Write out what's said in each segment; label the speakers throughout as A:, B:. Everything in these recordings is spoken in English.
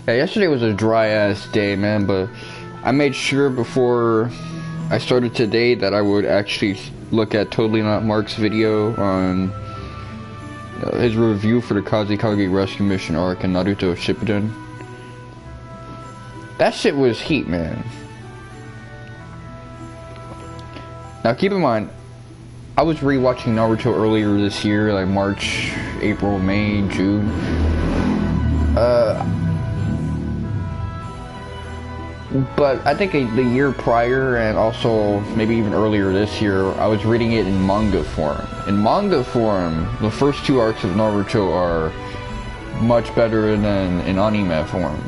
A: Yeah, yesterday was a dry ass day, man, but I made sure before I started today that I would actually look at Totally Not Mark's video on his review for the Kazekage Rescue Mission arc in Naruto Shippuden. That shit was heat, man. Now keep in mind, I was rewatching Naruto earlier this year, like March, April, May, June. But I think the year prior, and also maybe even earlier this year, I was reading it in manga form. In manga form, the first two arcs of Naruto are much better than in anime form.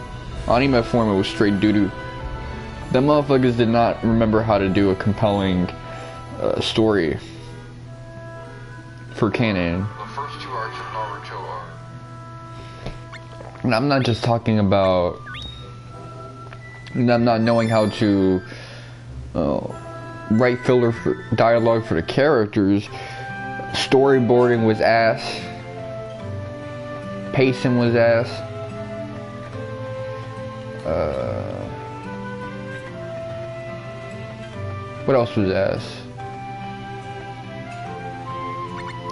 A: Anime form, it was straight doo-doo. The motherfuckers did not remember how to do a compelling story for canon. The first two arcs of Naruto are... And I'm not just talking about them not knowing how to write filler for dialogue for the characters. Storyboarding was ass. Pacing was ass. What else was ass?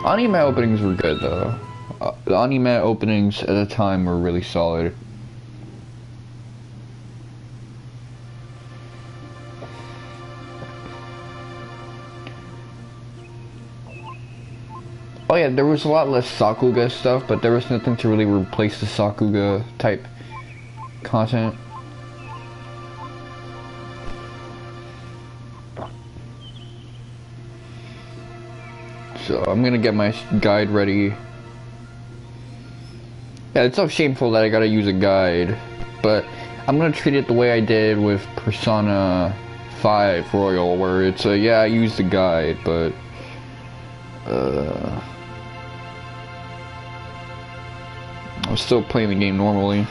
A: Anime openings were good though. The anime openings at the time were really solid. Oh yeah, there was a lot less Sakuga stuff, but there was nothing to really replace the Sakuga type content. So I'm gonna get my guide ready. Yeah, it's so shameful that I gotta use a guide, but I'm gonna treat it the way I did with Persona 5 Royal, where it's yeah, I used the guide, but I'm still playing the game normally.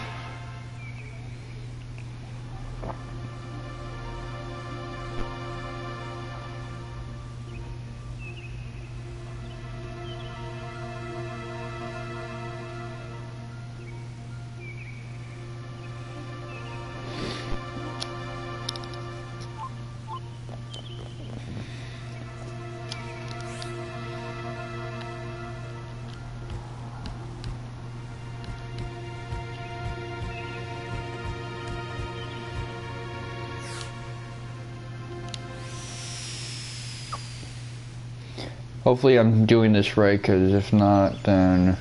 A: Hopefully I'm doing this right, because if not, then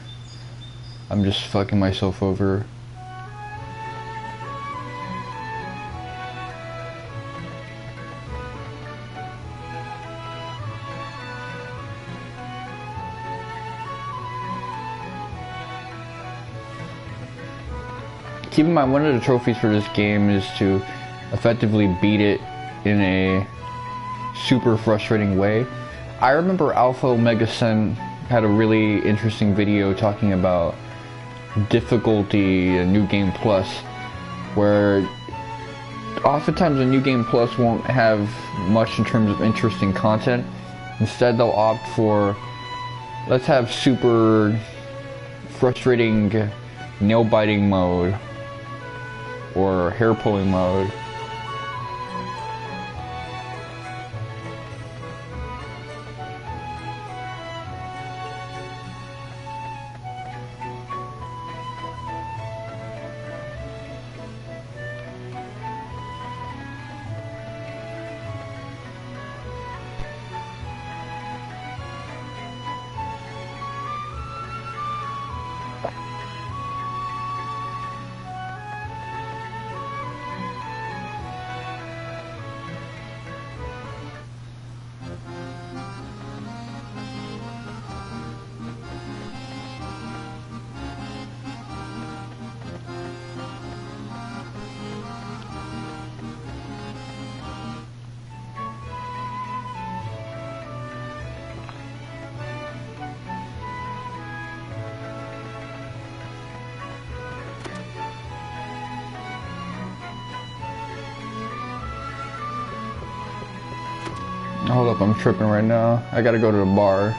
A: I'm just fucking myself over. Keep in mind, one of the trophies for this game is to effectively beat it in a super frustrating way. I remember Alpha Omega Sen had a really interesting video talking about difficulty in New Game Plus, where oftentimes a New Game Plus won't have much in terms of interesting content. Instead, they'll opt for, let's have super frustrating nail biting mode or hair pulling mode. Hold up, I'm tripping right now. I gotta go to the bar.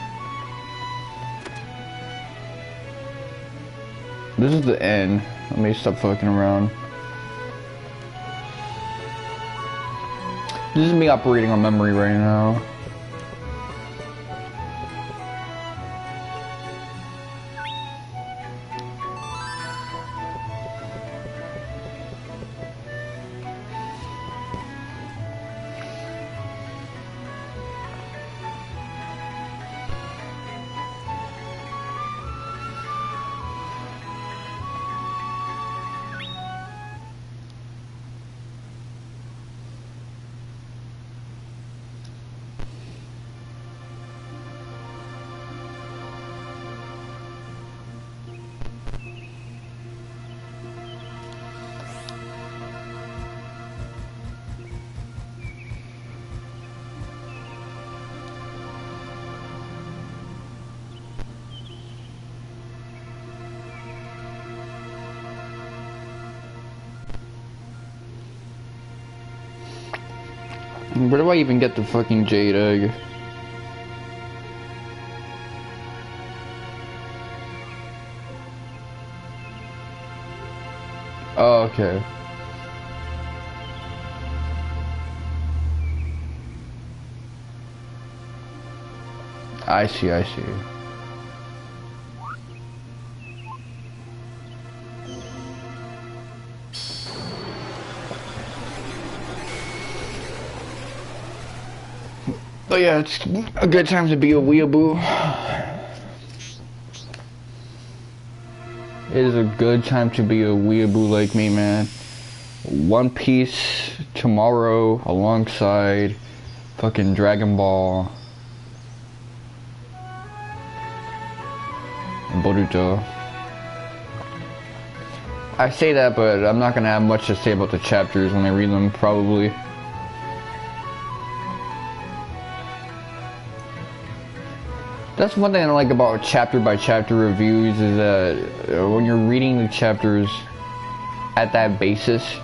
A: This is the end. Let me stop fucking around. This is me operating on memory right now. Where do I even get the fucking jade egg? Oh, okay. I see, I see. But yeah, it's a good time to be a weeaboo. It is a good time to be a weeaboo like me, man. One Piece tomorrow alongside fucking Dragon Ball and Boruto. I say that, but I'm not gonna have much to say about the chapters when I read them, probably. That's one thing I like about chapter by chapter reviews is that when you're reading the chapters at that basis,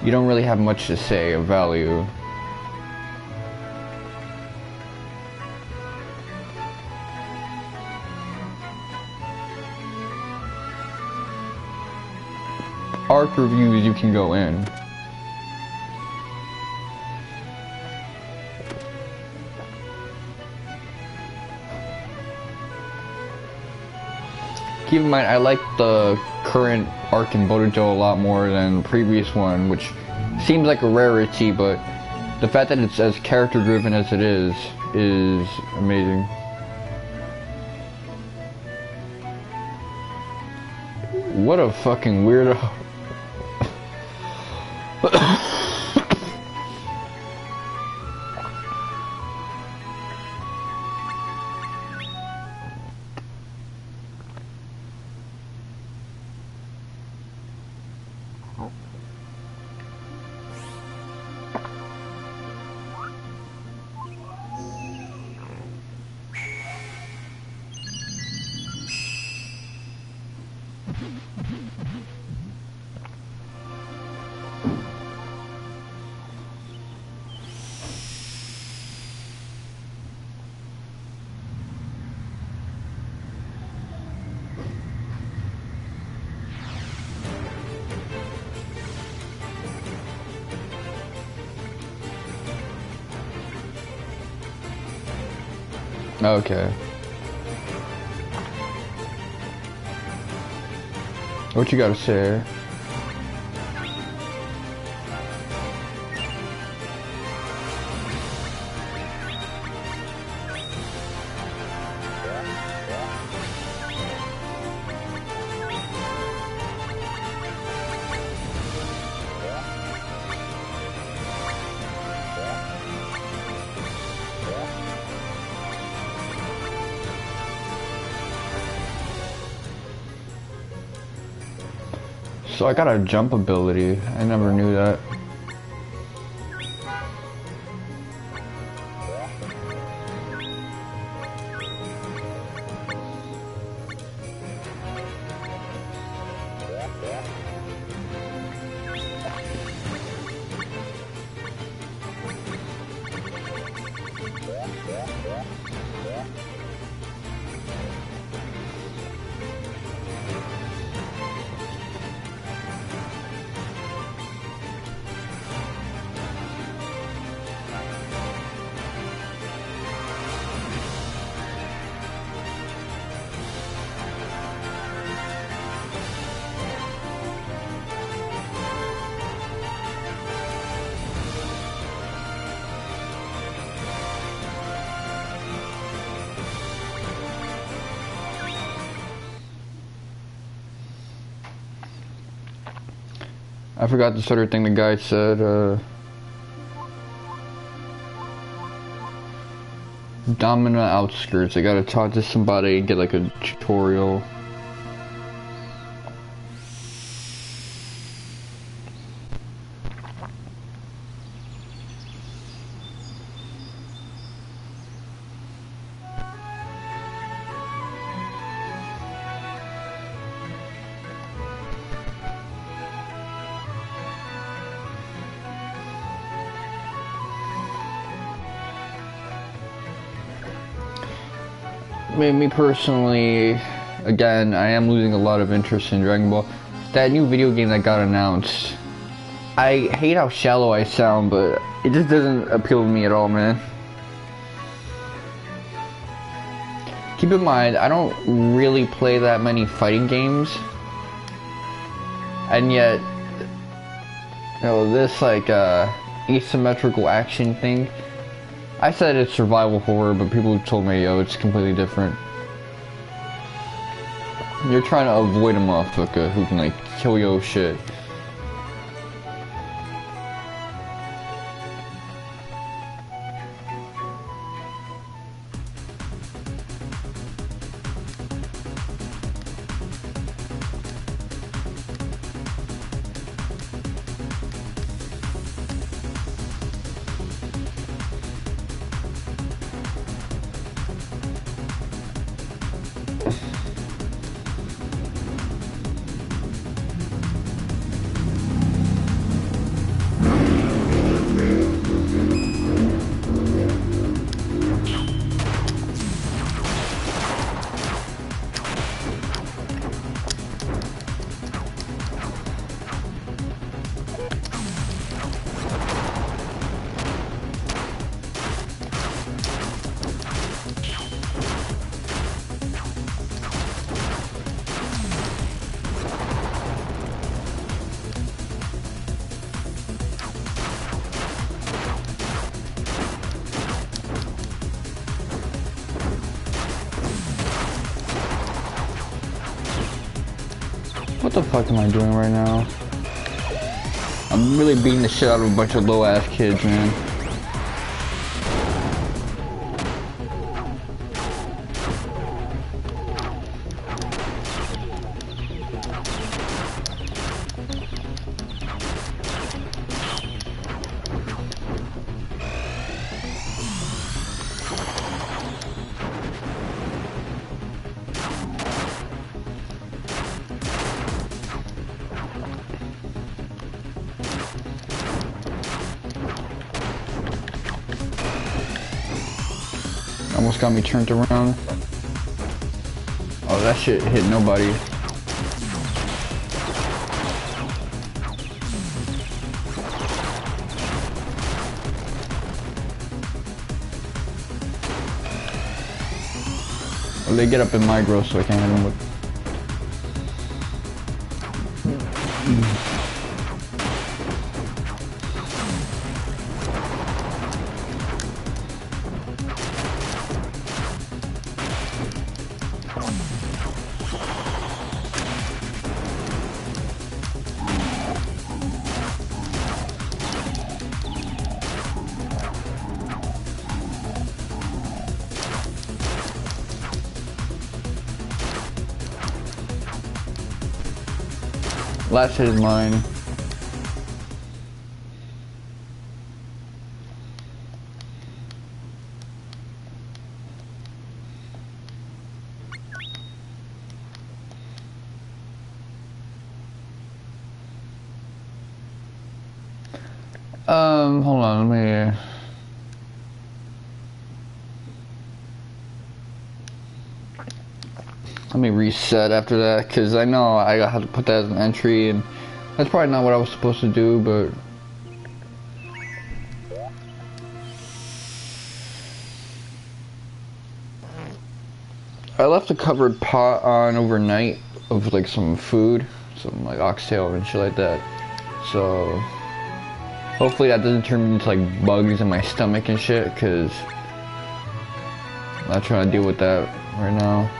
A: you don't really have much to say of value. Arc reviews, you can go in. Keep in mind, I like the current arc in Boruto a lot more than the previous one, which seems like a rarity, but the fact that it's as character driven as it is amazing. What a fucking weirdo. Okay. What you gotta say? So I got a jump ability. I never knew that. I forgot the sort of thing the guy said. Domina outskirts. I gotta talk to somebody and get like a tutorial. Me personally, again, I am losing a lot of interest in Dragon Ball. That new video game that got announced, I hate how shallow I sound, but it just doesn't appeal to me at all, man. Keep in mind, I don't really play that many fighting games, and yet, you know, this like asymmetrical action thing, I said it's survival horror, but people told me, yo, it's completely different. You're trying to avoid a motherfucker who can like kill your shit. What the fuck am I doing right now? I'm really beating the shit out of a bunch of low ass kids, man. Almost got me turned around. Oh, that shit hit nobody. Well, they get up in my growth, so I can't hit them with. Last hit is mine. Hold on, let me reset after that, because I know I have to put that as an entry, and that's probably not what I was supposed to do, but I left a covered pot on overnight of like some food, some like oxtail and shit like that, so hopefully that doesn't turn into like bugs in my stomach and shit, because I'm not trying to deal with that right now.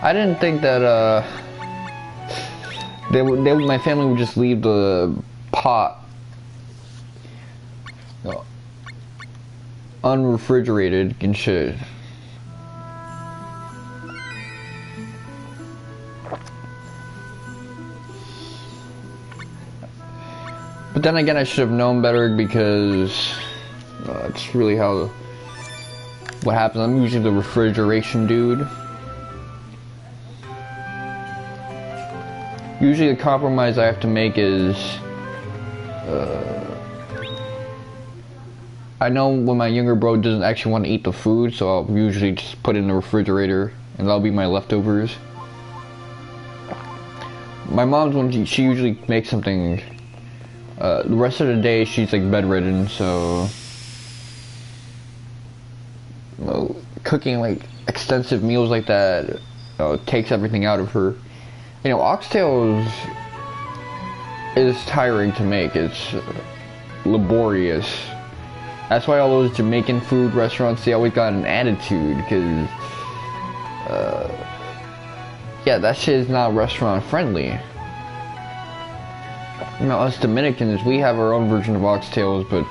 A: I didn't think that my family would just leave the pot unrefrigerated and shit. But then again, I should have known better because it's really what happens. I'm usually the refrigeration dude. Usually the compromise I have to make is I know when my younger bro doesn't actually want to eat the food, so I'll usually just put it in the refrigerator and that'll be my leftovers. My mom's when she usually makes something, the rest of the day she's like bedridden, so cooking like extensive meals like that takes everything out of her. You know, oxtails is tiring to make. It's laborious. That's why all those Jamaican food restaurants, they always got an attitude, because yeah, that shit is not restaurant friendly. You know, us Dominicans, we have our own version of oxtails, but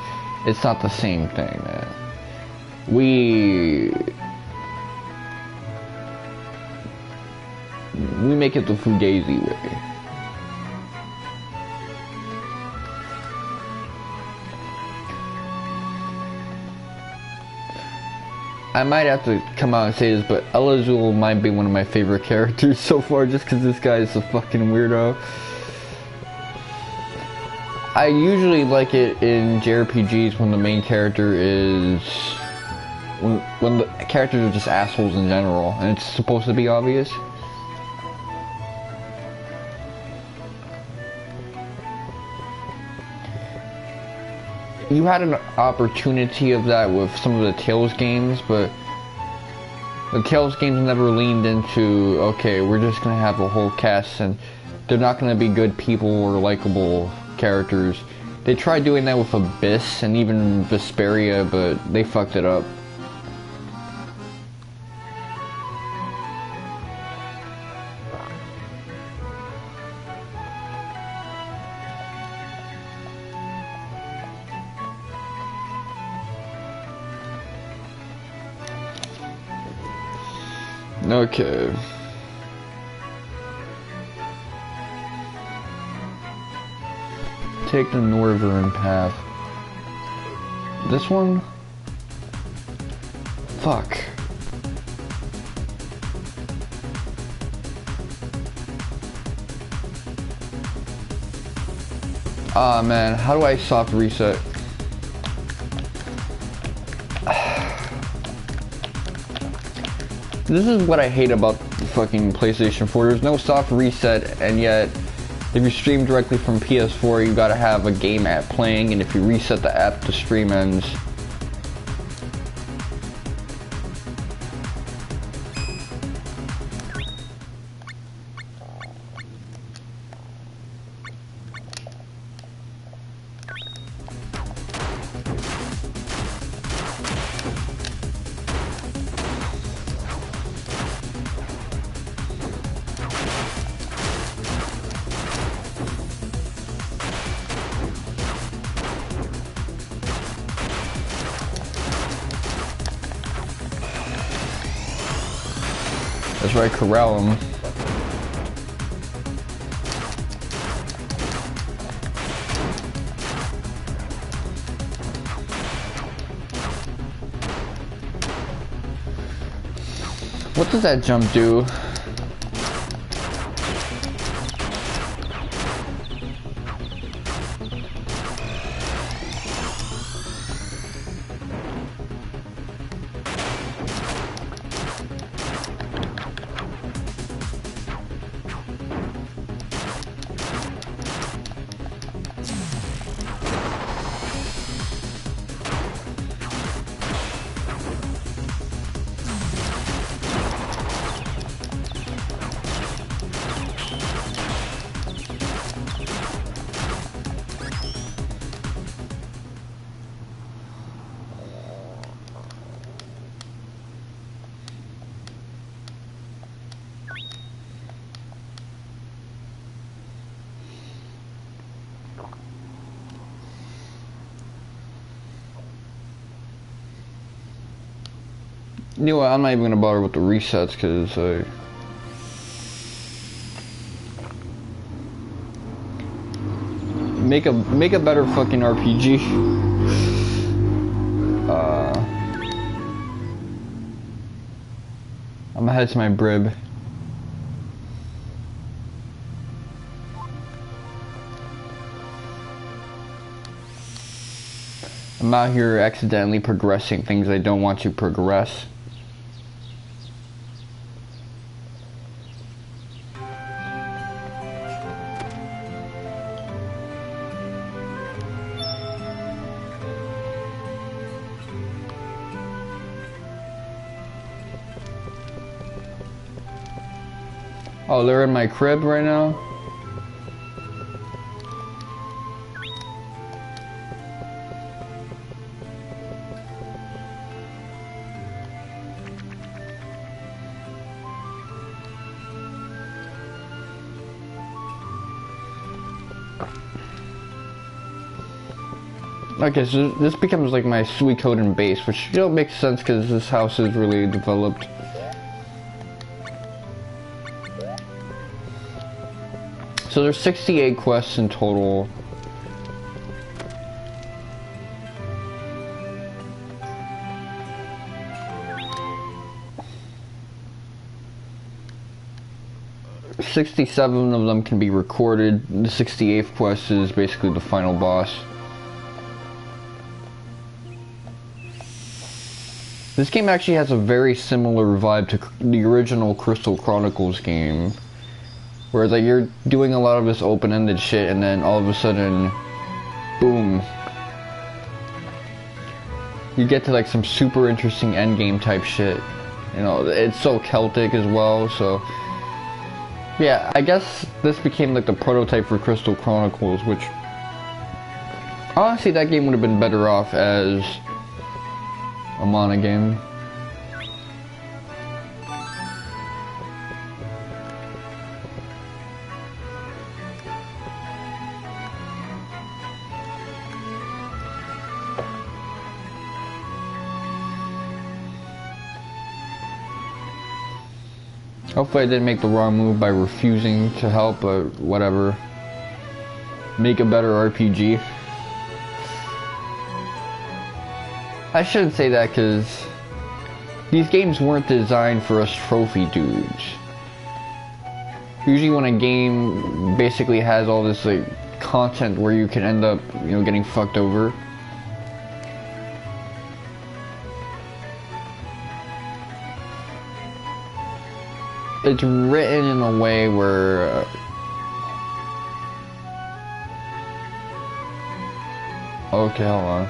A: it's not the same thing, man. We make it the Fugazi way. I might have to come out and say this, but Elazul might be one of my favorite characters so far, just because this guy is a fucking weirdo. I usually like it in JRPGs when the main character is... when the characters are just assholes in general, and it's supposed to be obvious. You had an opportunity of that with some of the Tales games, but the Tales games never leaned into, okay, we're just gonna have a whole cast and they're not gonna be good people or likable characters. They tried doing that with Abyss and even Vesperia, but they fucked it up. Okay. Take the northern path. This one? Fuck. Ah man, how do I soft reset? This is what I hate about fucking PlayStation 4. There's no soft reset, and yet if you stream directly from PS4, you gotta have a game app playing, and if you reset the app, the stream ends. That's right, corral him. What does that jump do? You know what, I'm not even gonna bother with the resets, because make a better fucking RPG. I'm gonna head to my brib. I'm out here accidentally progressing things I don't want to progress. Oh, they're in my crib right now? Okay, so this becomes like my Suikoden base, which makes sense because this house is really developed. So there's 68 quests in total. $67 of them can be recorded. The 68th quest is basically the final boss. This game actually has a very similar vibe to the original Crystal Chronicles game. Whereas like you're doing a lot of this open-ended shit and then all of a sudden, boom. You get to like some super interesting endgame type shit. You know, it's so Celtic as well, so... Yeah, I guess this became like the prototype for Crystal Chronicles, which... Honestly, that game would have been better off as a Mana game. Hopefully I didn't make the wrong move by refusing to help, but whatever. Make a better RPG. I shouldn't say that because these games weren't designed for us trophy dudes. Usually when a game basically has all this like content where you can end up, you know, getting fucked over. It's written in a way where okay, hold on.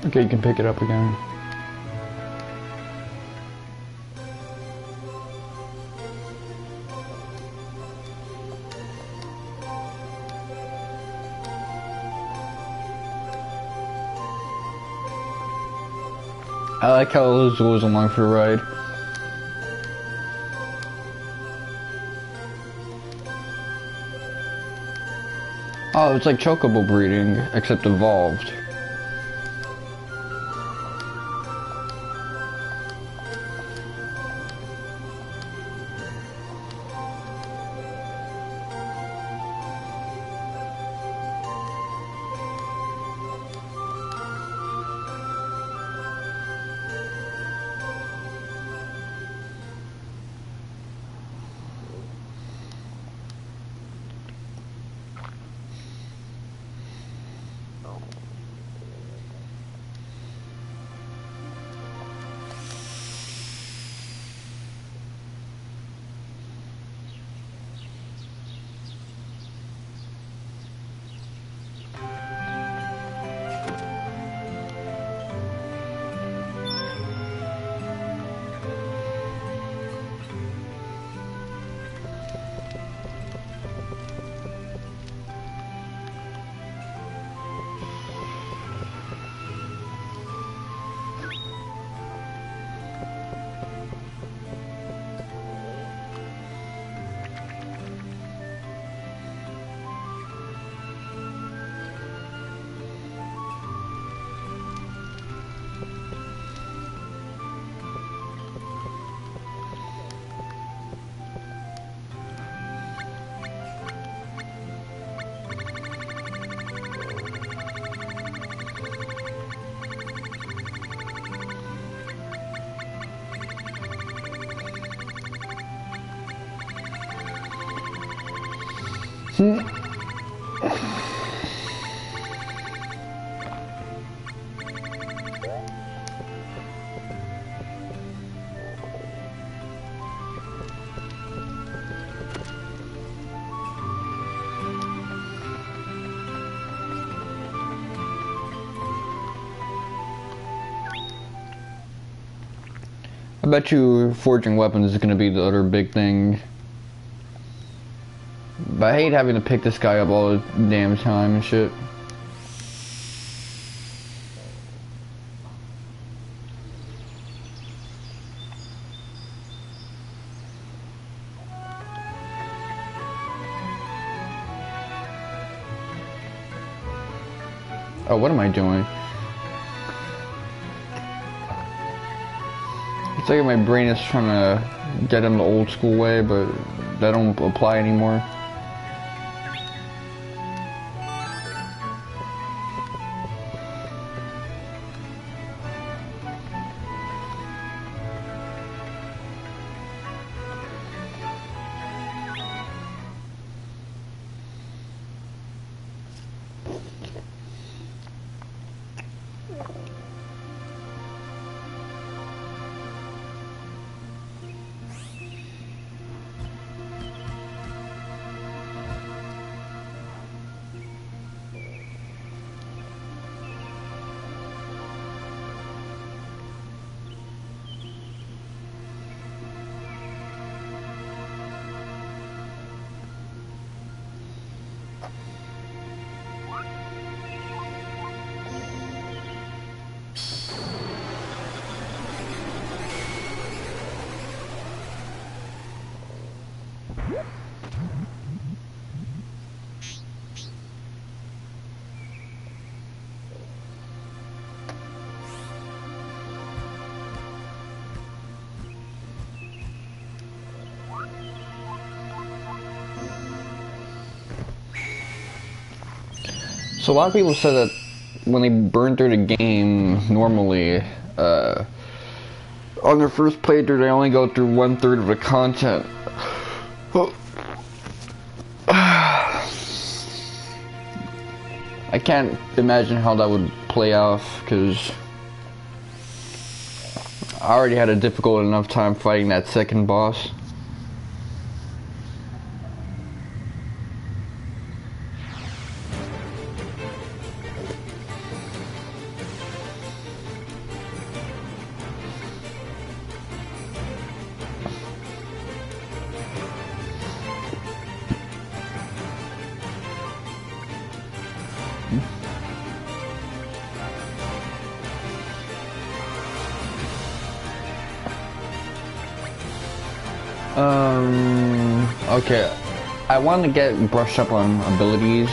A: Okay, you can pick it up again. I like how Liz goes along for the ride. Oh, it's like chocobo breeding, except evolved. I bet you forging weapons is gonna be the other big thing. But I hate having to pick this guy up all the damn time and shit. Oh, what am I doing? It's like my brain is trying to get in the old school way, but that don't apply anymore. So a lot of people said that when they burn through the game normally, on their first playthrough they only go through 1/3 of the content. I can't imagine how that would play off, because I already had a difficult enough time fighting that second boss. Okay. I want to get brushed up on abilities.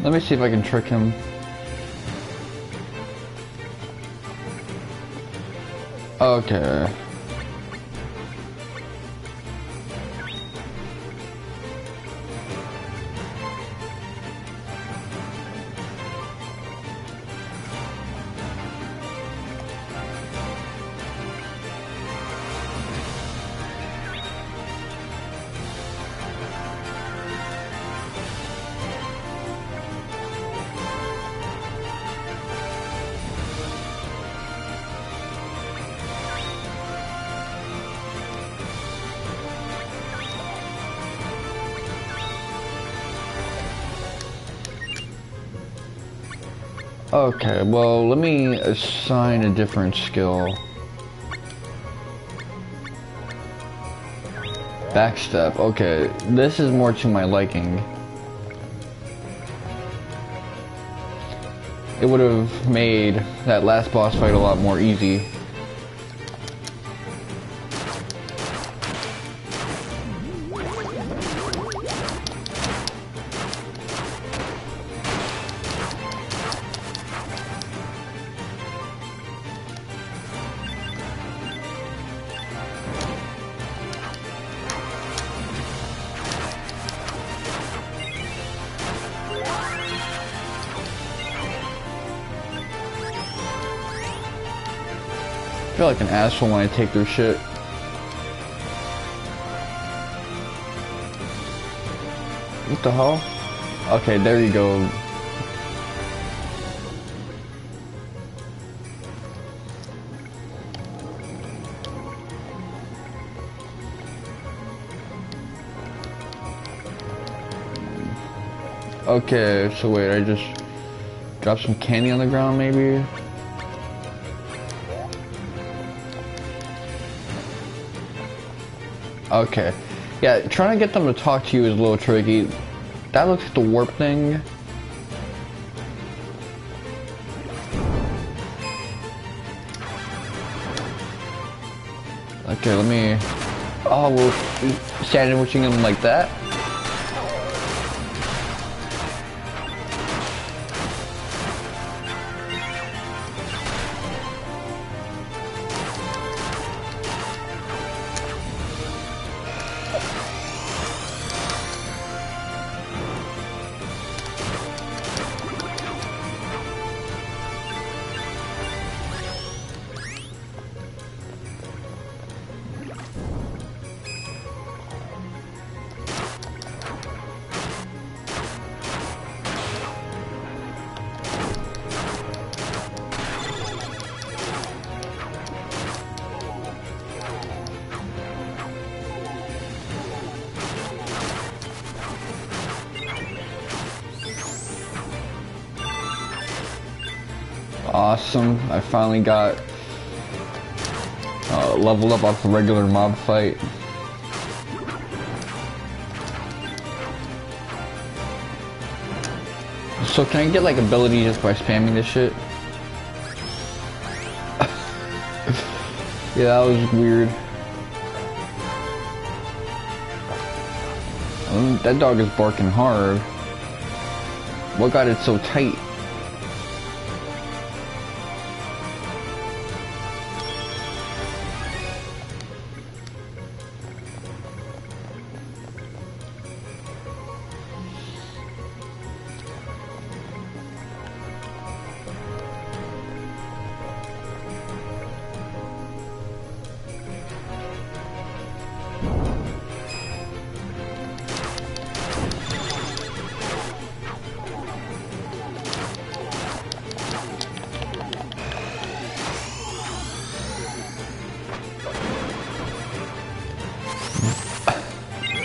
A: Let me see if I can trick him. Okay. Okay, well, let me assign a different skill. Backstep, okay, this is more to my liking. It would have made that last boss fight a lot more easy. I feel like an asshole when I take their shit. What the hell? Okay, there you go. Okay, so wait, I just dropped some candy on the ground maybe? Okay. Yeah, trying to get them to talk to you is a little tricky. That looks like the warp thing. Okay, let me... Oh, we're sandwiching them like that? Awesome, I finally got leveled up off the regular mob fight. So can I get like ability just by spamming this shit? Yeah, that was weird. That dog is barking hard. What got it so tight?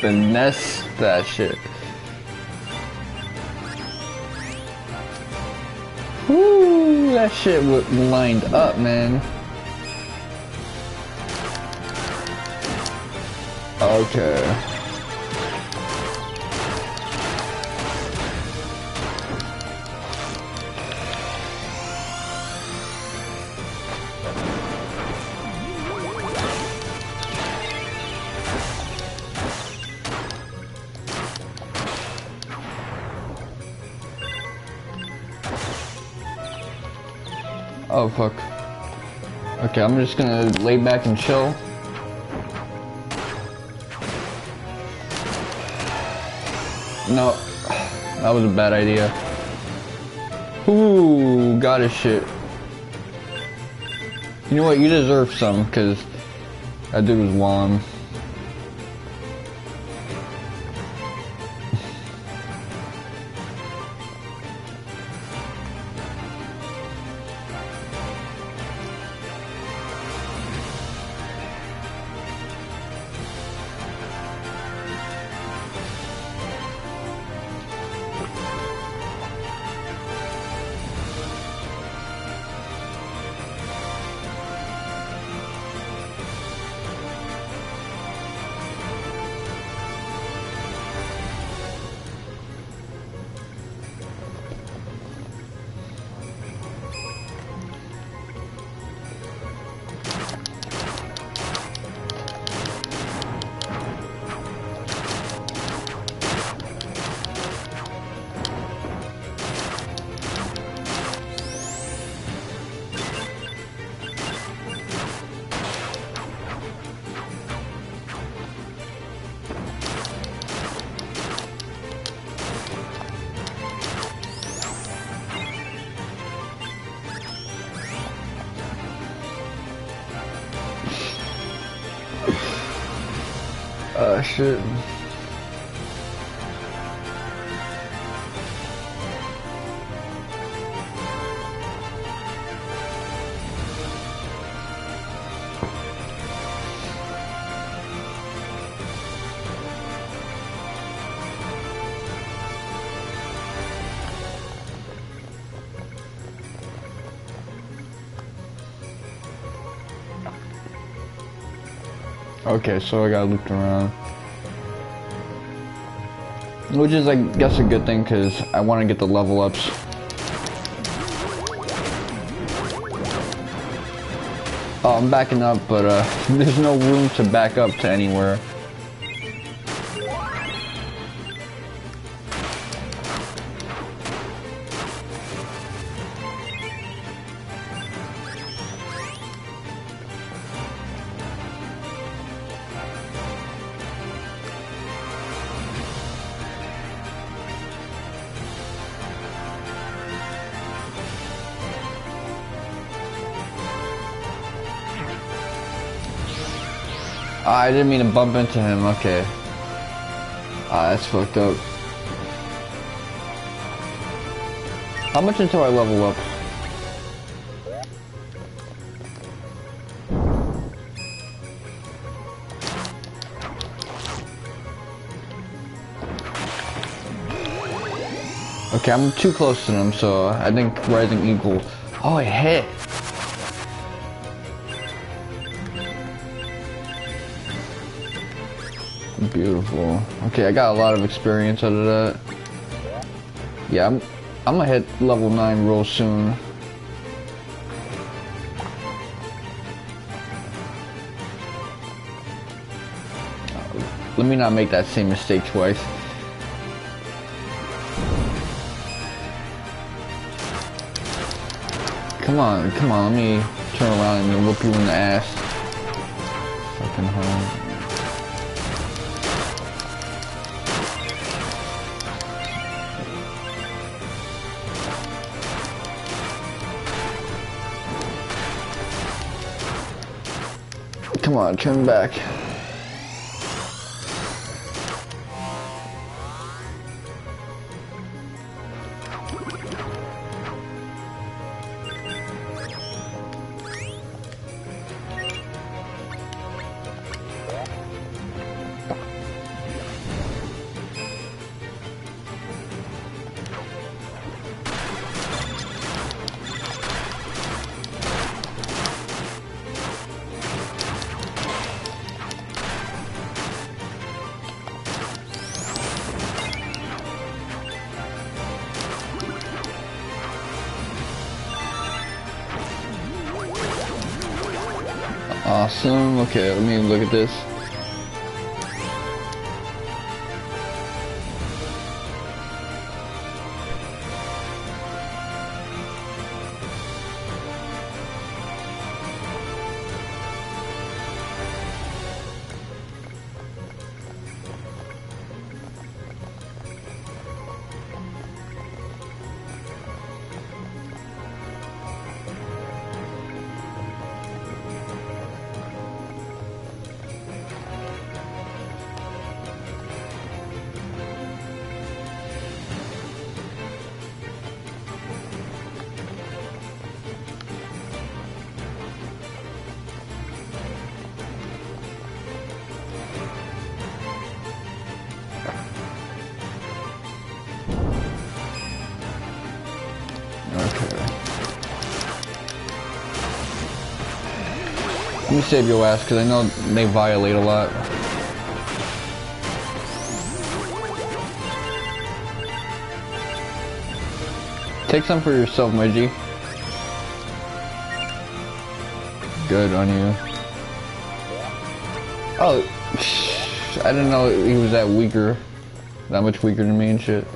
A: Finesse that shit. Woo, that shit was lined up, man. Okay. Oh fuck. Okay, I'm just gonna lay back and chill. No, that was a bad idea. Ooh, got his shit. You know what? You deserve some, cause that dude was Juan. Shit. Okay, so I got looped around. Which is, I guess, a good thing, because I want to get the level ups. Oh, I'm backing up, but there's no room to back up to anywhere. I didn't mean to bump into him, okay. That's fucked up. How much until I level up? Okay, I'm too close to them, so I think Rising Eagle... Oh, it hit! Beautiful. Okay, I got a lot of experience out of that. Yeah, I'm gonna hit level 9 real soon. Let me not make that same mistake twice. Come on, let me turn around and then whoop you in the ass. Fucking hell. Come on, turn back. Awesome. Okay, let me look at this. Let me save your ass, because I know they violate a lot. Take some for yourself, my G. Good on you. Oh, I didn't know he was that weaker. That much weaker than me and shit.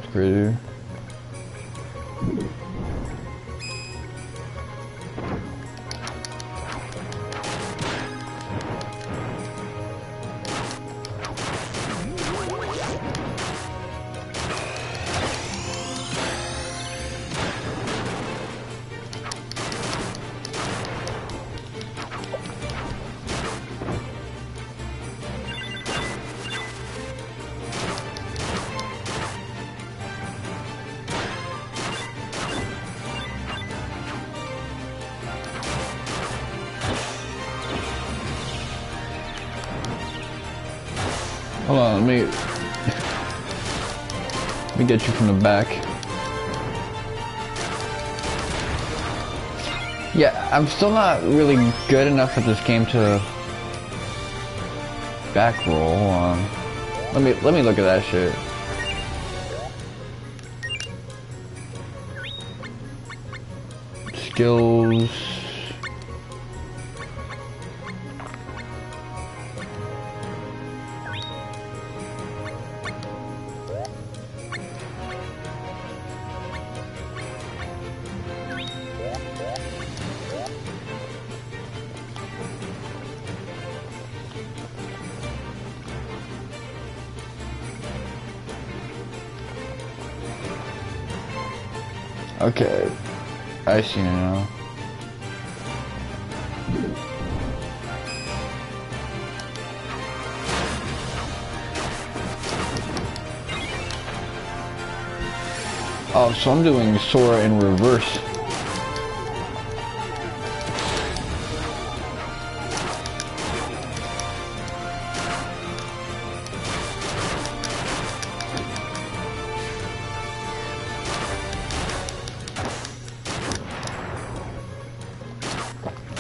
A: It's crazy. Hold on, let me get you from the back. Yeah, I'm still not really good enough at this game to back roll. Hold on. Let me look at that shit. Skills. Okay, I see now. Oh, so I'm doing Sora in reverse.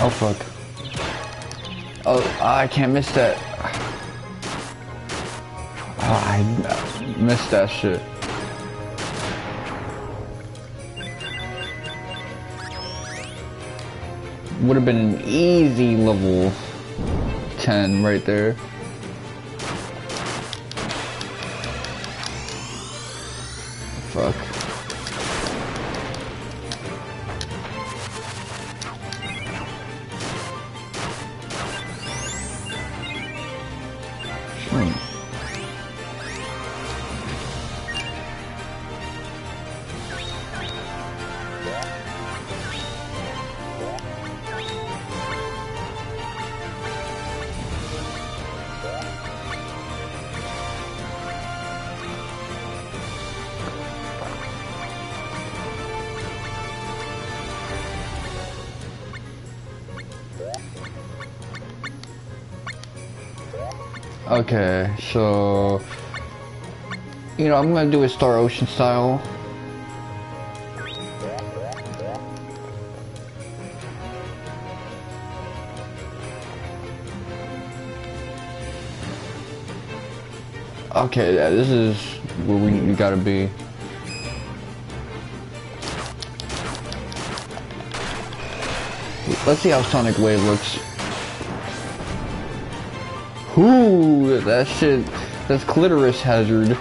A: Oh fuck. Oh, I can't miss that. Oh, I missed that shit. Would have been an easy level 10 right there. Fuck. Okay, so you know, I'm gonna do a Star Ocean style. Okay, yeah, this is where we gotta be. Let's see how Sonic Wave looks. Ooh, that shit, that's clitoris hazard.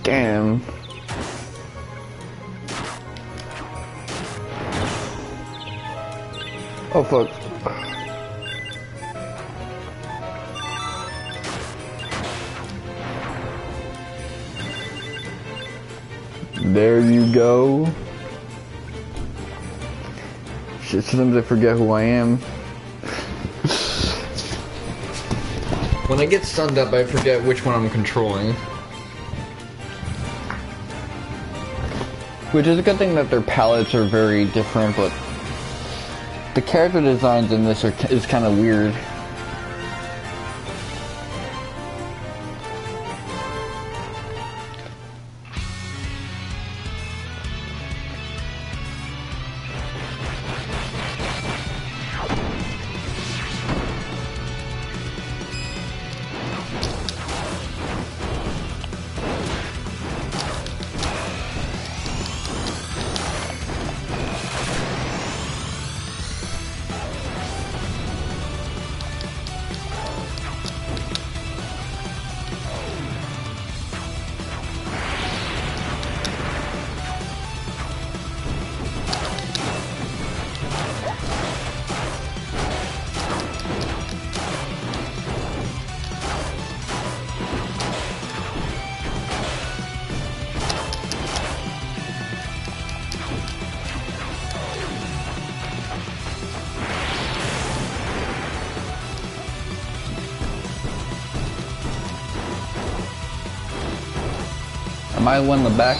A: Damn. Oh fuck. There you go. Shit, sometimes I forget who I am. When I get stunned up, I forget which one I'm controlling. Which is a good thing that their palettes are very different, but the character designs in this is kind of weird. Am I the one in the back?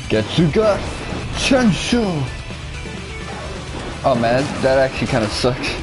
A: Getsuga Chenshu! Oh man, that actually kind of sucks.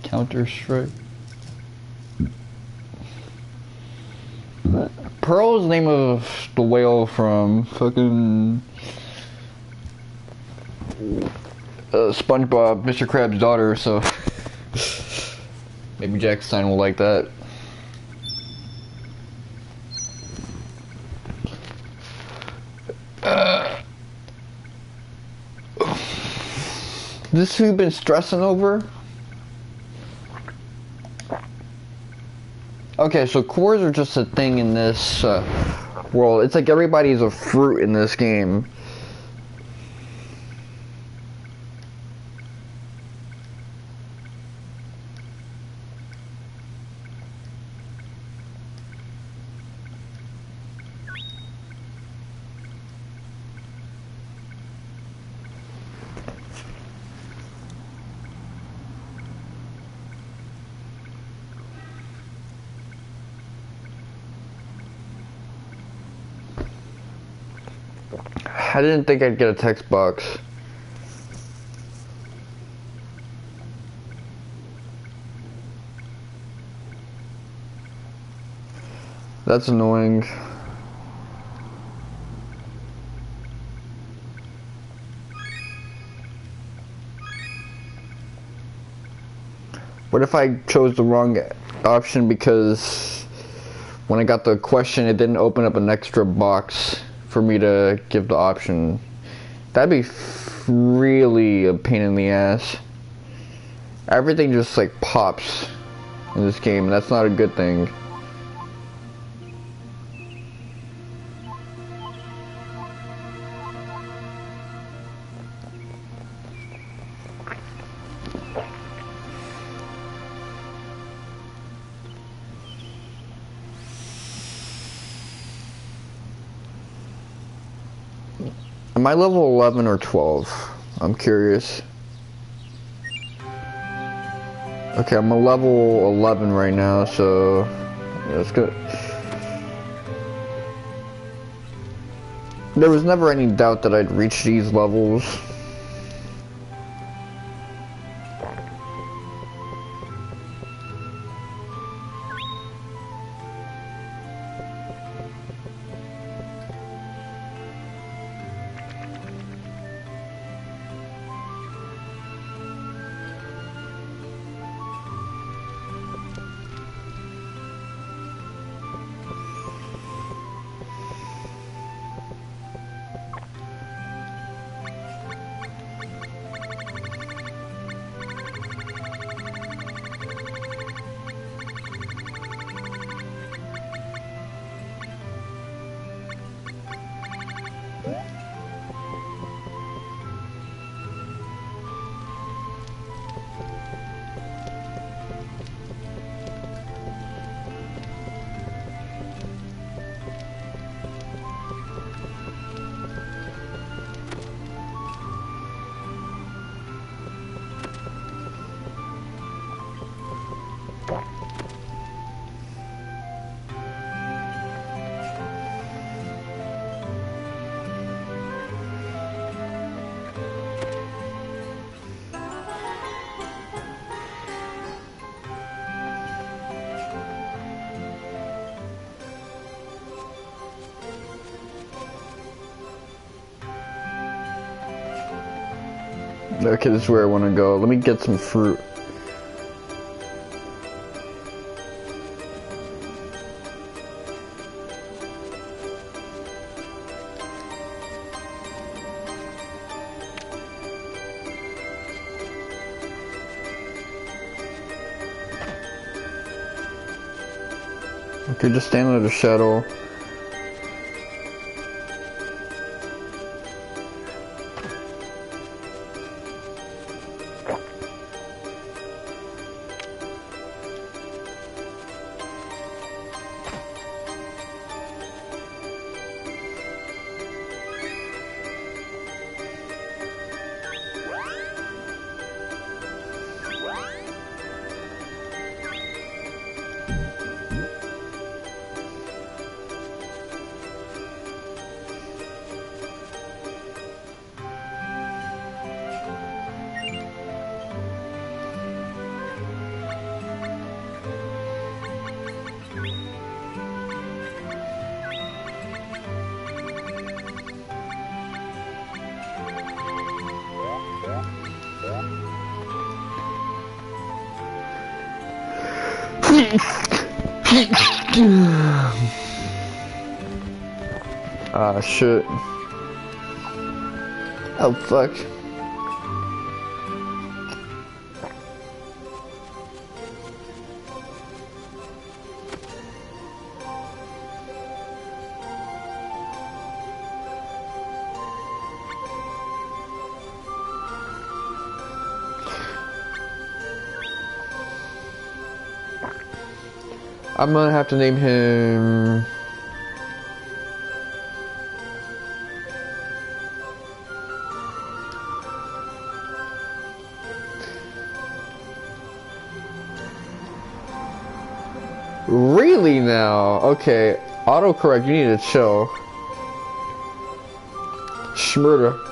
A: Counter-Strike. Pearl's the name of the whale from fucking SpongeBob, Mr. Krabs' daughter, so maybe Jack Stein will like that. This who you've been stressing over? Okay, so cores are just a thing in this world. It's like everybody's a fruit in this game. I didn't think I'd get a text box. That's annoying. What if I chose the wrong option because when I got the question it didn't open up an extra box for me to give the option? That'd be really a pain in the ass. Everything just like pops in this game, and that's not a good thing. Am I level 11 or 12? I'm curious. Okay, I'm a level 11 right now, so yeah, that's good. There was never any doubt that I'd reach these levels. Okay, this is where I want to go. Let me get some fruit. Okay, just stand under the shadow. Ah, shit. Oh, fuck. I'm gonna have to name him... Really now? Okay, autocorrect, you need to chill. Schmurda.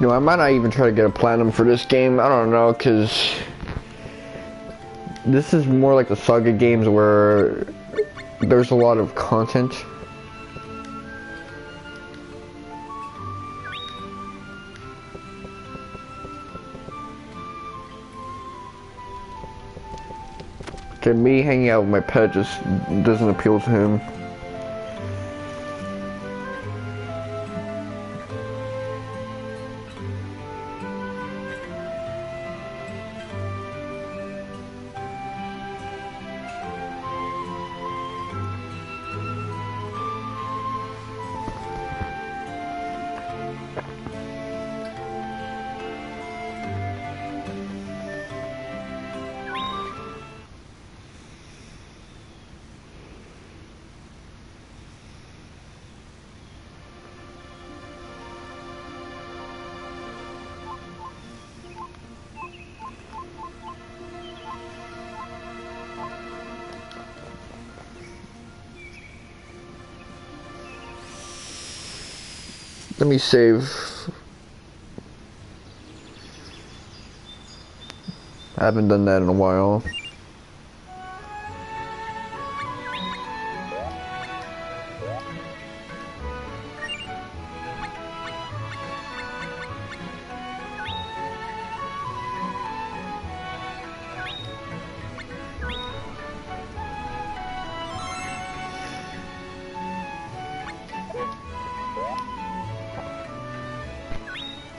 A: You know, I might not even try to get a platinum for this game. I don't know, because this is more like the Saga games where there's a lot of content. Okay, me hanging out with my pet just doesn't appeal to him. Let me save. I haven't done that in a while.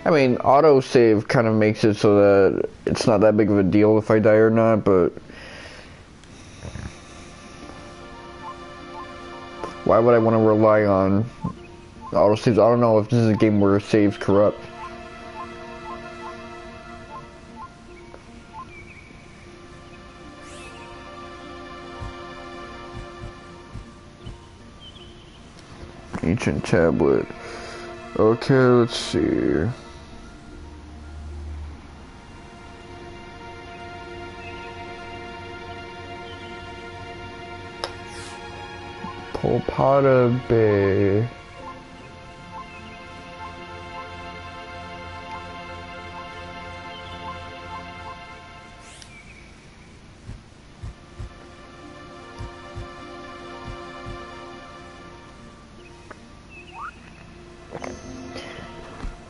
A: I mean, autosave kind of makes it so that it's not that big of a deal if I die or not, but why would I want to rely on autosaves? I don't know if this is a game where saves corrupt. Ancient tablet. Okay, let's see. Polpata Bay.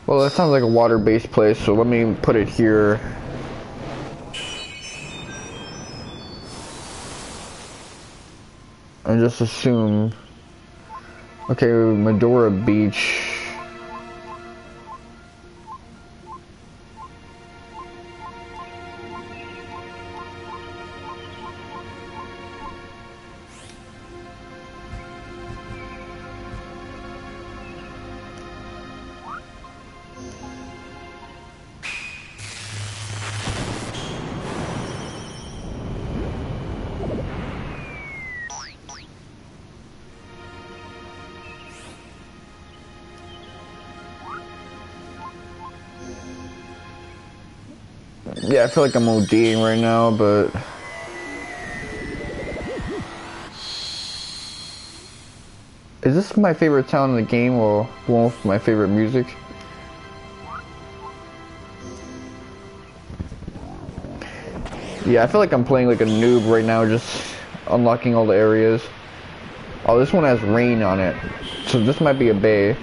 A: Well, that sounds like a water-based place, so let me put it here. And just assume. Okay, Medora Beach. Yeah, I feel like I'm ODing right now, but is this my favorite town in the game or one with my favorite music? Yeah, I feel like I'm playing like a noob right now, just unlocking all the areas. Oh, this one has rain on it, so this might be a bay.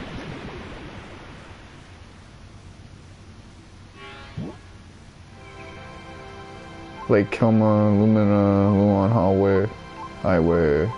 A: Lake Kilma, Lumina, Luan Highway.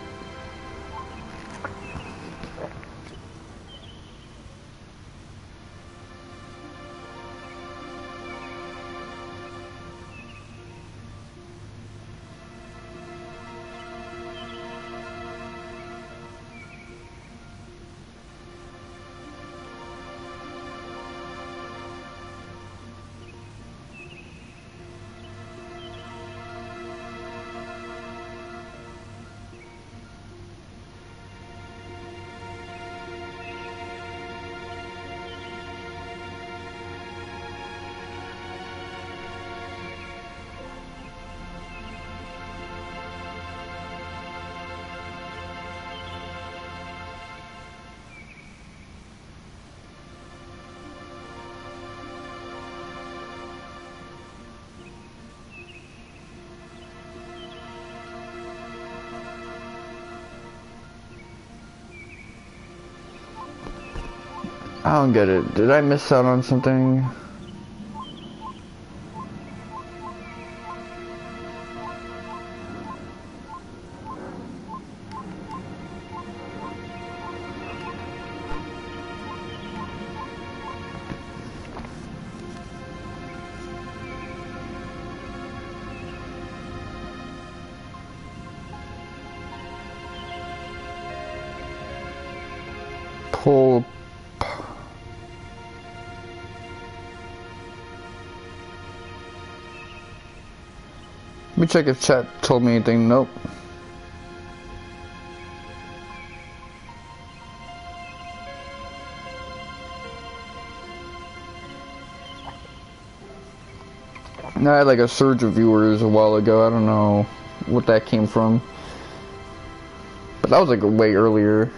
A: I don't get it. Did I miss out on something? Pull. Let me check if chat told me anything. Nope. I had like a surge of viewers a while ago. I don't know what that came from. But that was like way earlier.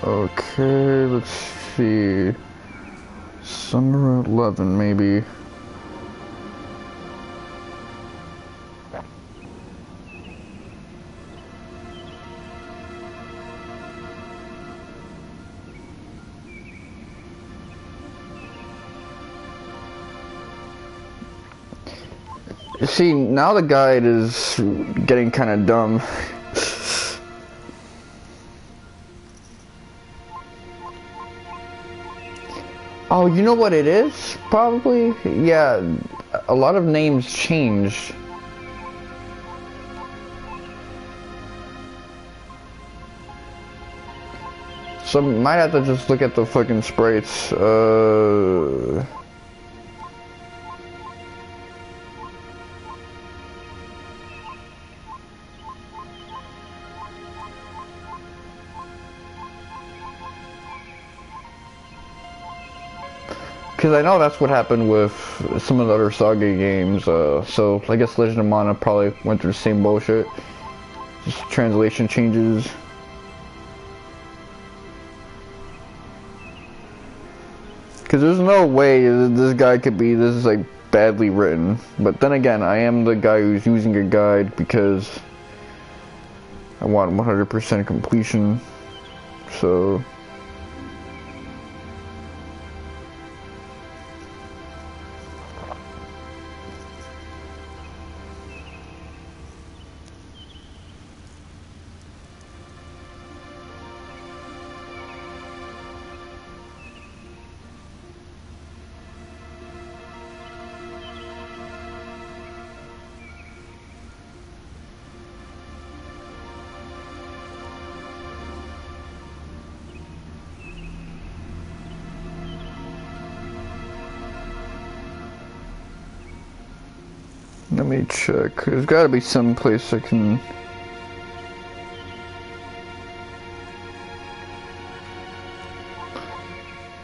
A: Okay, let's see. Summer 11, maybe. See, now the guide is getting kind of dumb. Oh, you know what it is? Probably? Yeah, a lot of names changed. So might have to just look at the fucking sprites. Because I know that's what happened with some of the other Saga games, so I guess Legend of Mana probably went through the same bullshit. Just translation changes. Because there's no way this guy could be this like badly written. But then again, I am the guy who's using a guide because I want 100% completion, so... Let me check. There's gotta be some place I can...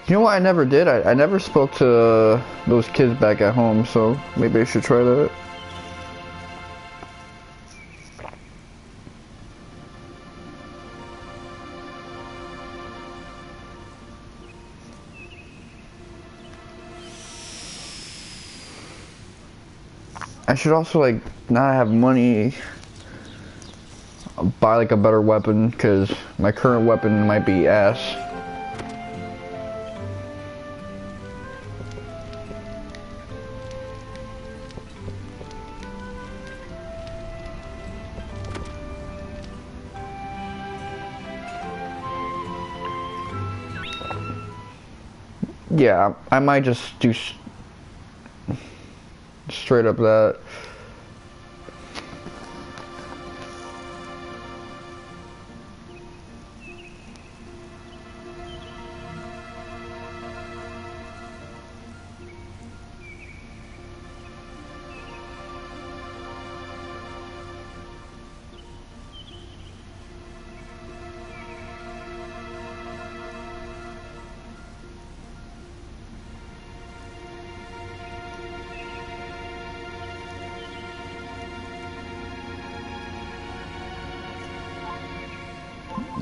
A: You know what I never did? I never spoke to those kids back at home, so maybe I should try that. I should also like not have money, buy like a better weapon, because my current weapon might be ass. Yeah, I might just do straight up that.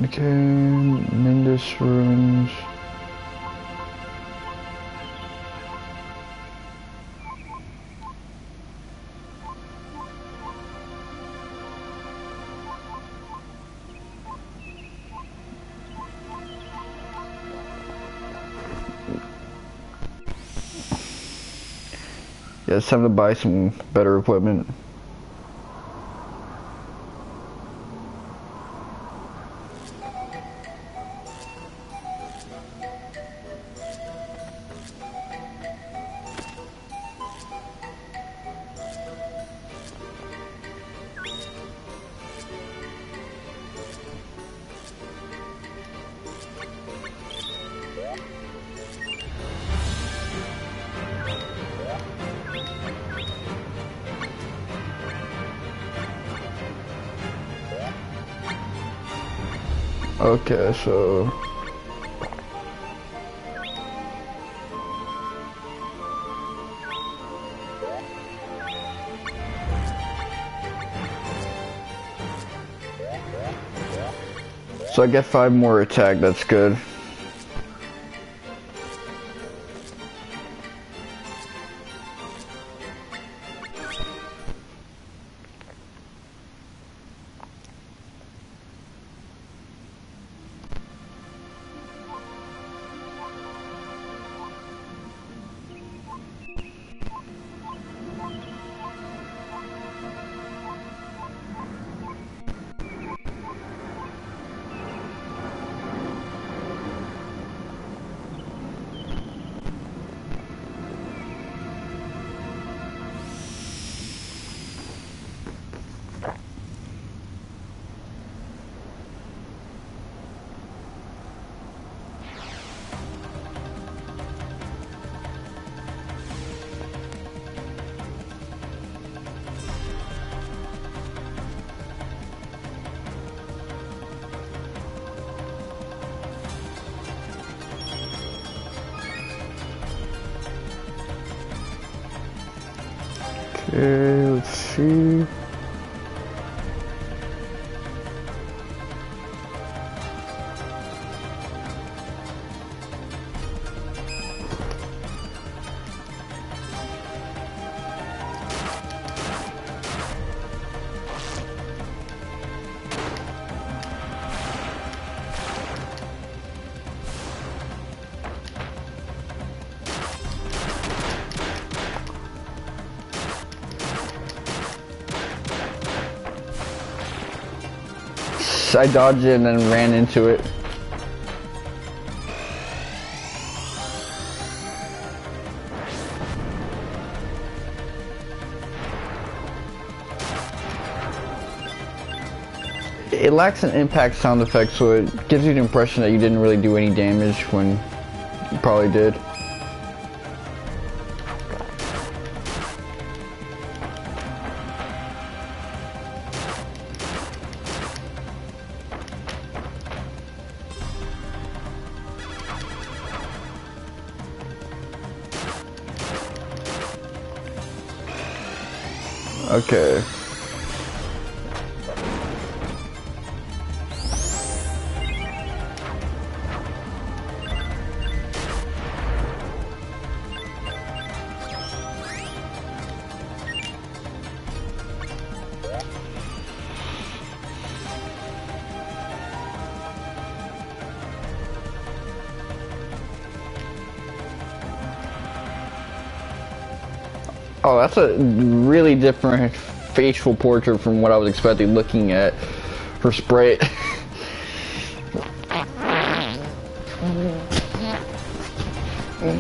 A: Okay, Mindus Ruins. Yeah, it's time to buy some better equipment. Okay, so I get 5 more attack, that's good. Okay, let's see. I dodged it and then ran into it. It lacks an impact sound effect, so it gives you the impression that you didn't really do any damage when you probably did. Okay. Oh, that's a really different facial portrait from what I was expecting looking at for Sprite. Okay,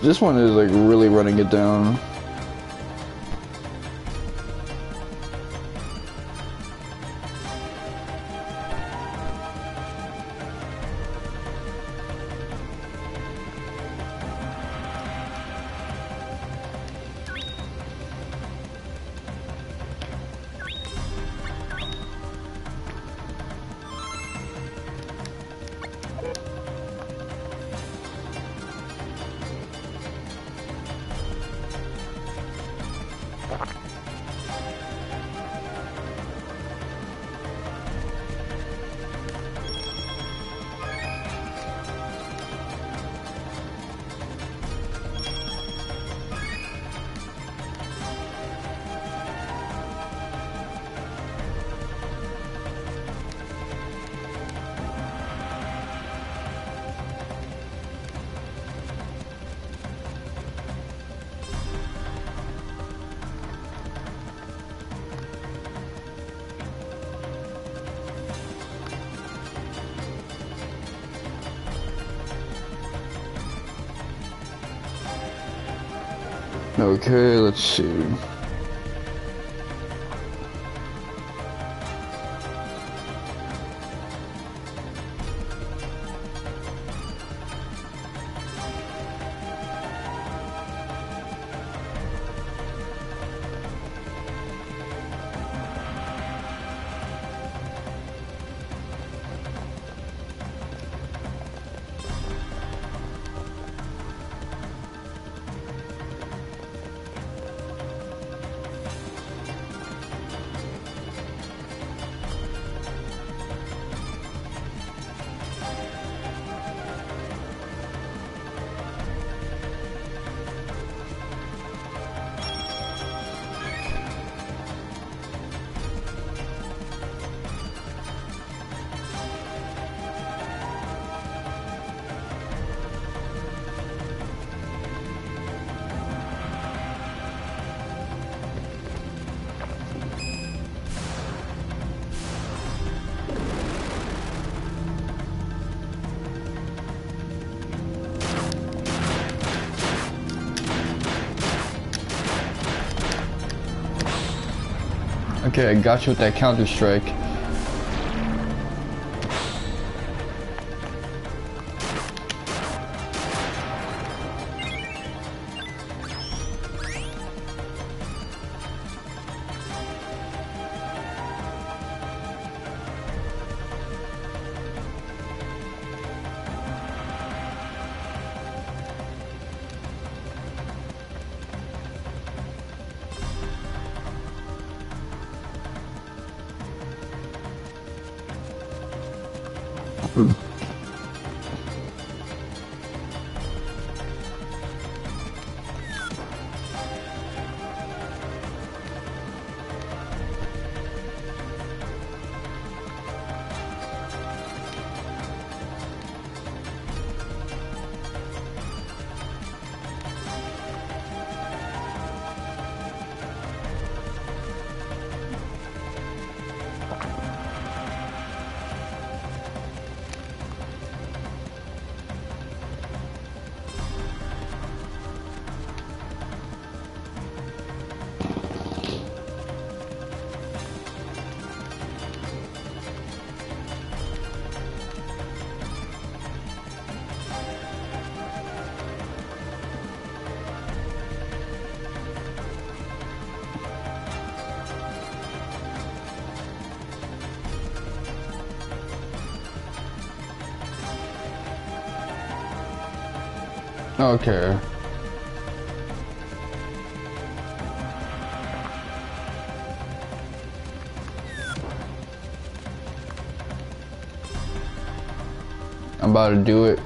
A: this one is like really running it down. Okay, let's see. Okay, I got you with that Counter-Strike. Okay. I'm about to do it.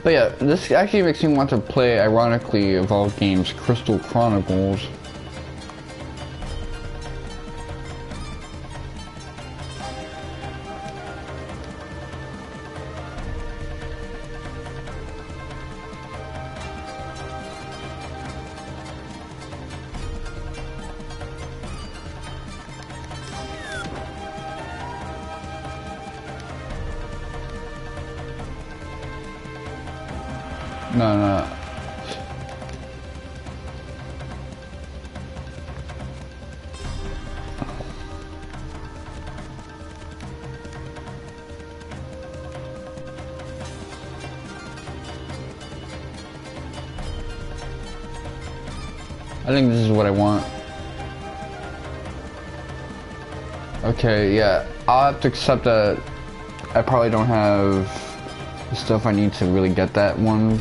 A: But yeah, this actually makes me want to play, ironically, of all games, Crystal Chronicles. No, no. I think this is what I want. Okay, yeah. I'll have to accept that I probably don't have the stuff I need to really get that one.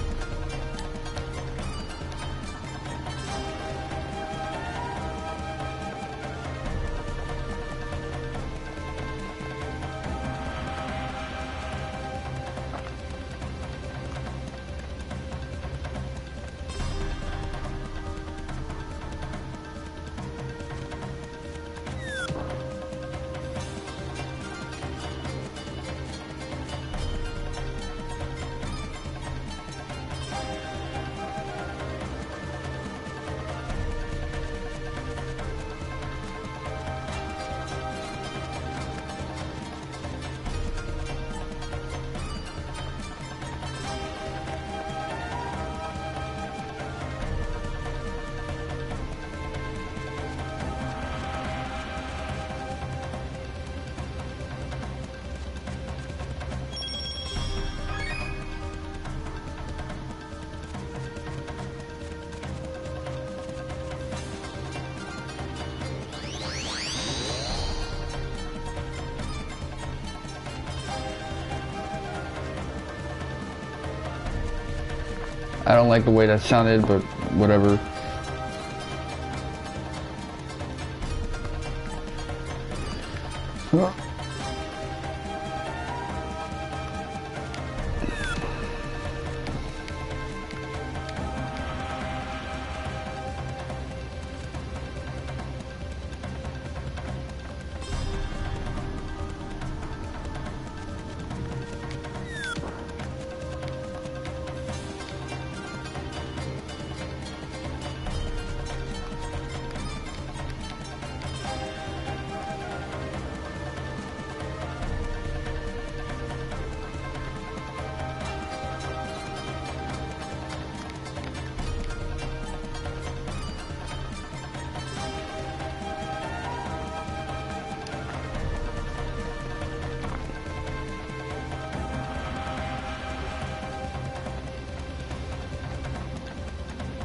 A: I don't like the way that sounded, but whatever.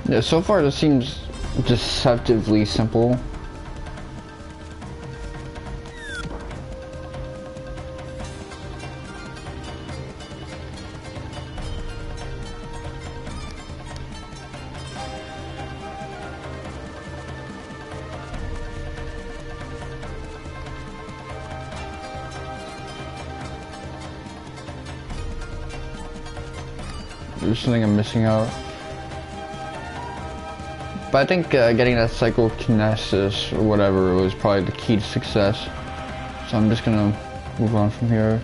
A: Yeah, so far this seems deceptively simple. There's something I'm missing out. But I think getting that psychokinesis or whatever was probably the key to success. So I'm just gonna move on from here.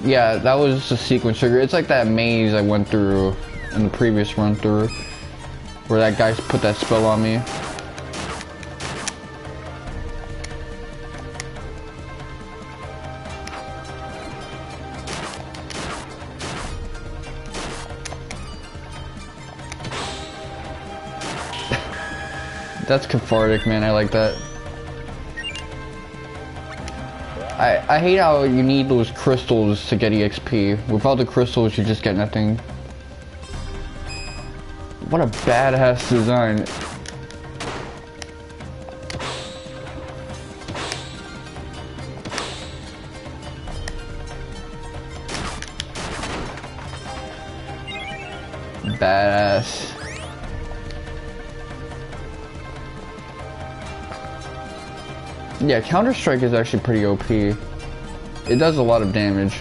A: Yeah, that was just a sequence trigger. It's like that maze I went through in the previous run through, where that guy put that spell on me. That's cathartic, man. I like that. I hate how you need those crystals to get EXP. Without the crystals, you just get nothing. What a badass design. Badass. Yeah, Counter-Strike is actually pretty OP. It does a lot of damage.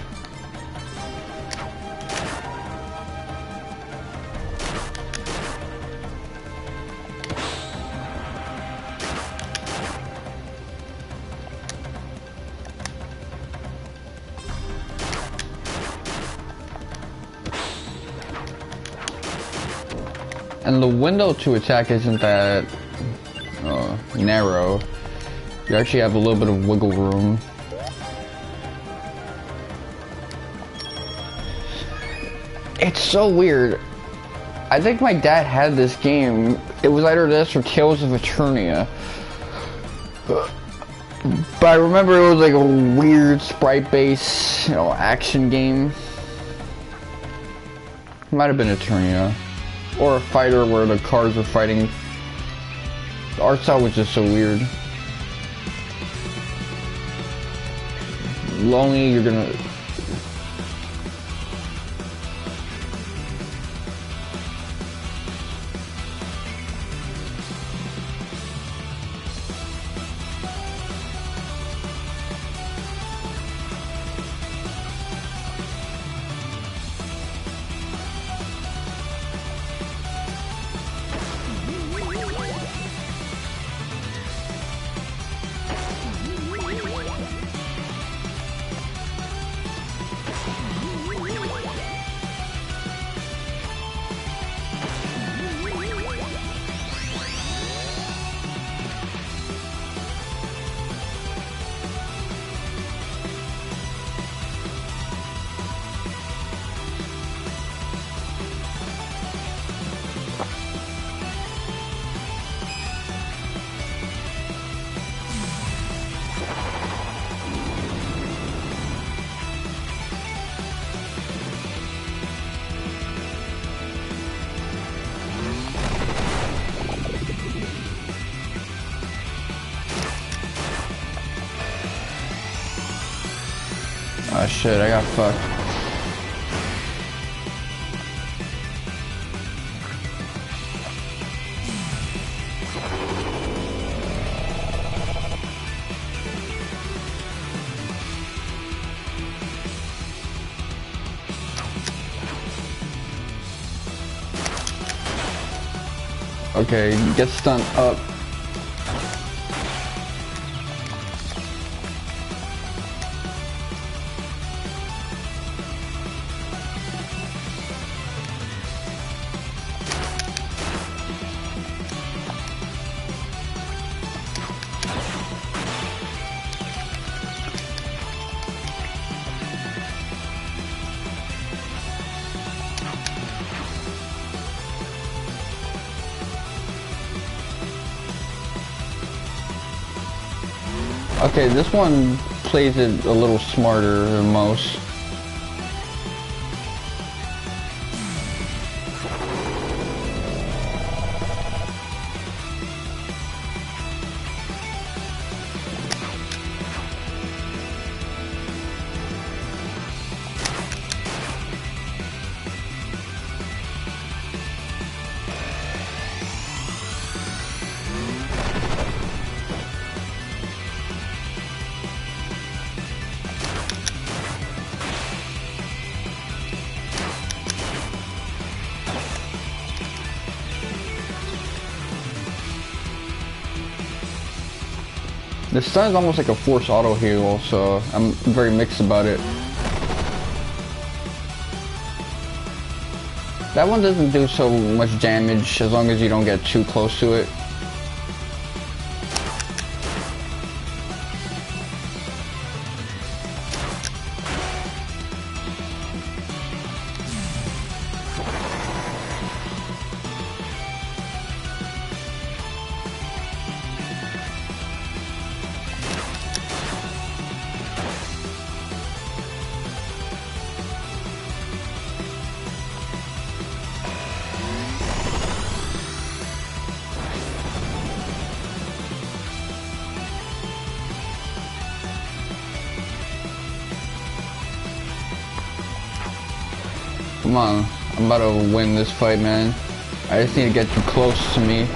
A: And the window to attack isn't that narrow. You actually have a little bit of wiggle room. It's so weird. I think my dad had this game. It was either this or Tales of Eternia. But I remember it was like a weird sprite-based, action game. Might have been Eternia. Or a fighter where the cars were fighting. The art style was just so weird. Lonely, you're gonna... Oh shit, I got fucked. Okay, get stunned up. Okay, this one plays it a little smarter than most. The stun is almost like a force auto heal, so I'm very mixed about it. That one doesn't do so much damage as long as you don't get too close to it. Come on, I'm about to win this fight, man. I just need to get you close to me.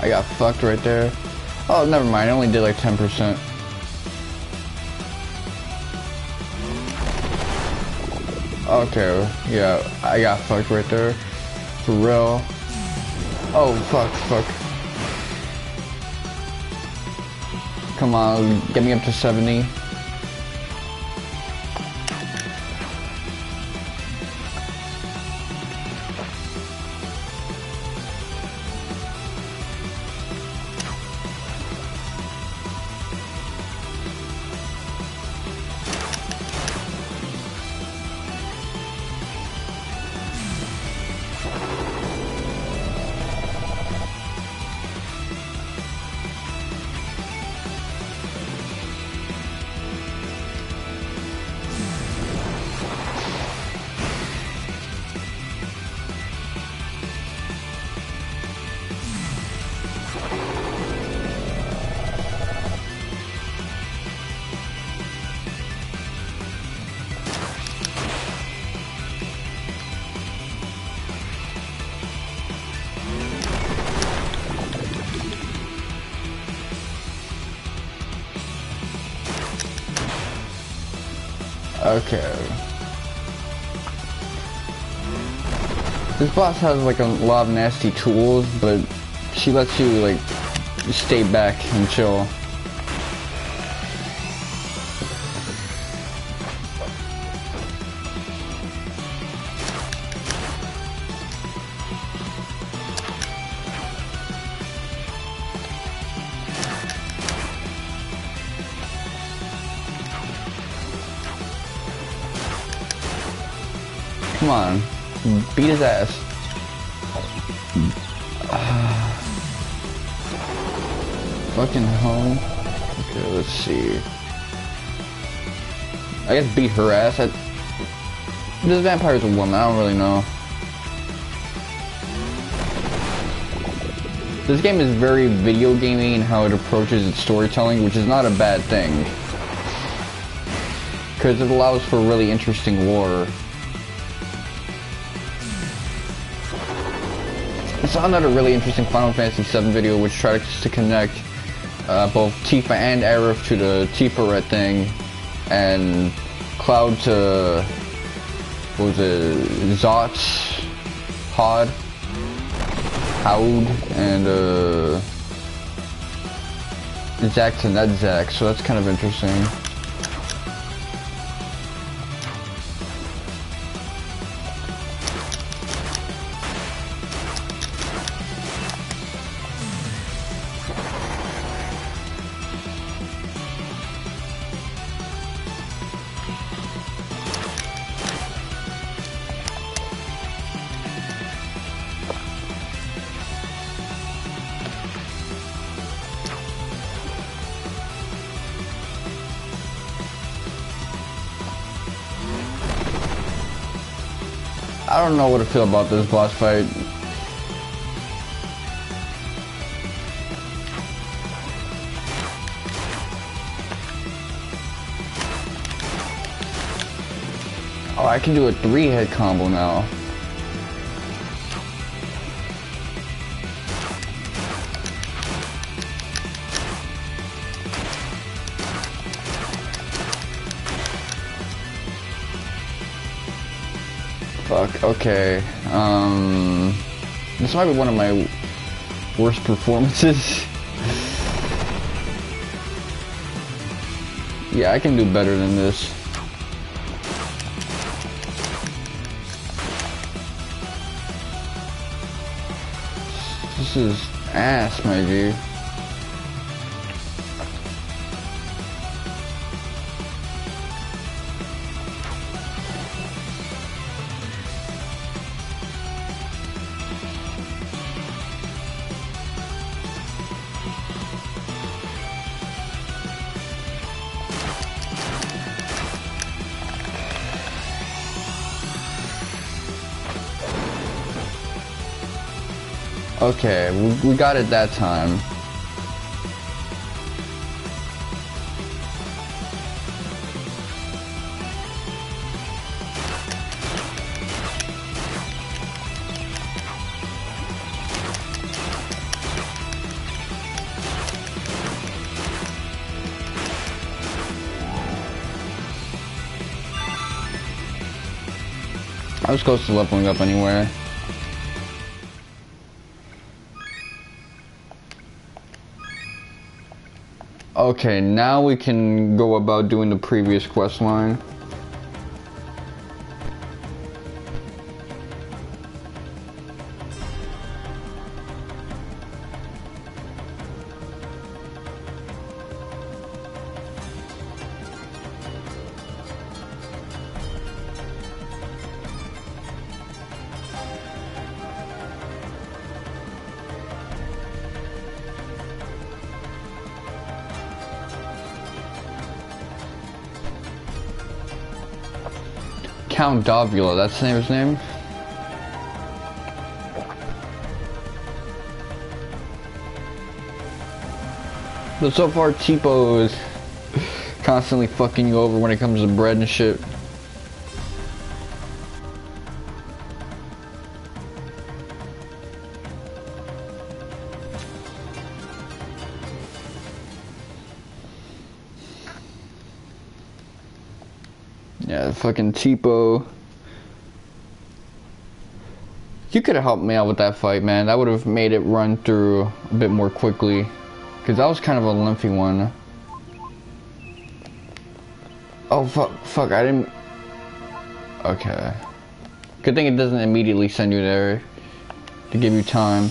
A: I got fucked right there. Oh, never mind. I only did like 10%. Okay, yeah, I got fucked right there. For real. Oh, fuck. Come on, get me up to 70. Okay. This boss has like a lot of nasty tools, but she lets you like stay back and chill. Come on, beat his ass. Fucking hell. Okay, let's see. I guess beat her ass. This vampire's a woman, I don't really know. This game is very video gamey in how it approaches its storytelling, which is not a bad thing. Because it allows for really interesting lore. I saw another really interesting Final Fantasy VII video which tries to connect both Tifa and Aerith to the Tifa Red thing, and Cloud to, what was it, Zot's, Hod, and Zack to NetZack, so that's kind of interesting. I don't know what to feel about this boss fight. Oh, I can do a 3-hit combo now. Fuck, okay. This might be one of my worst performances. Yeah, I can do better than this. This is ass, my G. Okay, we got it that time. I was close to leveling up anyway. Okay, now we can go about doing the previous quest line. Count Davila, that's his name? But so far, Tipo is constantly fucking you over when it comes to bread and shit. Yeah, fucking Tipo. You could have helped me out with that fight, man. That would have made it run through a bit more quickly. Because that was kind of a lengthy one. Oh, fuck, I didn't... Okay. Good thing it doesn't immediately send you there. To give you time.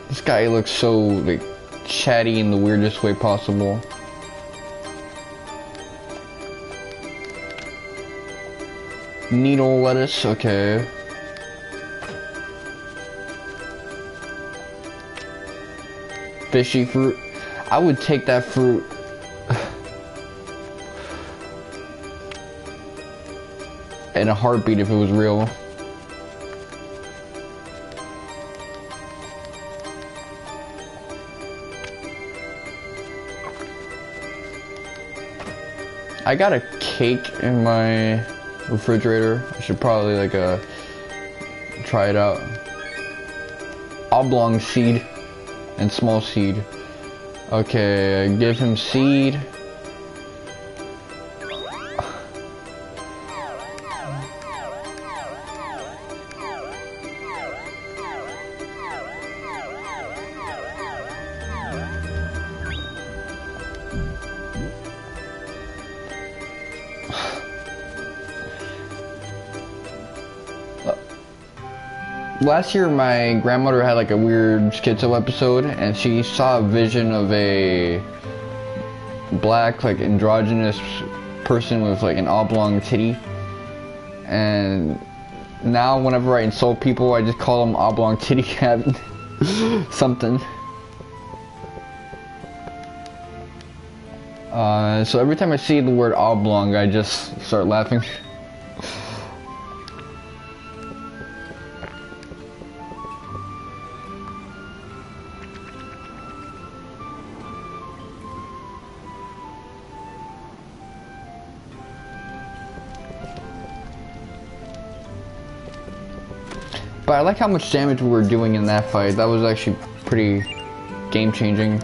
A: This guy looks so, like, chatty in the weirdest way possible. Needle lettuce, okay. Fishy fruit. I would take that fruit. In a heartbeat if it was real. I got a cake in my refrigerator. I should probably like try it out. Oblong seed and small seed. Okay, give him seed. Last year, my grandmother had like a weird schizo episode, and she saw a vision of a black, like androgynous person with like an oblong titty. And now, whenever I insult people, I just call them oblong titty having something. So every time I see the word oblong, I just start laughing. But I like how much damage we were doing in that fight. That was actually pretty game-changing.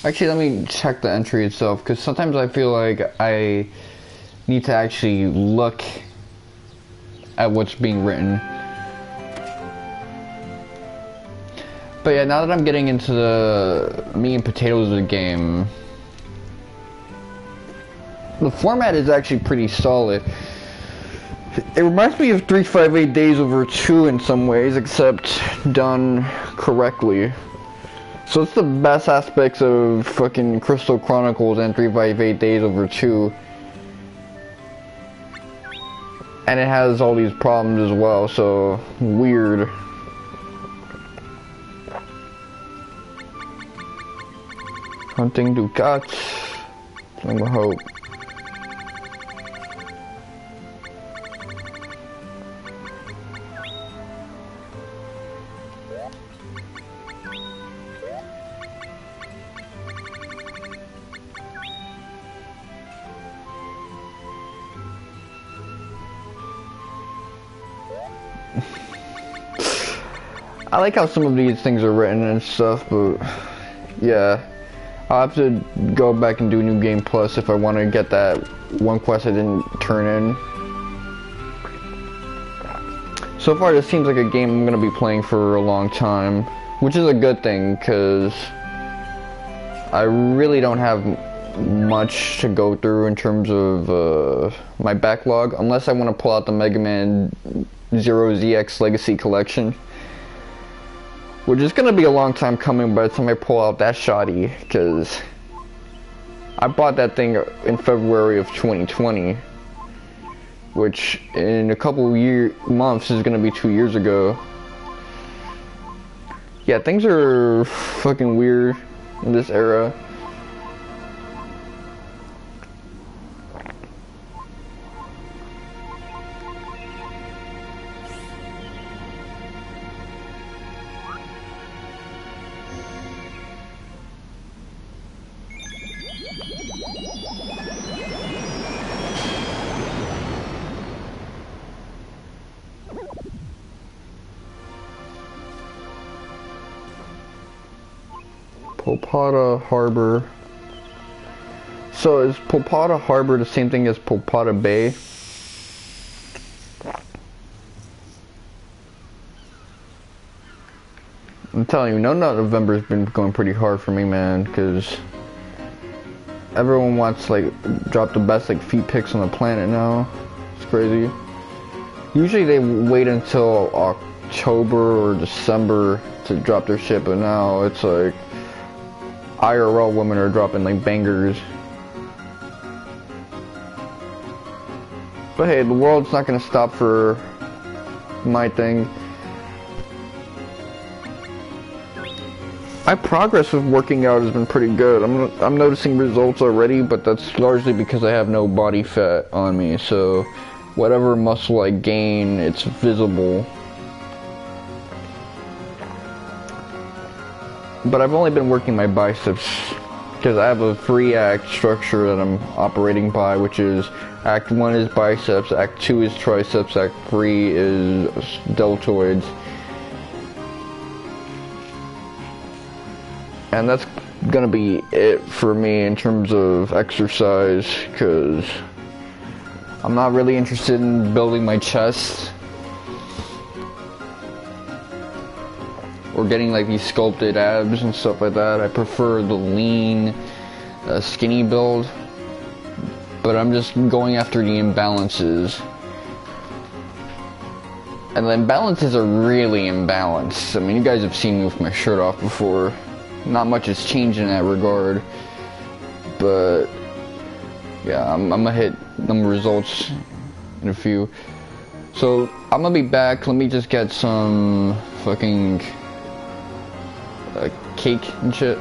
A: Actually, let me check the entry itself, because sometimes I feel like I need to actually look at what's being written. But yeah, now that I'm getting into the meat and potatoes of the game, the format is actually pretty solid. It reminds me of 358 Days Over 2 in some ways, except done correctly. So it's the best aspects of fucking Crystal Chronicles and 358 Days Over 2. And it has all these problems as well, so weird. Hunting Ducats. Flame of Hope. I like how some of these things are written and stuff, but yeah, I'll have to go back and do New Game Plus if I want to get that one quest I didn't turn in. So far, this seems like a game I'm going to be playing for a long time, which is a good thing, because I really don't have much to go through in terms of my backlog, unless I want to pull out the Mega Man Zero ZX Legacy Collection, which is going to be a long time coming by the time I pull out that shoddy, because I bought that thing in February of 2020, which in a couple months is going to be 2 years ago. Yeah, things are fucking weird in this era. Popata Harbor. So is Popata Harbor the same thing as Popata Bay? I'm telling you, No Nut November's been going pretty hard for me, man, because everyone wants, like, drop the best, like, feet pics on the planet now. It's crazy. Usually they wait until October or December to drop their shit, but now it's like IRL women are dropping like bangers. But hey, the world's not gonna stop for my thing. My progress with working out has been pretty good. I'm noticing results already, but that's largely because I have no body fat on me, so whatever muscle I gain, it's visible. But I've only been working my biceps because I have a 3-act structure that I'm operating by, which is Act 1 is biceps, Act 2 is triceps, Act 3 is deltoids. And that's gonna be it for me in terms of exercise, because I'm not really interested in building my chest or getting like these sculpted abs and stuff like that. I prefer the lean, skinny build, but I'm just going after the imbalances. And the imbalances are really imbalanced. I mean, you guys have seen me with my shirt off before. Not much has changed in that regard, but yeah, I'm gonna hit them results in a few. So I'm gonna be back. Let me just get some fucking cake and shit.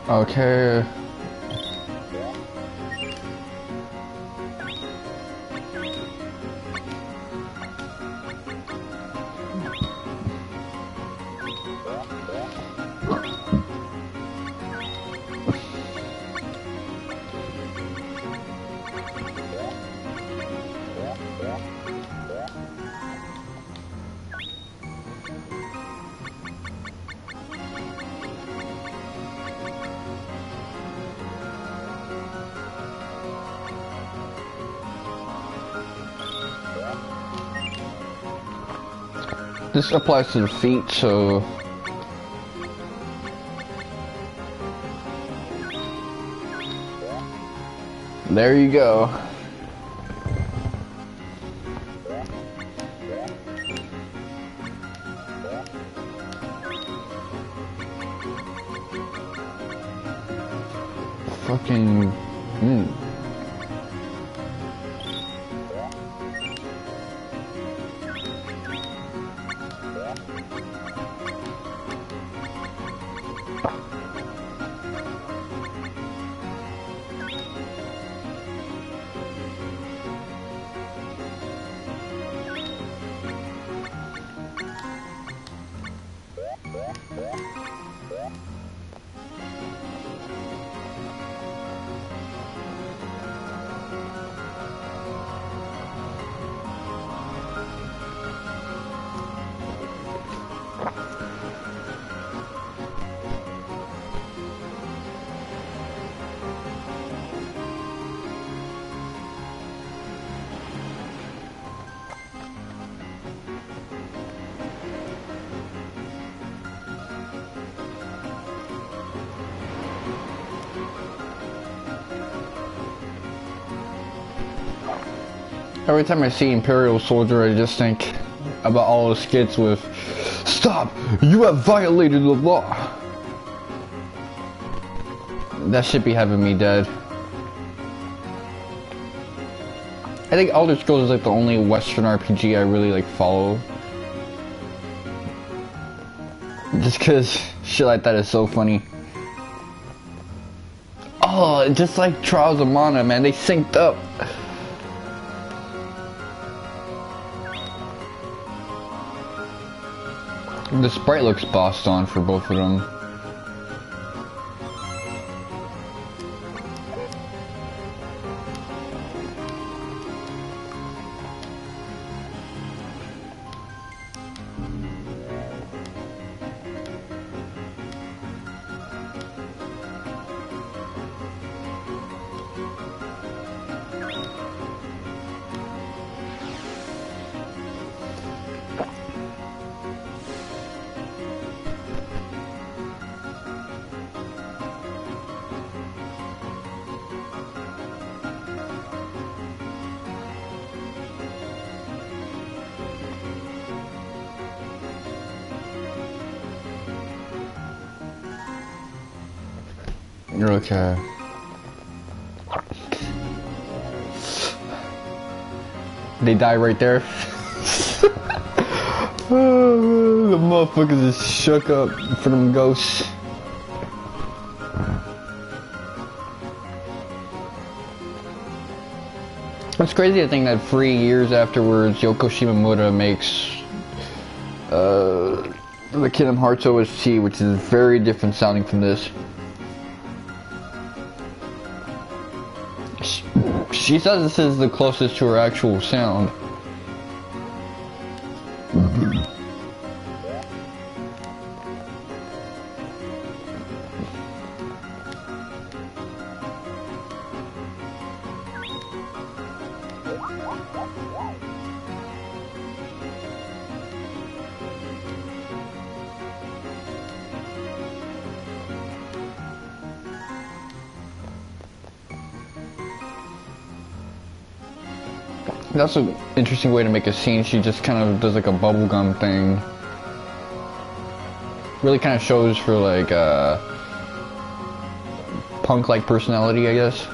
A: Okay. This applies to the feet, so... There you go. Fucking... Every time I see Imperial Soldier, I just think about all the skits with "Stop! You have violated the law!" That should be having me dead. I think Elder Scrolls is like the only Western RPG I really like follow. Just cause shit like that is so funny. Oh, just like Trials of Mana, man, they synced up. The sprite looks bossed on for both of them. You're okay. They die right there. The motherfuckers is shook up for them ghosts. It's crazy to think that 3 years afterwards, Yoko Shimomura makes the Kingdom Hearts OST, which is very different sounding from this. She says this is the closest to her actual sound. That's an interesting way to make a scene. She just kind of does like a bubblegum thing. Really kind of shows her like punk-like personality, I guess.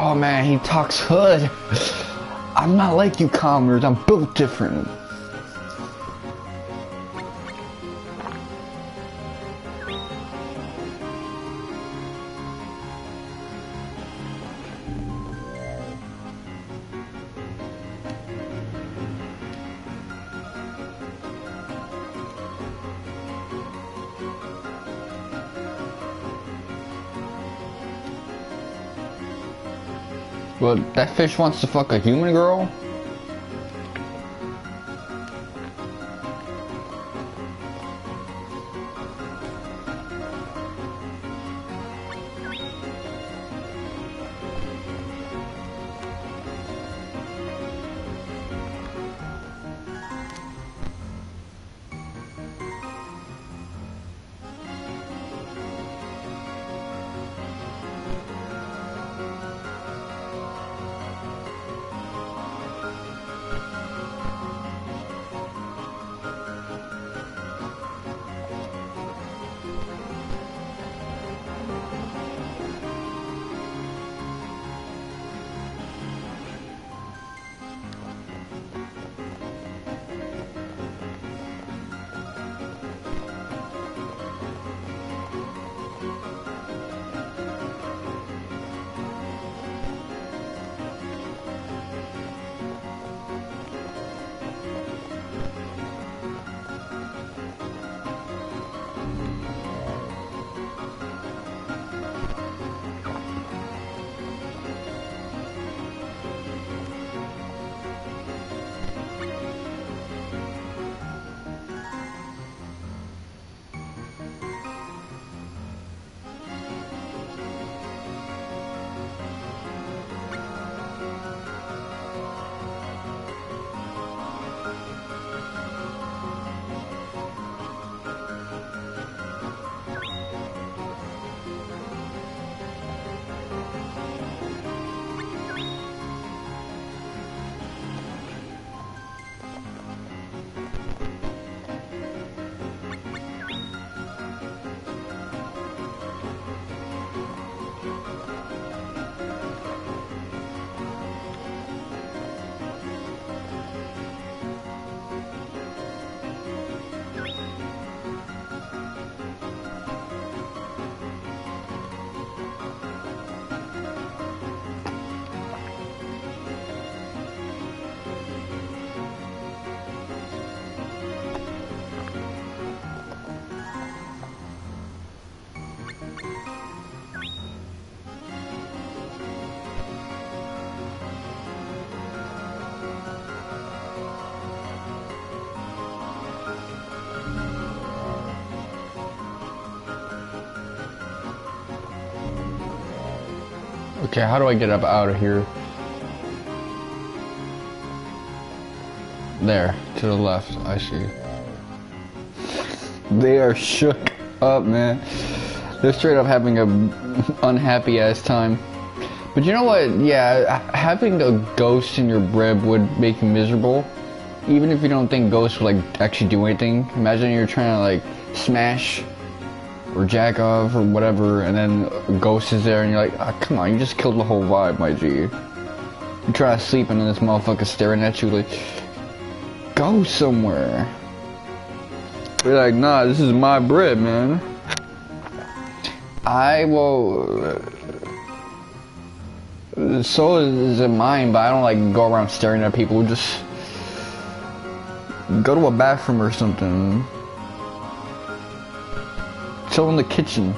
A: Oh man, he talks hood. I'm not like you commoners, I'm built different. Well, that fish wants to fuck a human girl? Okay, how do I get up out of here? There, to the left, I see. They are shook up, man. They're straight up having a unhappy ass time. But you know what? Yeah, having a ghost in your rib would make you miserable. Even if you don't think ghosts would like actually do anything. Imagine you're trying to like smash or jack off or whatever, and then a ghost is there and you're like, oh, come on, you just killed the whole vibe, my G. You try to sleep and then this motherfucker's staring at you like, go somewhere. You're like, nah, this is my bread, man. I will... so is it mine, but I don't like go around staring at people. Just go to a bathroom or something. Chill in the kitchen.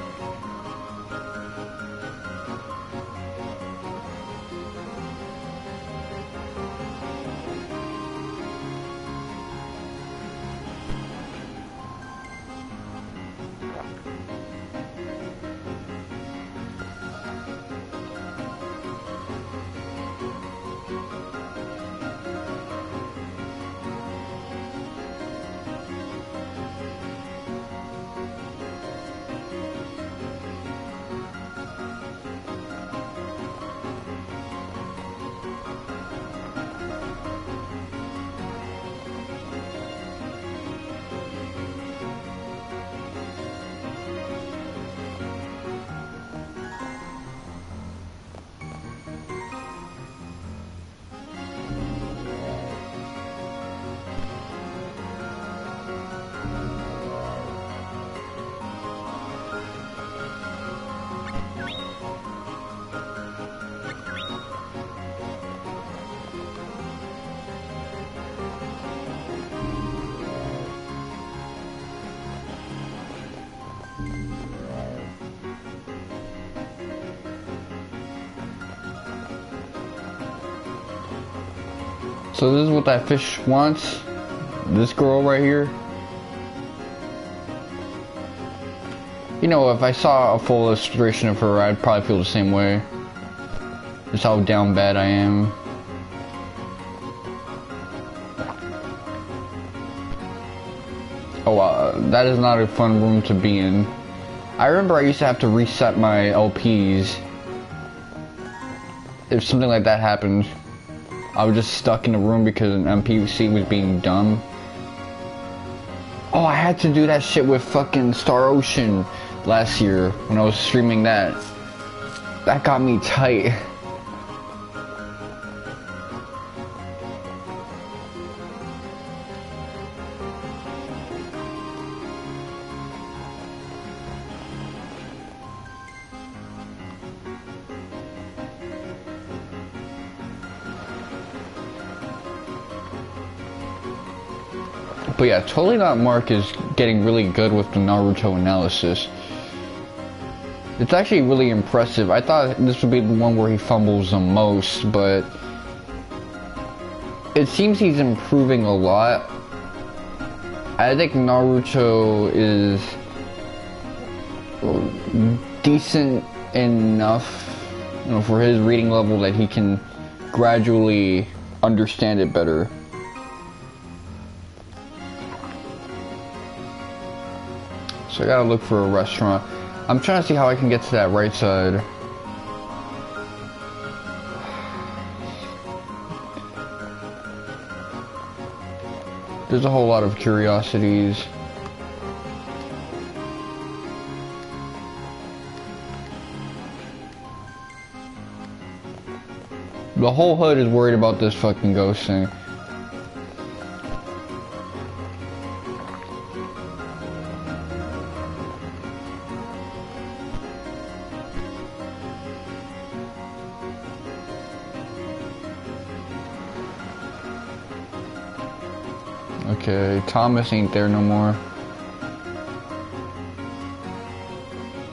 A: So this is what that fish wants. This girl right here. You know, if I saw a full illustration of her, I'd probably feel the same way. Just how down bad I am. Oh, that is not a fun room to be in. I remember I used to have to reset my LPs. If something like that happened, I was just stuck in a room because an NPC was being dumb. Oh, I had to do that shit with fucking Star Ocean last year when I was streaming that. That got me tight. But yeah, Totally Not Mark is getting really good with the Naruto analysis. It's actually really impressive. I thought this would be the one where he fumbles the most, but it seems he's improving a lot. I think Naruto is decent enough, you know, for his reading level that he can gradually understand it better. So I gotta look for a restaurant. I'm trying to see how I can get to that right side. There's a whole lot of curiosities. The whole hood is worried about this fucking ghost thing. Okay, Thomas ain't there no more.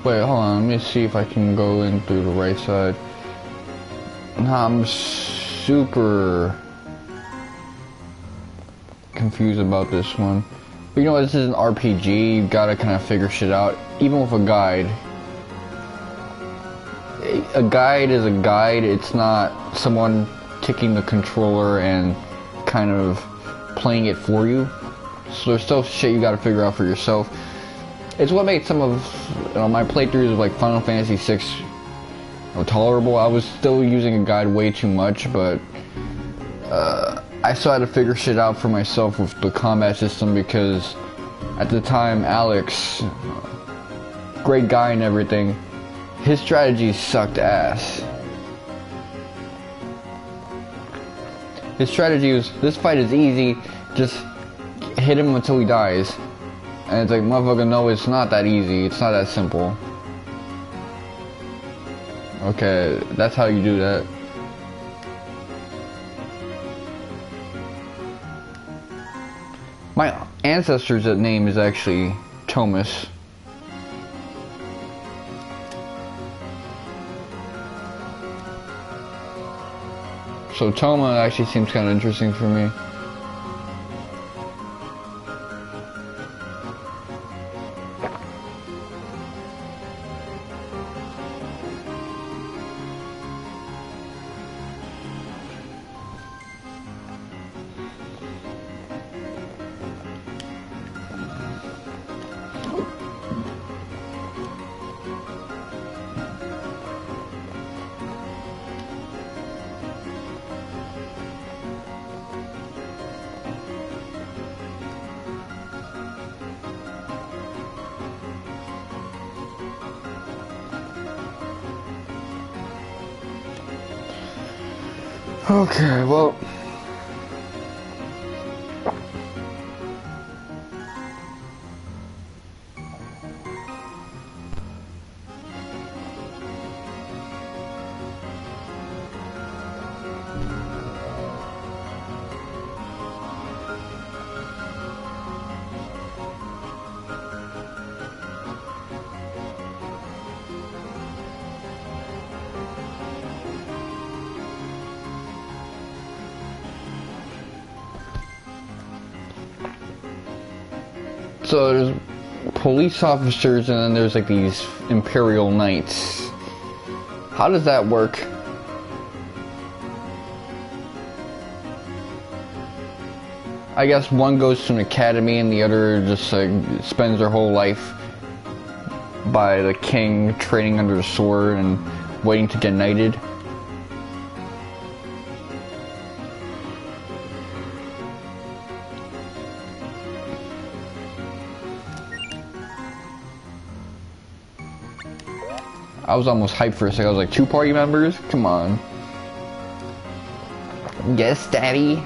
A: Wait, hold on, let me see if I can go in through the right side. Nah, I'm super confused about this one. But you know what, this is an RPG, you gotta kind of figure shit out, even with a guide. A guide is a guide, it's not someone taking the controller and kind of playing it for you. So there's still shit you gotta figure out for yourself. It's what made some of my playthroughs of like Final Fantasy VI tolerable. I was still using a guide way too much, but I still had to figure shit out for myself with the combat system because at the time Alex, great guy and everything, his strategy sucked ass. His strategy was, this fight is easy, just hit him until he dies. And it's like, motherfucker, no, it's not that easy, it's not that simple. Okay, that's how you do that. My ancestor's name is actually Thomas. So Toma actually seems kind of interesting for me. Okay, well, So there's police officers and then there's like these Imperial Knights. How does that work? I guess one goes to an academy and the other just like spends their whole life by the king training under the sword and waiting to get knighted. I was almost hyped for a second. I was like, 2 party members? Come on. Yes, daddy.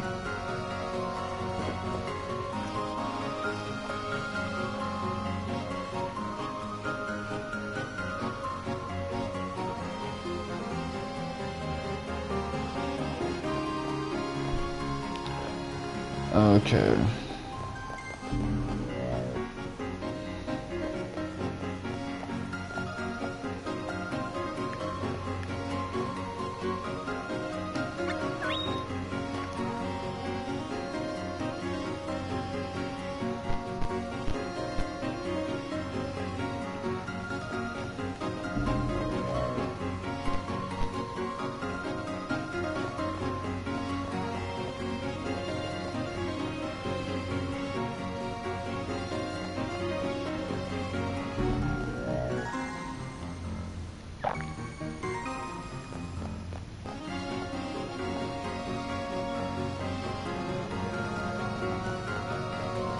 A: Okay.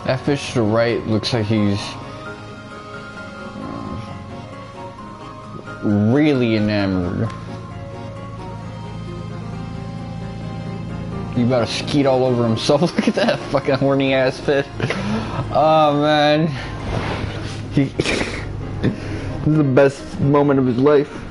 A: That fish to the right looks like he's really enamored. He about to skeet all over himself. Look at that fucking horny ass fish. Oh man. This is the best moment of his life.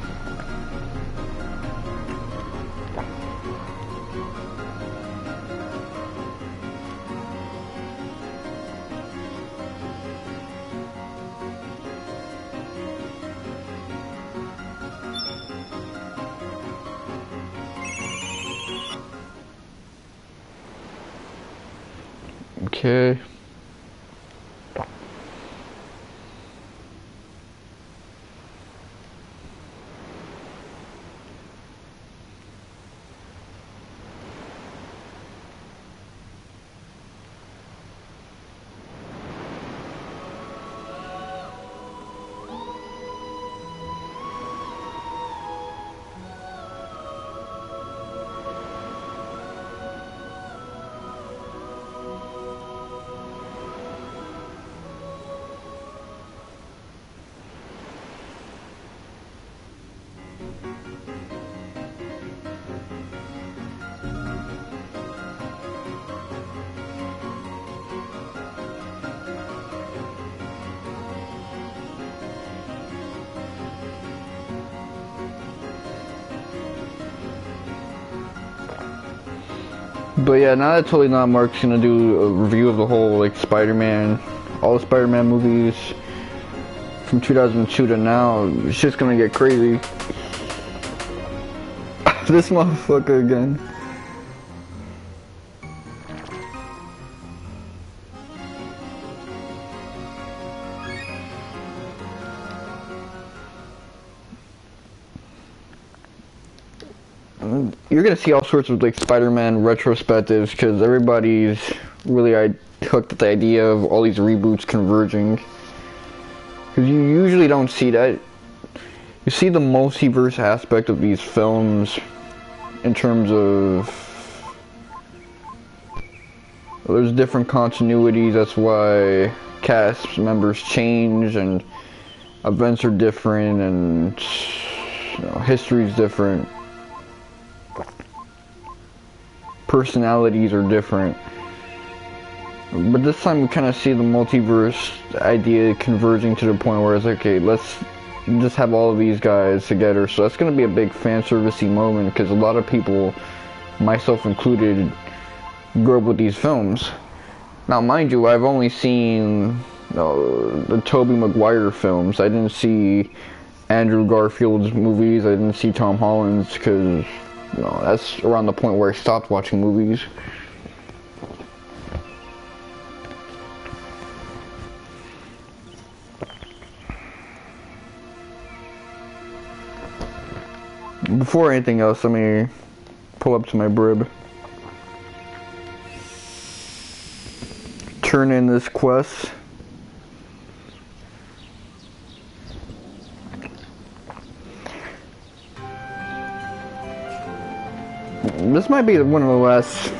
A: Okay. But yeah, now that Totally Not Mark's gonna do a review of the whole like Spider-Man, all the Spider-Man movies from 2002 to now, it's just gonna get crazy. This motherfucker again. You're gonna see all sorts of like Spider-Man retrospectives because everybody's really hooked at the idea of all these reboots converging. Because you usually don't see that. You see the multiverse aspect of these films in terms of there's different continuities. That's why cast members change and events are different and history's different. Personalities are different. But this time we kind of see the multiverse idea converging to the point where it's like, okay, let's just have all of these guys together. So that's going to be a big fan servicey moment because a lot of people, myself included, grew up with these films. Now mind you, I've only seen the Tobey Maguire films. I didn't see Andrew Garfield's movies. I didn't see Tom Holland's because that's around the point where I stopped watching movies. Before anything else, let me pull up to my Brib. Turn in this quest. This might be one of the last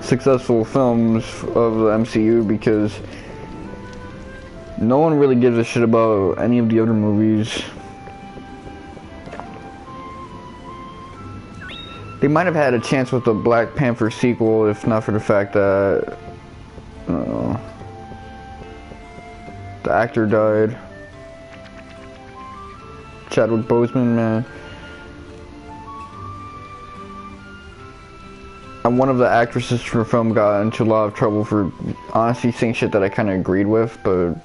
A: successful films of the MCU because no one really gives a shit about any of the other movies. They might have had a chance with the Black Panther sequel if not for the fact that the actor died. Chadwick Boseman, man. And one of the actresses for the film got into a lot of trouble for honestly saying shit that I kind of agreed with, but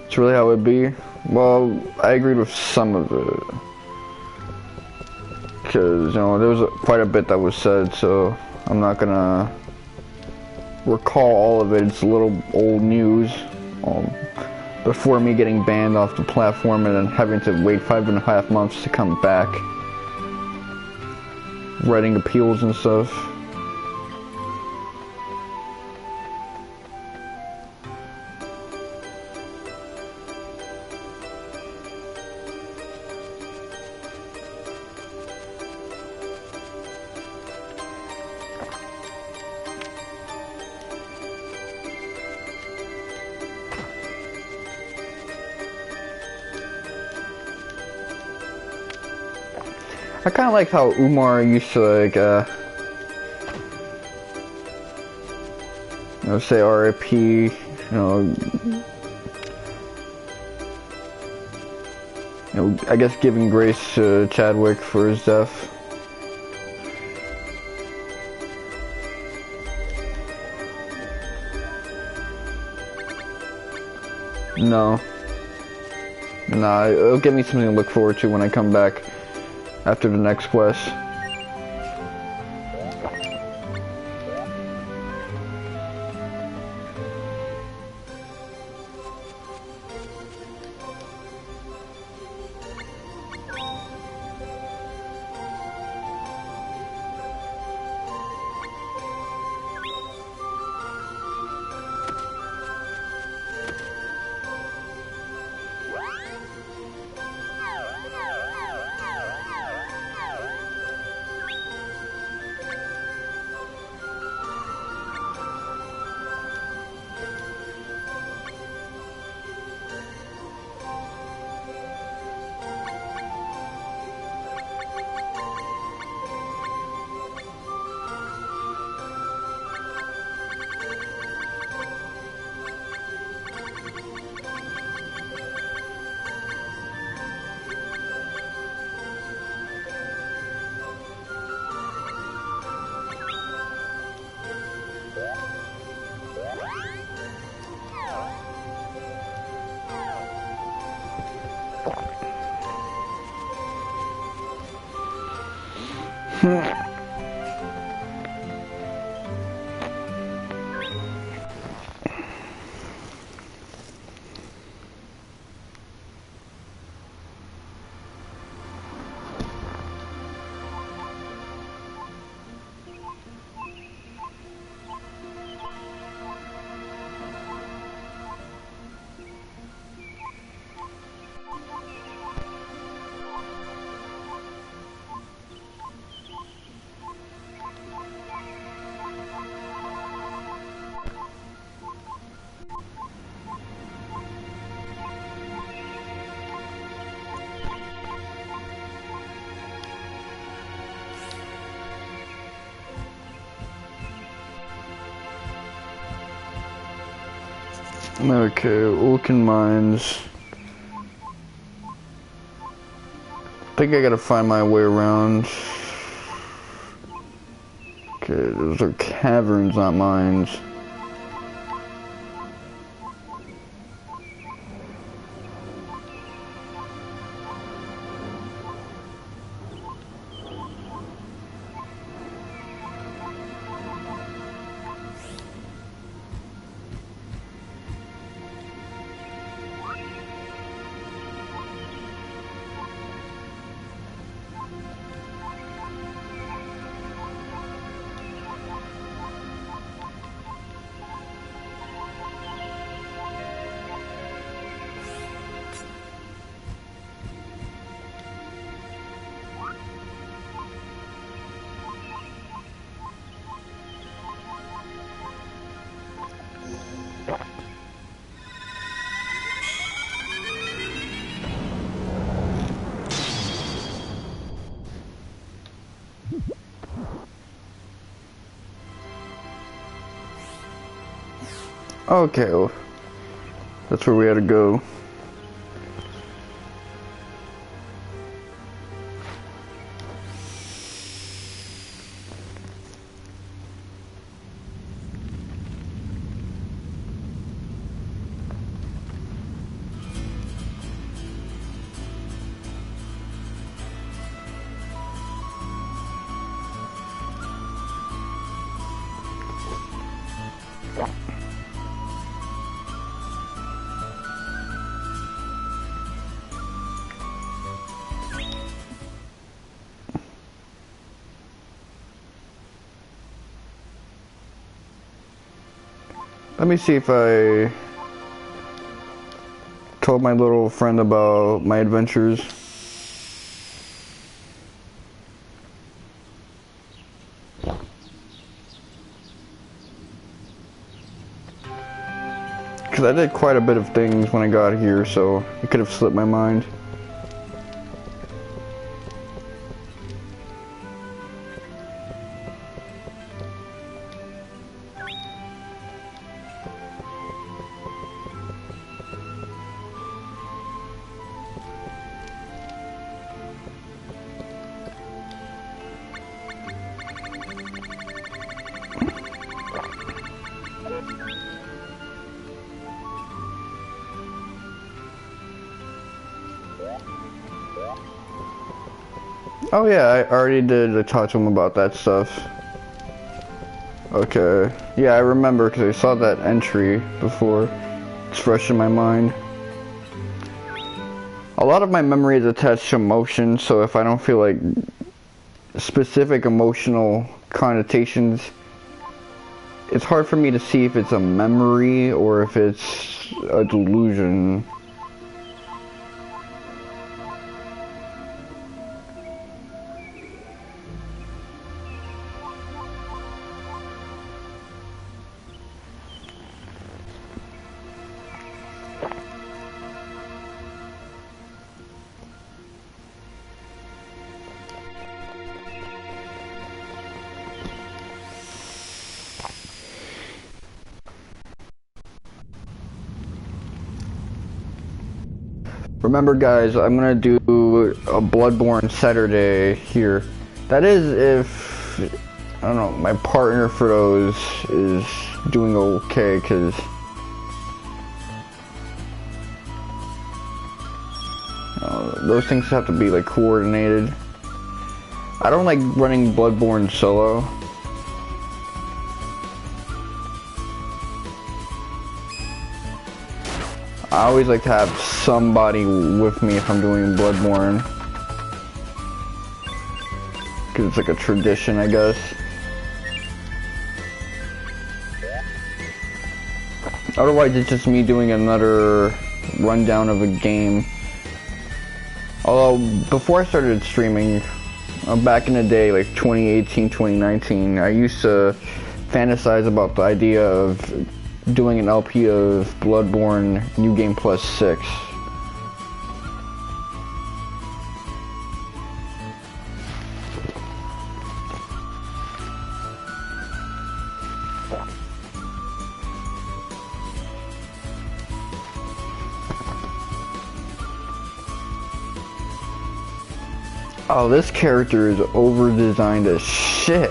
A: it's really how it be. Well, I agreed with some of it, because, you know, there was quite a bit that was said, so I'm not gonna recall all of it. It's a little old news. Before me getting banned off the platform and then having to wait 5.5 months to come back, writing appeals and stuff. I kind of like how Umar used to, like, you know, say RIP, you know, I guess giving grace to Chadwick for his death. No. Nah, it'll give me something to look forward to when I come back after the next quest. Okay, Ulcan Mines. I think I gotta find my way around. Okay, those are caverns, not mines. Okay, well, that's where we had to go. Let me see if I told my little friend about my adventures. Because I did quite a bit of things when I got here, so it could have slipped my mind. Oh yeah, I already did talk to him about that stuff. Okay. Yeah, I remember because I saw that entry before. It's fresh in my mind. A lot of my memory is attached to emotion, so if I don't feel like specific emotional connotations, it's hard for me to see if it's a memory or if it's a delusion. Remember guys, I'm gonna do a Bloodborne Saturday here. That is if, I don't know, my partner for those is doing okay, cause those things have to be like coordinated. I don't like running Bloodborne solo. I always like to have somebody with me if I'm doing Bloodborne. Because it's like a tradition, I guess. Otherwise, it's just me doing another rundown of a game. Although, before I started streaming, back in the day, like 2018, 2019, I used to fantasize about the idea of doing an LP of Bloodborne New Game Plus 6. Oh, this character is over-designed as shit.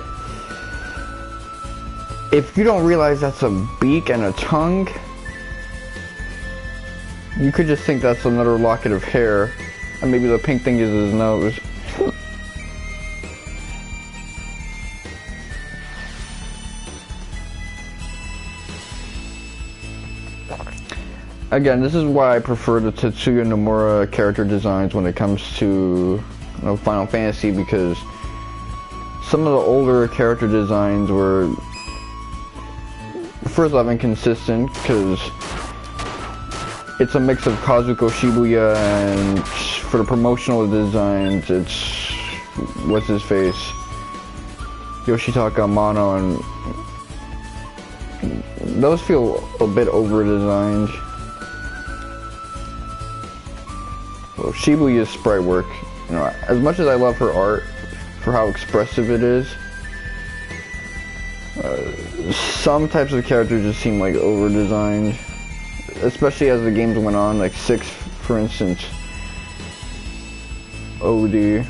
A: If you don't realize that's a beak and a tongue, you could just think that's another locket of hair. And maybe the pink thing is his nose. Again, this is why I prefer the Tetsuya Nomura character designs when it comes to Final Fantasy, because some of the older character designs were, first off, inconsistent, because it's a mix of Kazuko Shibuya, and for the promotional designs, it's, what's his face, Yoshitaka Amano, and those feel a bit over-designed. Well, Shibuya's sprite work, as much as I love her art for how expressive it is, Some types of characters just seem like over-designed, especially as the games went on, like 6, for instance. OD.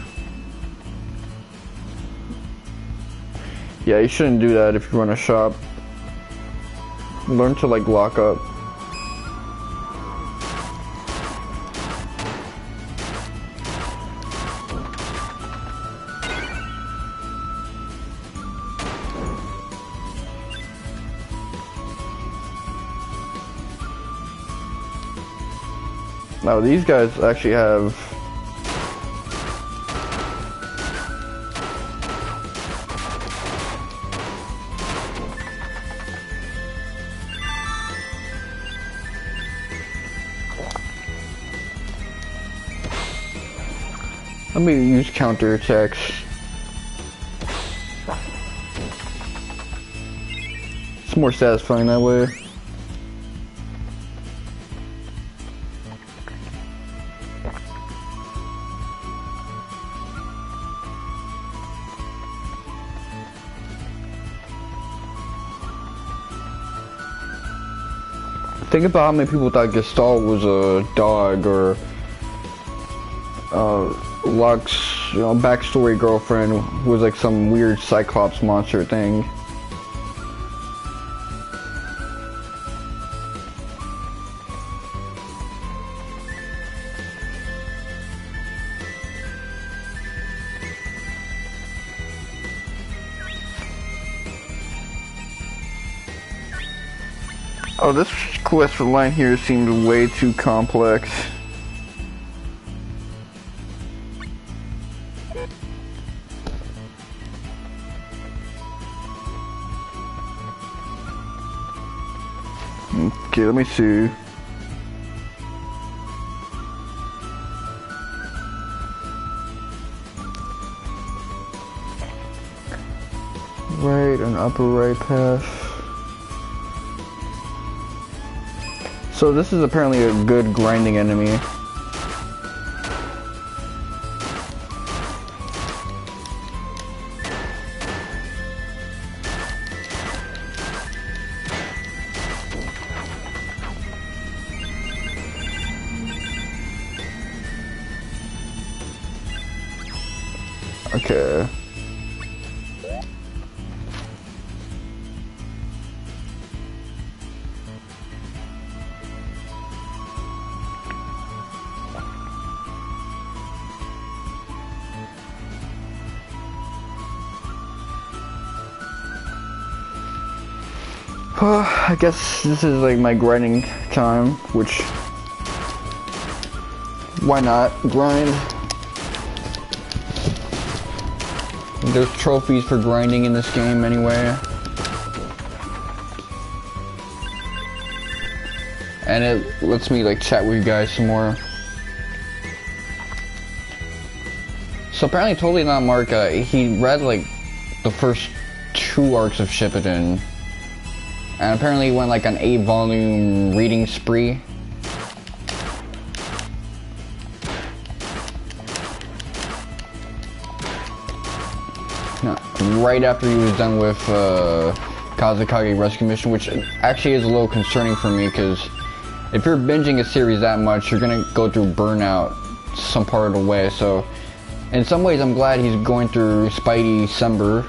A: Yeah, you shouldn't do that if you run a shop. Learn to like lock up. Now these guys actually have let me use counterattacks. It's more satisfying that way. Think about how many people thought Gestalt was a dog, or Locke's, backstory girlfriend was like some weird Cyclops monster thing. Oh, this quest line here seemed way too complex. Okay, let me see. Right, an upper right path. So this is apparently a good grinding enemy. Okay. I guess this is like my grinding time, which, why not grind? There's trophies for grinding in this game anyway. And it lets me like chat with you guys some more. So apparently Totally Not Mark, he read like the first 2 arcs of Shippuden. And apparently he went like an 8-volume reading spree. No, right after he was done with Kazekage Rescue Mission, which actually is a little concerning for me, because if you're binging a series that much, you're gonna go through burnout some part of the way. So in some ways I'm glad he's going through Spidey December.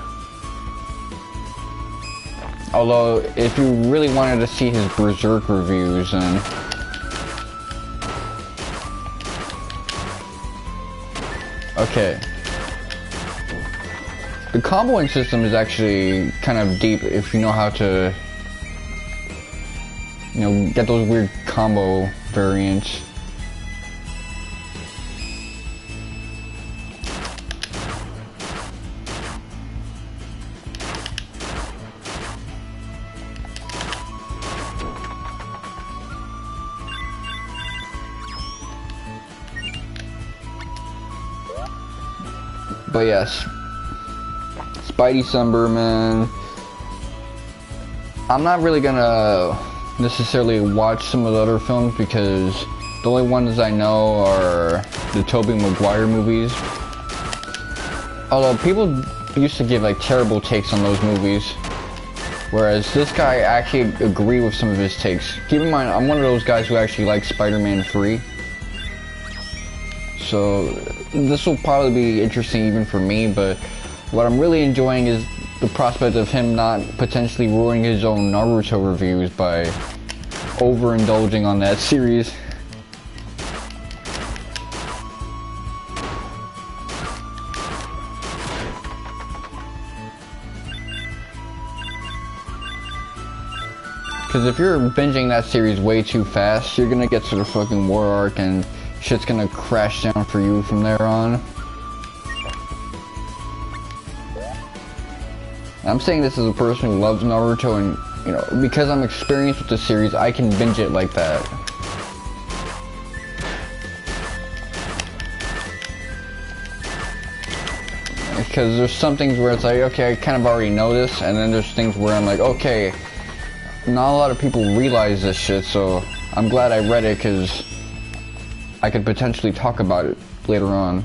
A: Although, if you really wanted to see his Berserk reviews, then okay. The comboing system is actually kind of deep if you know how to, get those weird combo variants. But yes, Spidey December, man. I'm not really gonna necessarily watch some of the other films because the only ones I know are the Tobey Maguire movies. Although people used to give like terrible takes on those movies. Whereas this guy, I actually agree with some of his takes. Keep in mind, I'm one of those guys who actually likes Spider-Man 3. So this will probably be interesting even for me, but what I'm really enjoying is the prospect of him not potentially ruining his own Naruto reviews by overindulging on that series. Because if you're binging that series way too fast, you're gonna get to the fucking war arc and shit's gonna crash down for you from there on. I'm saying this as a person who loves Naruto, and, you know, because I'm experienced with the series, I can binge it like that. Because there's some things where it's like, okay, I kind of already know this, and then there's things where I'm like, okay, not a lot of people realize this shit, so I'm glad I read it because I could potentially talk about it later on.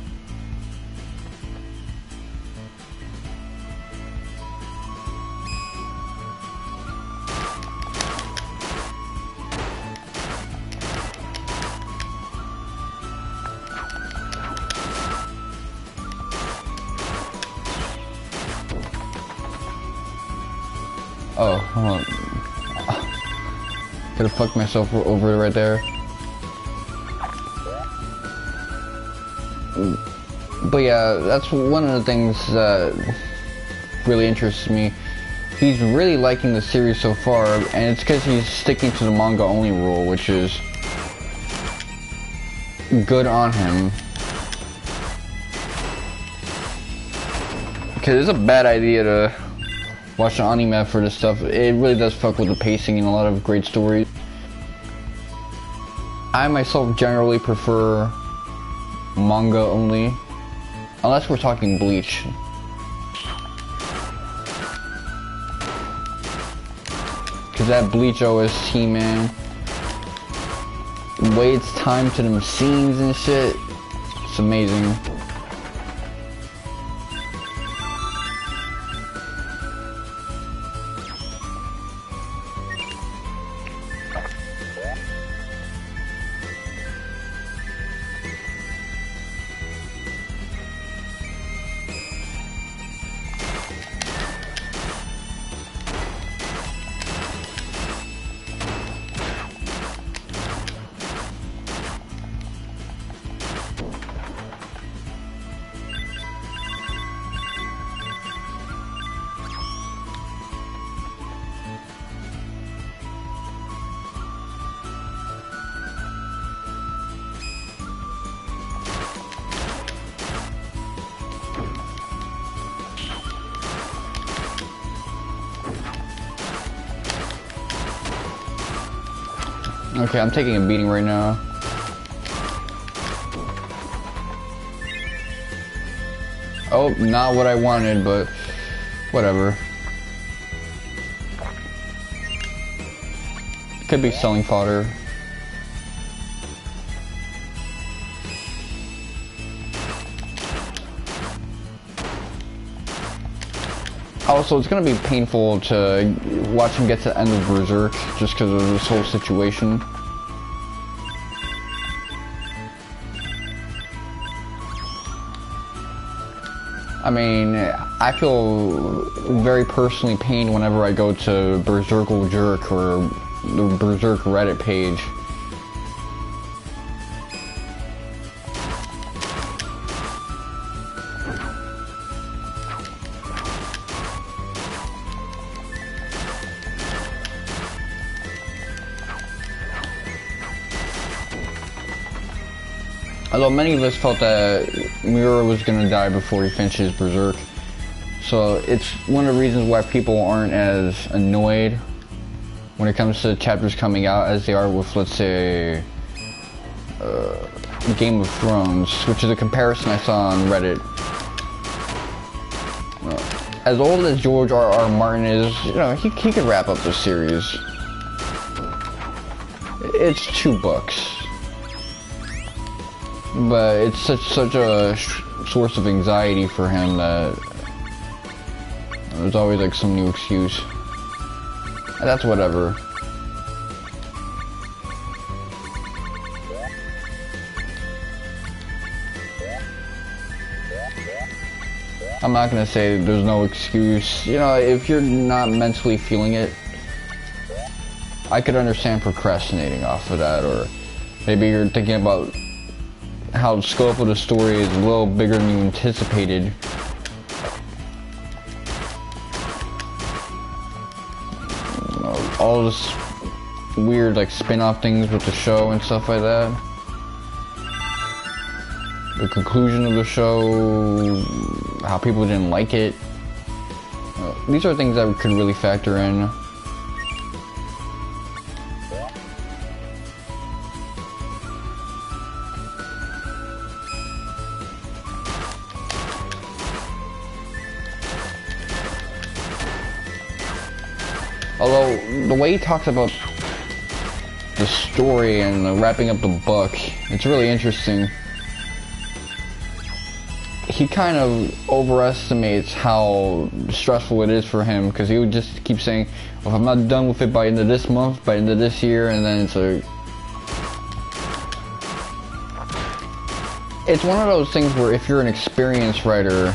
A: Oh, hold on. Could have fucked myself over right there. But yeah, that's one of the things that really interests me. He's really liking the series so far, and it's because he's sticking to the manga only rule, which is good on him. Because it's a bad idea to watch an anime for this stuff. It really does fuck with the pacing and a lot of great stories. I myself generally prefer manga only, unless we're talking Bleach. Cause that Bleach OST, man, waits time to them scenes and shit. It's amazing. Okay, I'm taking a beating right now. Oh, not what I wanted, but whatever. Could be selling fodder. Also, it's gonna be painful to watch him get to the end of Berserk just because of this whole situation. I mean, I feel very personally pained whenever I go to Berserkle Jerk or the Berserk Reddit page. Although many of us felt that Miura was gonna die before he finishes Berserk. So it's one of the reasons why people aren't as annoyed when it comes to chapters coming out as they are with, let's say, Game of Thrones, which is a comparison I saw on Reddit. As old as George R.R. Martin is, you know, he could wrap up the series. It's 2 books. But it's such a source of anxiety for him that there's always like some new excuse. That's whatever. I'm not gonna say there's no excuse. You know, if you're not mentally feeling it, I could understand procrastinating off of that, or maybe you're thinking about how the scope of the story is a little bigger than you anticipated. You know, all this weird like spin-off things with the show and stuff like that. The conclusion of the show, how people didn't like it. These are things that could really factor in. Although, the way he talks about the story and wrapping up the book, it's really interesting. He kind of overestimates how stressful it is for him, because he would just keep saying, well, if I'm not done with it by the end of this month, by the end of this year, and then it's like... It's one of those things where if you're an experienced writer,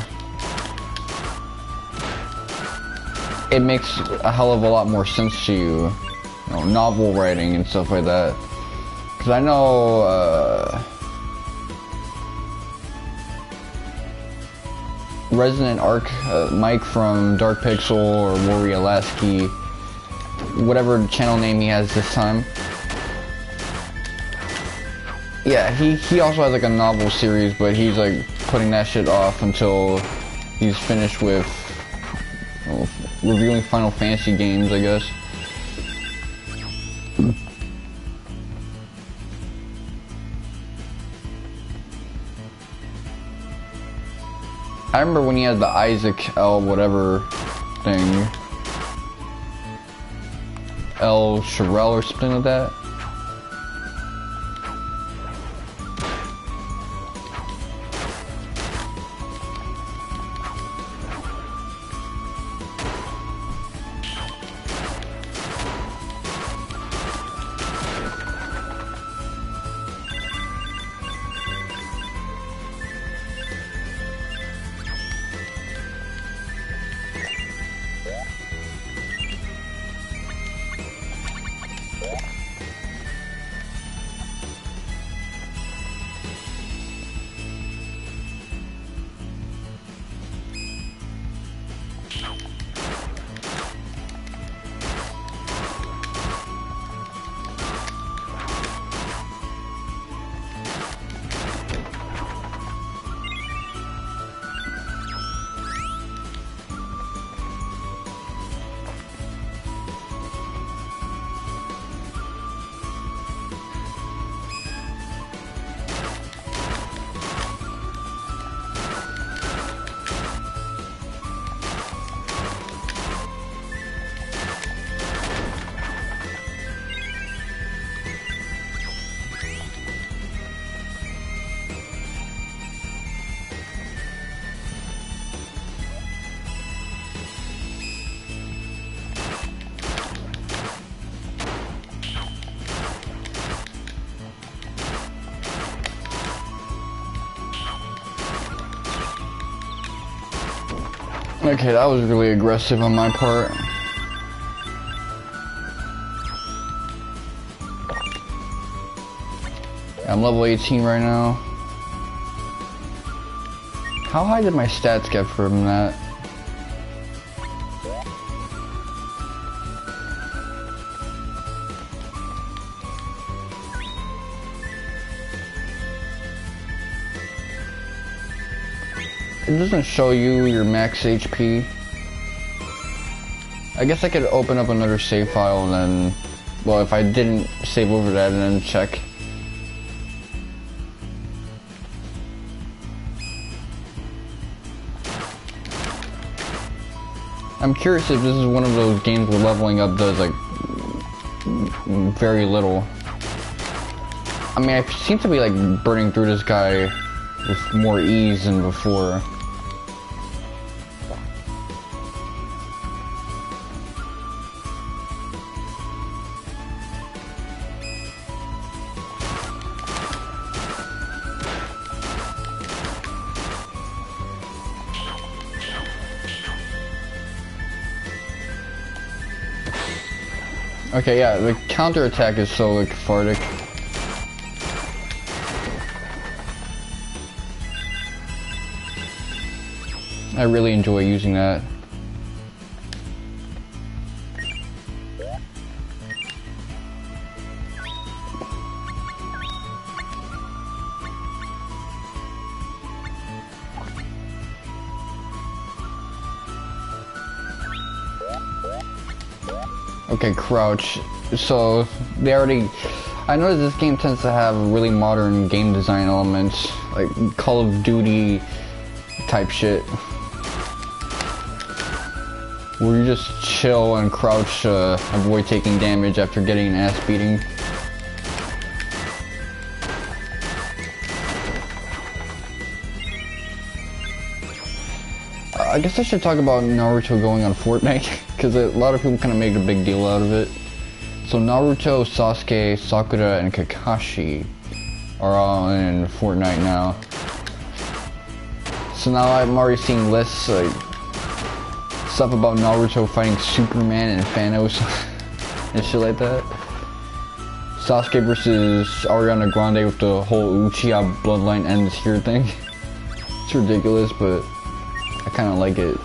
A: it makes a hell of a lot more sense to you. You know, novel writing and stuff like that. Because I know, Resident Arc, Mike from Dark Pixel or Warrior Lasky, whatever channel name he has this time. Yeah, he also has like a novel series, but he's like putting that shit off until he's finished with reviewing Final Fantasy games, I guess. I remember when he had the Isaac L whatever thing. L Sherelle or something like that. Okay, that was really aggressive on my part. I'm level 18 right now. How high did my stats get from that? It doesn't show you your max HP. I guess I could open up another save file and then, well, if I didn't save over that and then check. I'm curious if this is one of those games where leveling up does like very little. I mean, I seem to be like burning through this guy with more ease than before. Okay, yeah, the counter attack is so like cathartic. I really enjoy using that. Okay, crouch. So they already. I know this game tends to have really modern game design elements, like Call of Duty type shit, where you just chill and crouch, avoid taking damage after getting an ass beating. I guess I should talk about Naruto going on Fortnite, because a lot of people kind of make a big deal out of it. So Naruto, Sasuke, Sakura, and Kakashi are all in Fortnite now. So now I'm already seeing lists, like, stuff about Naruto fighting Superman and Thanos and shit like that. Sasuke versus Ariana Grande with the whole Uchiha bloodline ends here thing. It's ridiculous, but I kind of like it.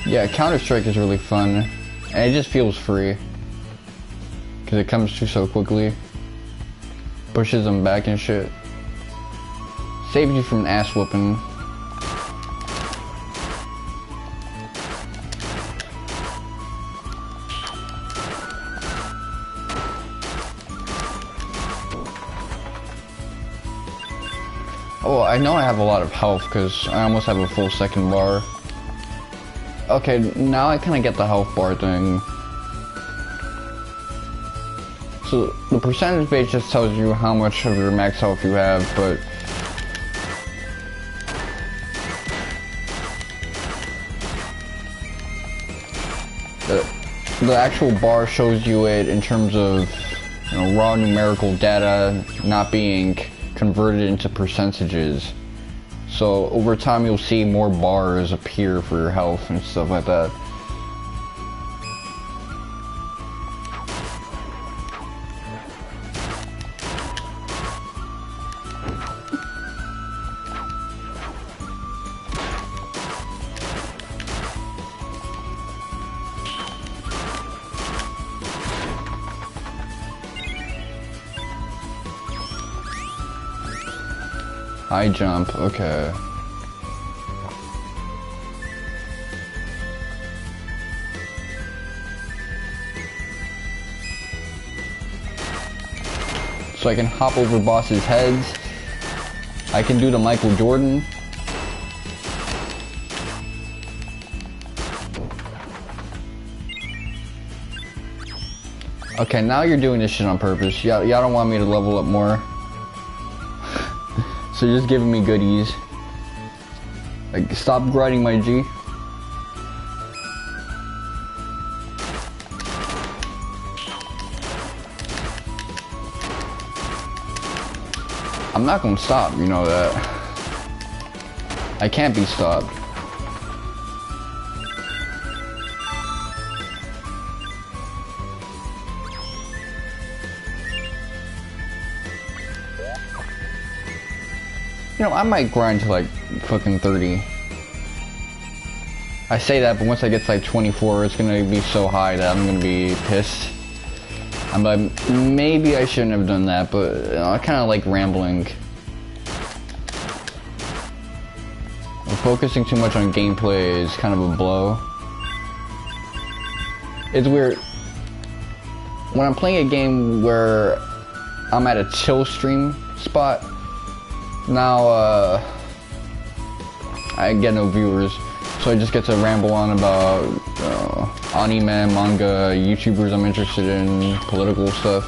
A: Yeah, Counter-Strike is really fun, and it just feels free, because it comes through so quickly, pushes them back and shit, saves you from an ass whooping. Oh, I know I have a lot of health, because I almost have a full second bar. Okay, now I kind of get the health bar thing. So the percentage base just tells you how much of your max health you have, but the actual bar shows you it in terms of, you know, raw numerical data not being converted into percentages. So over time you'll see more bars appear for your health and stuff like that. High jump, okay. So I can hop over bosses' heads. I can do the Michael Jordan. Okay, now you're doing this shit on purpose. Y'all don't want me to level up more. So you're just giving me goodies. Like, stop grinding, my G. I'm not gonna stop, you know that. I can't be stopped. You know, I might grind to like fucking 30. I say that, but once I get to like 24, it's gonna be so high that I'm gonna be pissed. I'm like, maybe I shouldn't have done that, but you know, I kind of like rambling. Focusing too much on gameplay is kind of a blow. It's weird. When I'm playing a game where I'm at a chill stream spot, now I get no viewers, so I just get to ramble on about anime, manga, YouTubers I'm interested in, political stuff,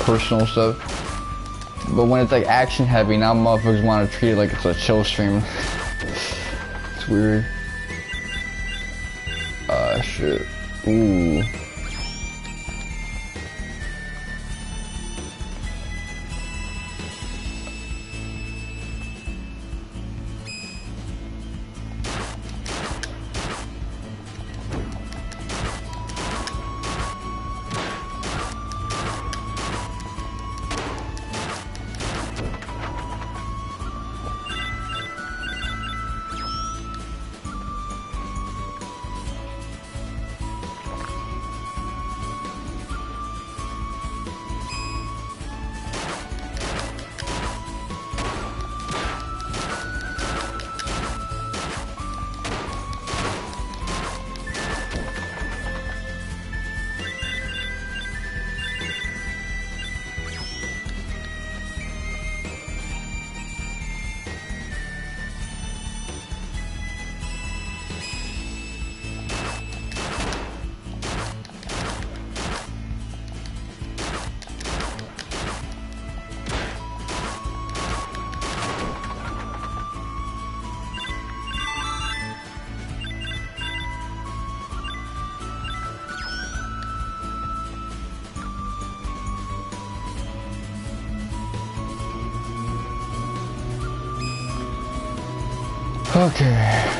A: personal stuff. But when it's like action heavy, now motherfuckers want to treat it like it's a chill stream. It's weird. Shit. Ooh. Okay.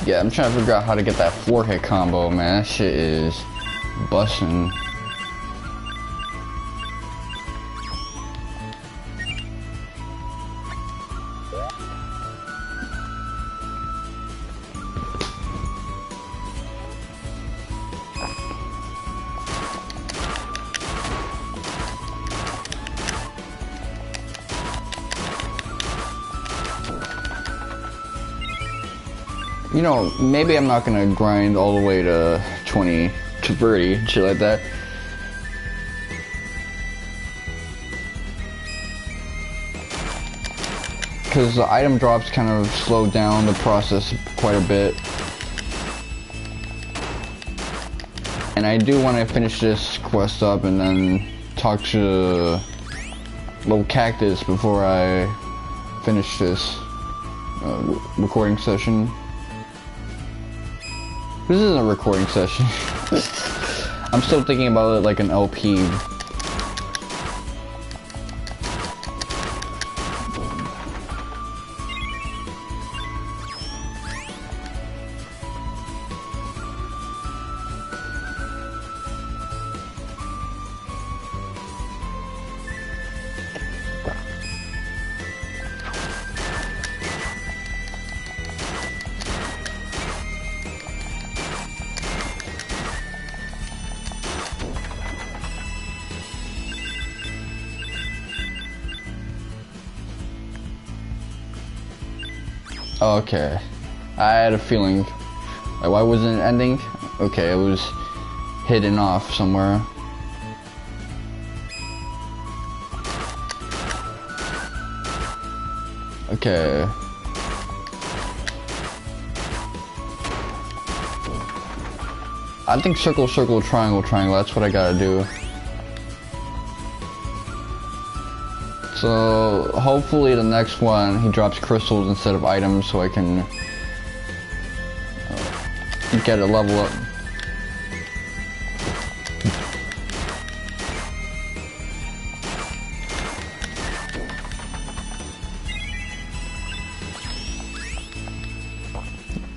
A: Yeah, I'm trying to figure out how to get that 4-hit combo, man. That shit is bussin'. You know, maybe I'm not gonna grind all the way to 20 to 30, shit like that. Because the item drops kind of slow down the process quite a bit. And I do want to finish this quest up and then talk to Little Cactus before I finish this recording session. This isn't a recording session. I'm still thinking about it like an LP. Okay. I had a feeling. Like, why wasn't it ending? Okay, it was hidden off somewhere. Okay. I think circle, circle, triangle, triangle. That's what I gotta do. So hopefully the next one he drops crystals instead of items, so I can get a level up.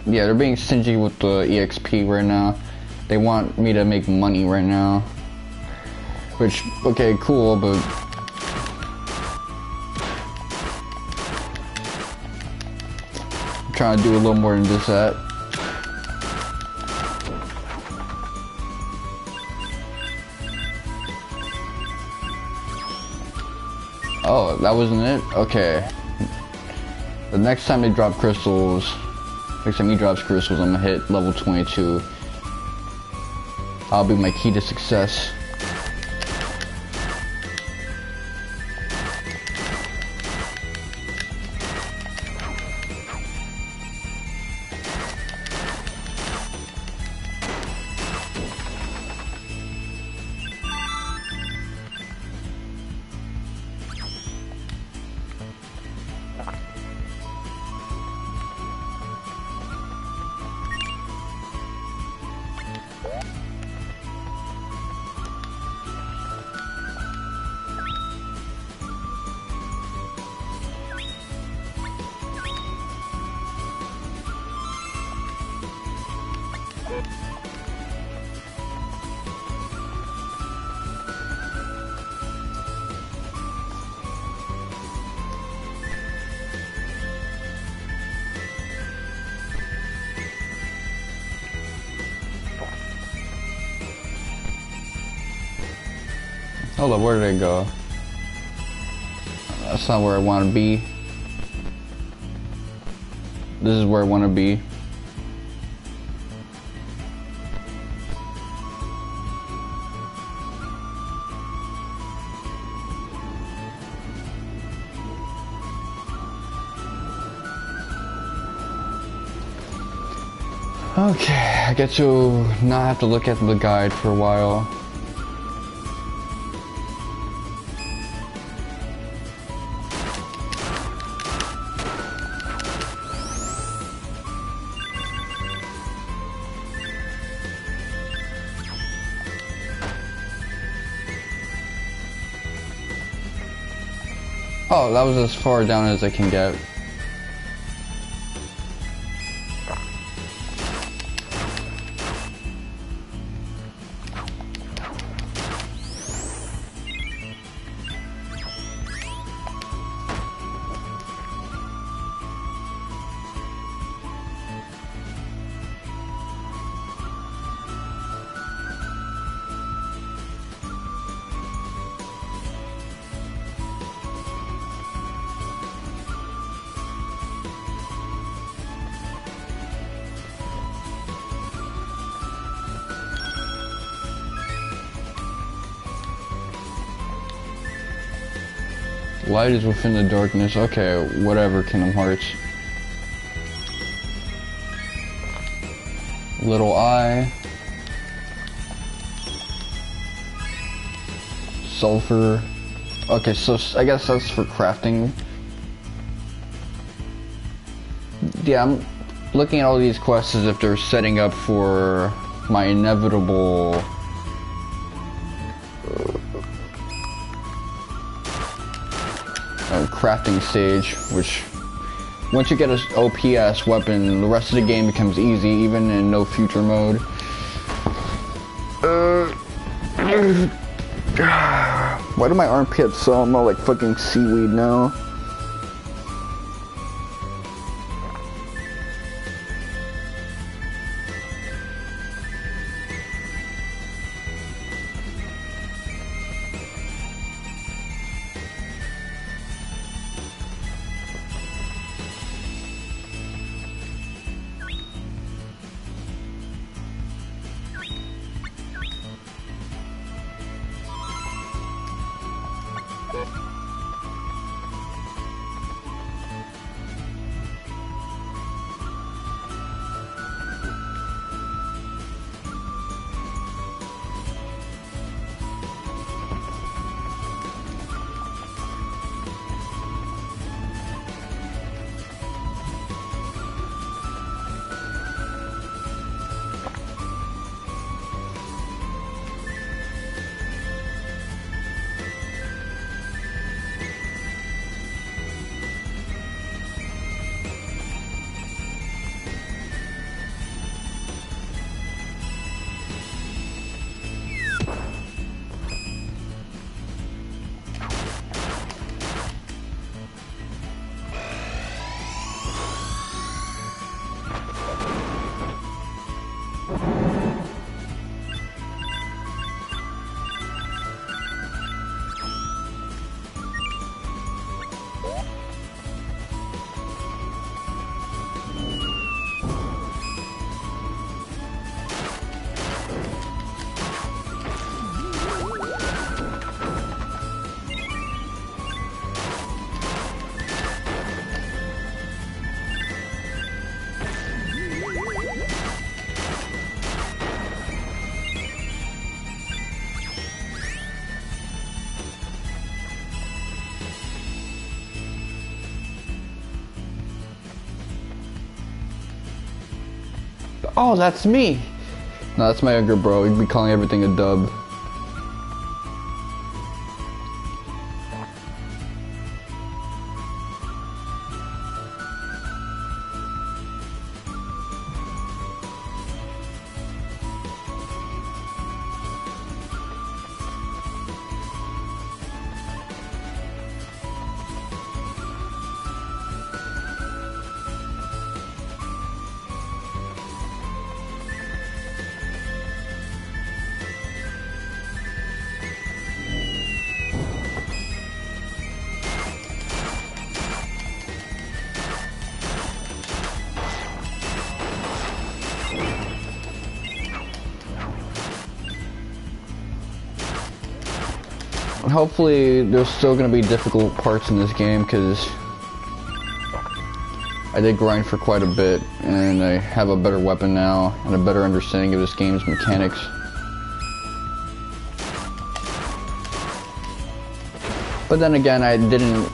A: Yeah, they're being stingy with the EXP right now. They want me to make money right now. Which, okay, cool, but I'm trying to do a little more than just that. Oh, that wasn't it? Okay. The next time they drop crystals, next time he drops crystals, I'm gonna hit level 22. That'll be my key to success. Hold up, where did it go? That's not where I want to be. This is where I want to be. Okay, I get to not have to look at the guide for a while. Oh, that was as far down as I can get. Light is within the darkness. Okay, whatever, Kingdom Hearts. Little eye. Sulfur. Okay, so I guess that's for crafting. Yeah, I'm looking at all these quests as if they're setting up for my inevitable crafting stage, which once you get an OPS weapon, the rest of the game becomes easy, even in no future mode. Why do my armpits smell like fucking seaweed now? Oh, that's me. No, that's my younger bro. He'd be calling everything a dub. Hopefully there's still going to be difficult parts in this game, because I did grind for quite a bit and I have a better weapon now and a better understanding of this game's mechanics. But then again, I didn't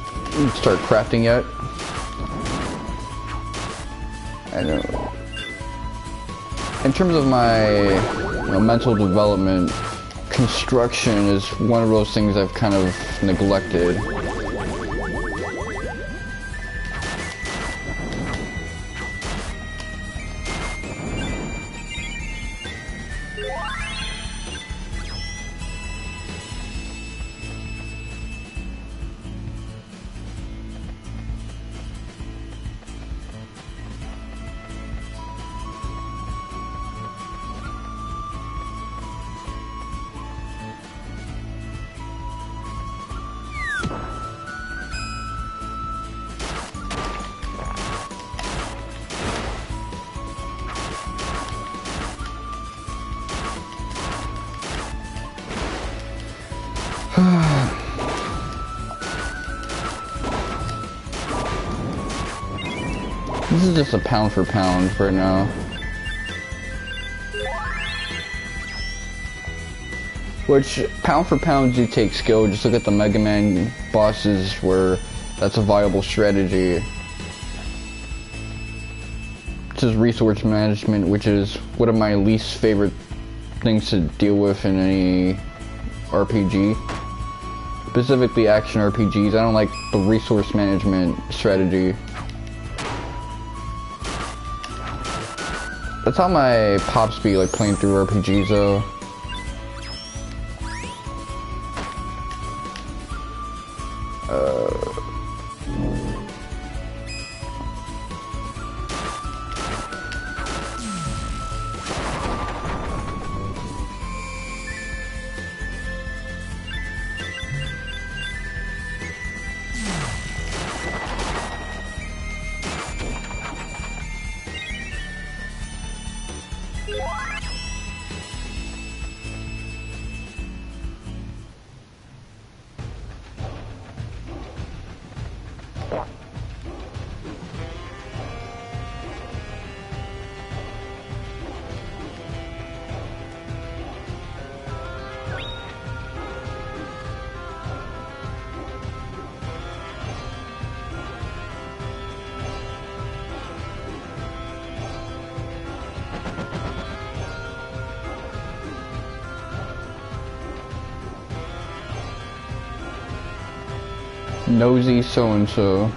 A: start crafting yet. I know. In terms of my mental development, construction is one of those things I've kind of neglected. This is just a pound for pound right now. Which, pound for pound, do take skill. Just look at the Mega Man bosses where that's a viable strategy. Which is resource management, which is one of my least favorite things to deal with in any RPG. Specifically action RPGs. I don't like the resource management strategy. That's how my pops be like playing through RPGs though. Nosy so-and-so.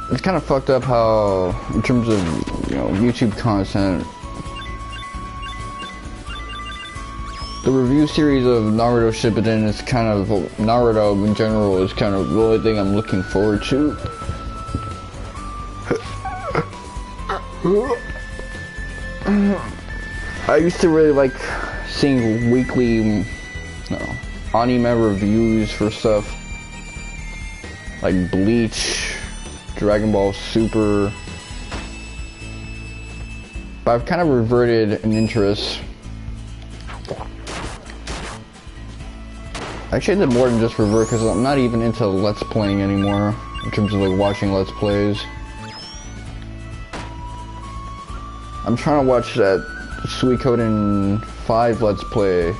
A: It's kind of fucked up how, in terms of, YouTube content, the review series of Naruto Shippuden is kind of, Naruto in general is kind of the only thing I'm looking forward to. I used to really like seeing weekly, anime reviews for stuff like Bleach, Dragon Ball Super, but I've kind of reverted an interest. Actually, I did more than just revert because I'm not even into Let's Playing anymore in terms of like watching Let's Plays. I'm trying to watch that Suikoden 5 Let's Play.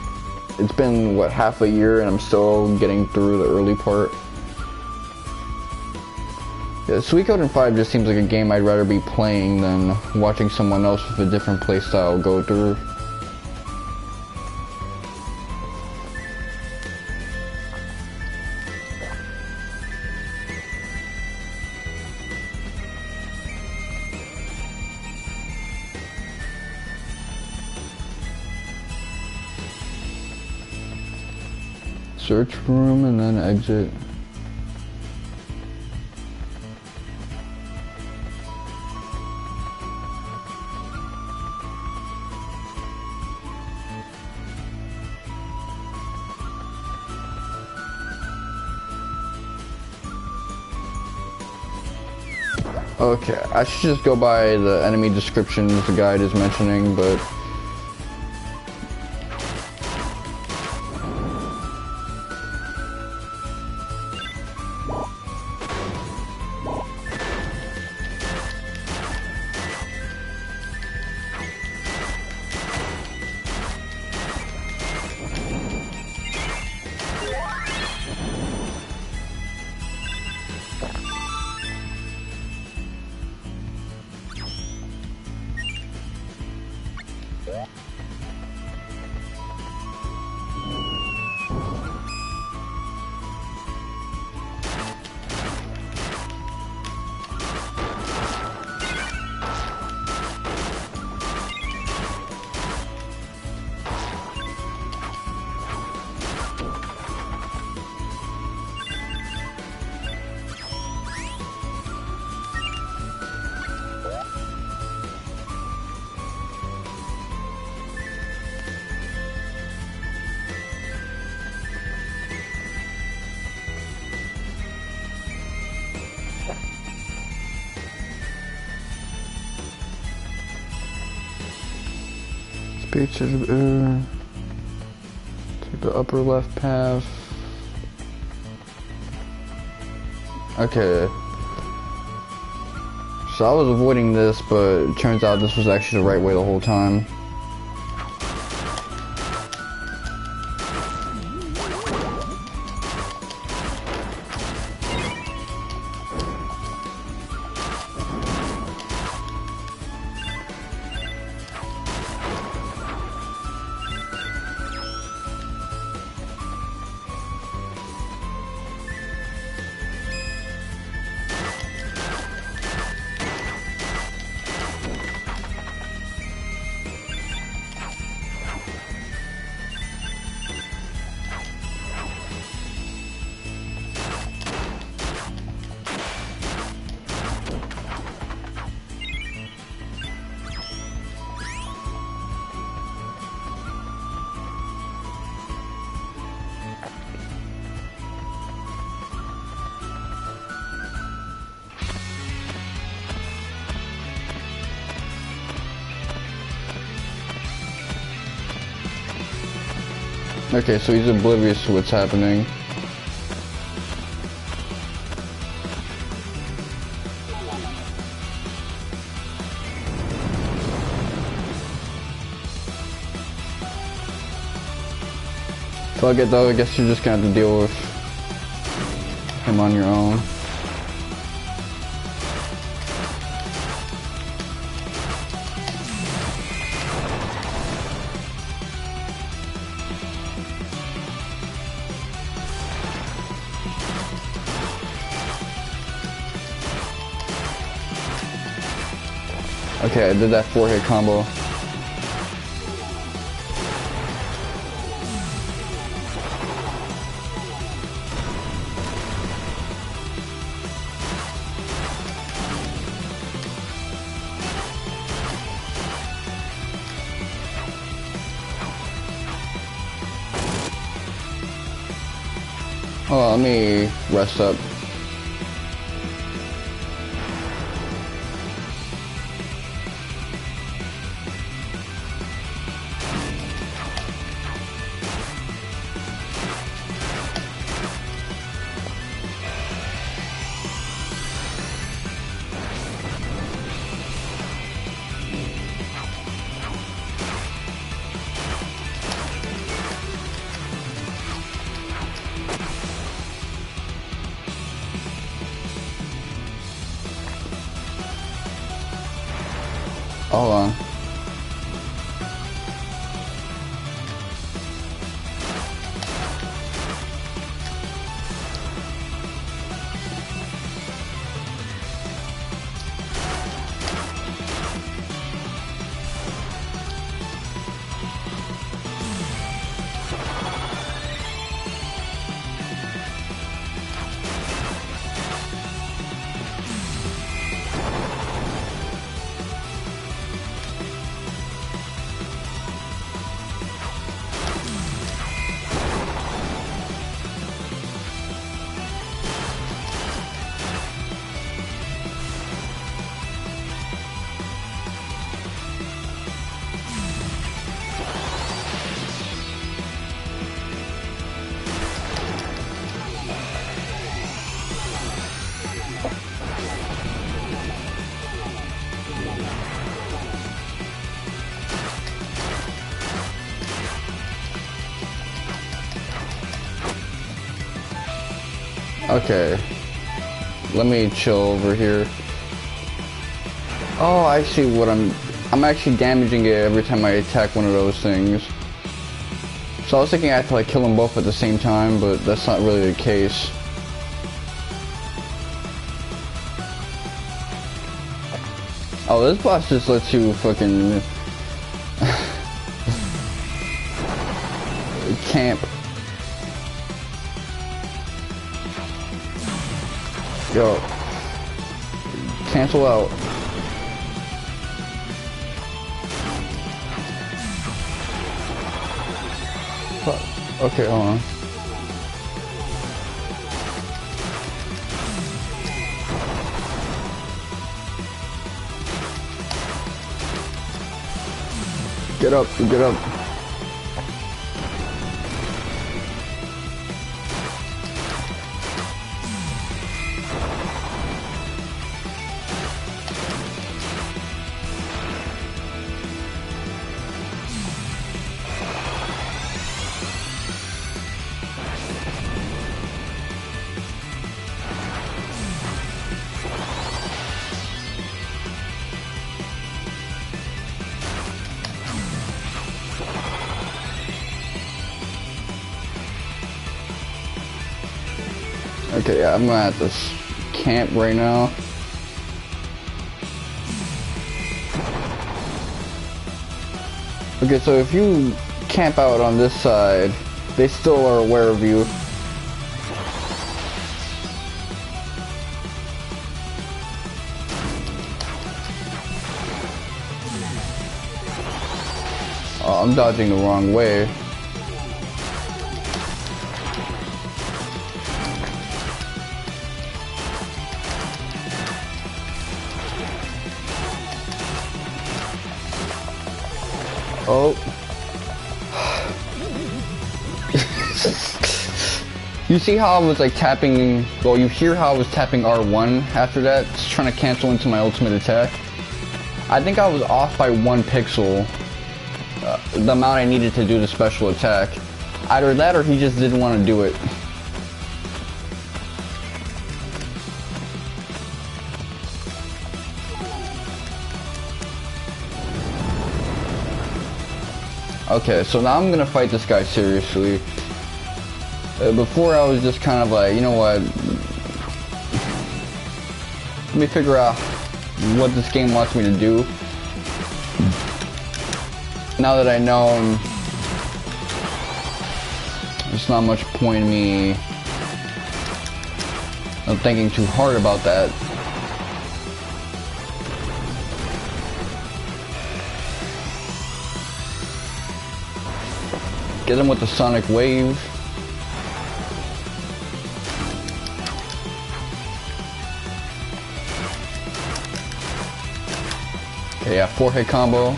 A: It's been, what, half a year and I'm still getting through the early part. Yeah, Suikoden 5 just seems like a game I'd rather be playing than watching someone else with a different playstyle go through. Search room and then exit. Okay, I should just go by the enemy descriptions the guide is mentioning, but speed to take the upper left path. Okay. So I was avoiding this, but it turns out this was actually the right way the whole time. Okay, so he's oblivious to what's happening. Fuck it though, I guess you're just gonna have to deal with him on your own. Okay, I did that 4-hit combo. Oh, let me rest up. Hold on. Okay, let me chill over here. Oh, I see what I'm actually damaging it every time I attack one of those things. So I was thinking I have to like kill them both at the same time, but that's not really the case. Oh, this boss just lets you fucking camp. Yo, cancel out. Fuck. Okay, hold on. Get up, get up. Okay, yeah, I'm gonna have to camp right now. Okay, so if you camp out on this side, they still are aware of you. Oh, I'm dodging the wrong way. Oh. You see how I was like tapping, well you hear how I was tapping R1 after that, just trying to cancel into my ultimate attack? I think I was off by 1 pixel, the amount I needed to do the special attack. Either that or he just didn't want to do it. Okay, so now I'm gonna fight this guy seriously. Before I was just kind of like, you know what? Let me figure out what this game wants me to do. Now that I know, there's not much point in me thinking too hard about that. Get him with the Sonic Wave. Okay, yeah, 4-hit combo.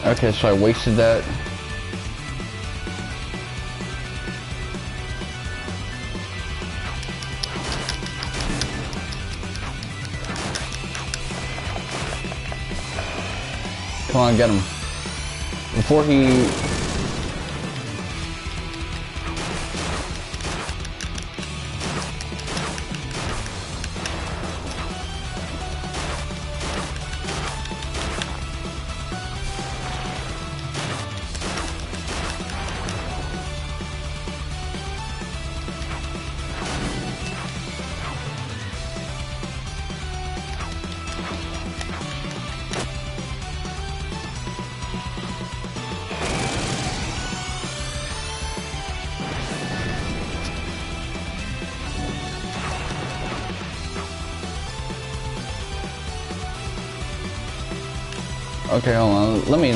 A: Okay, so I wasted that. Come on, get him. Before he... Okay, hold on. Let me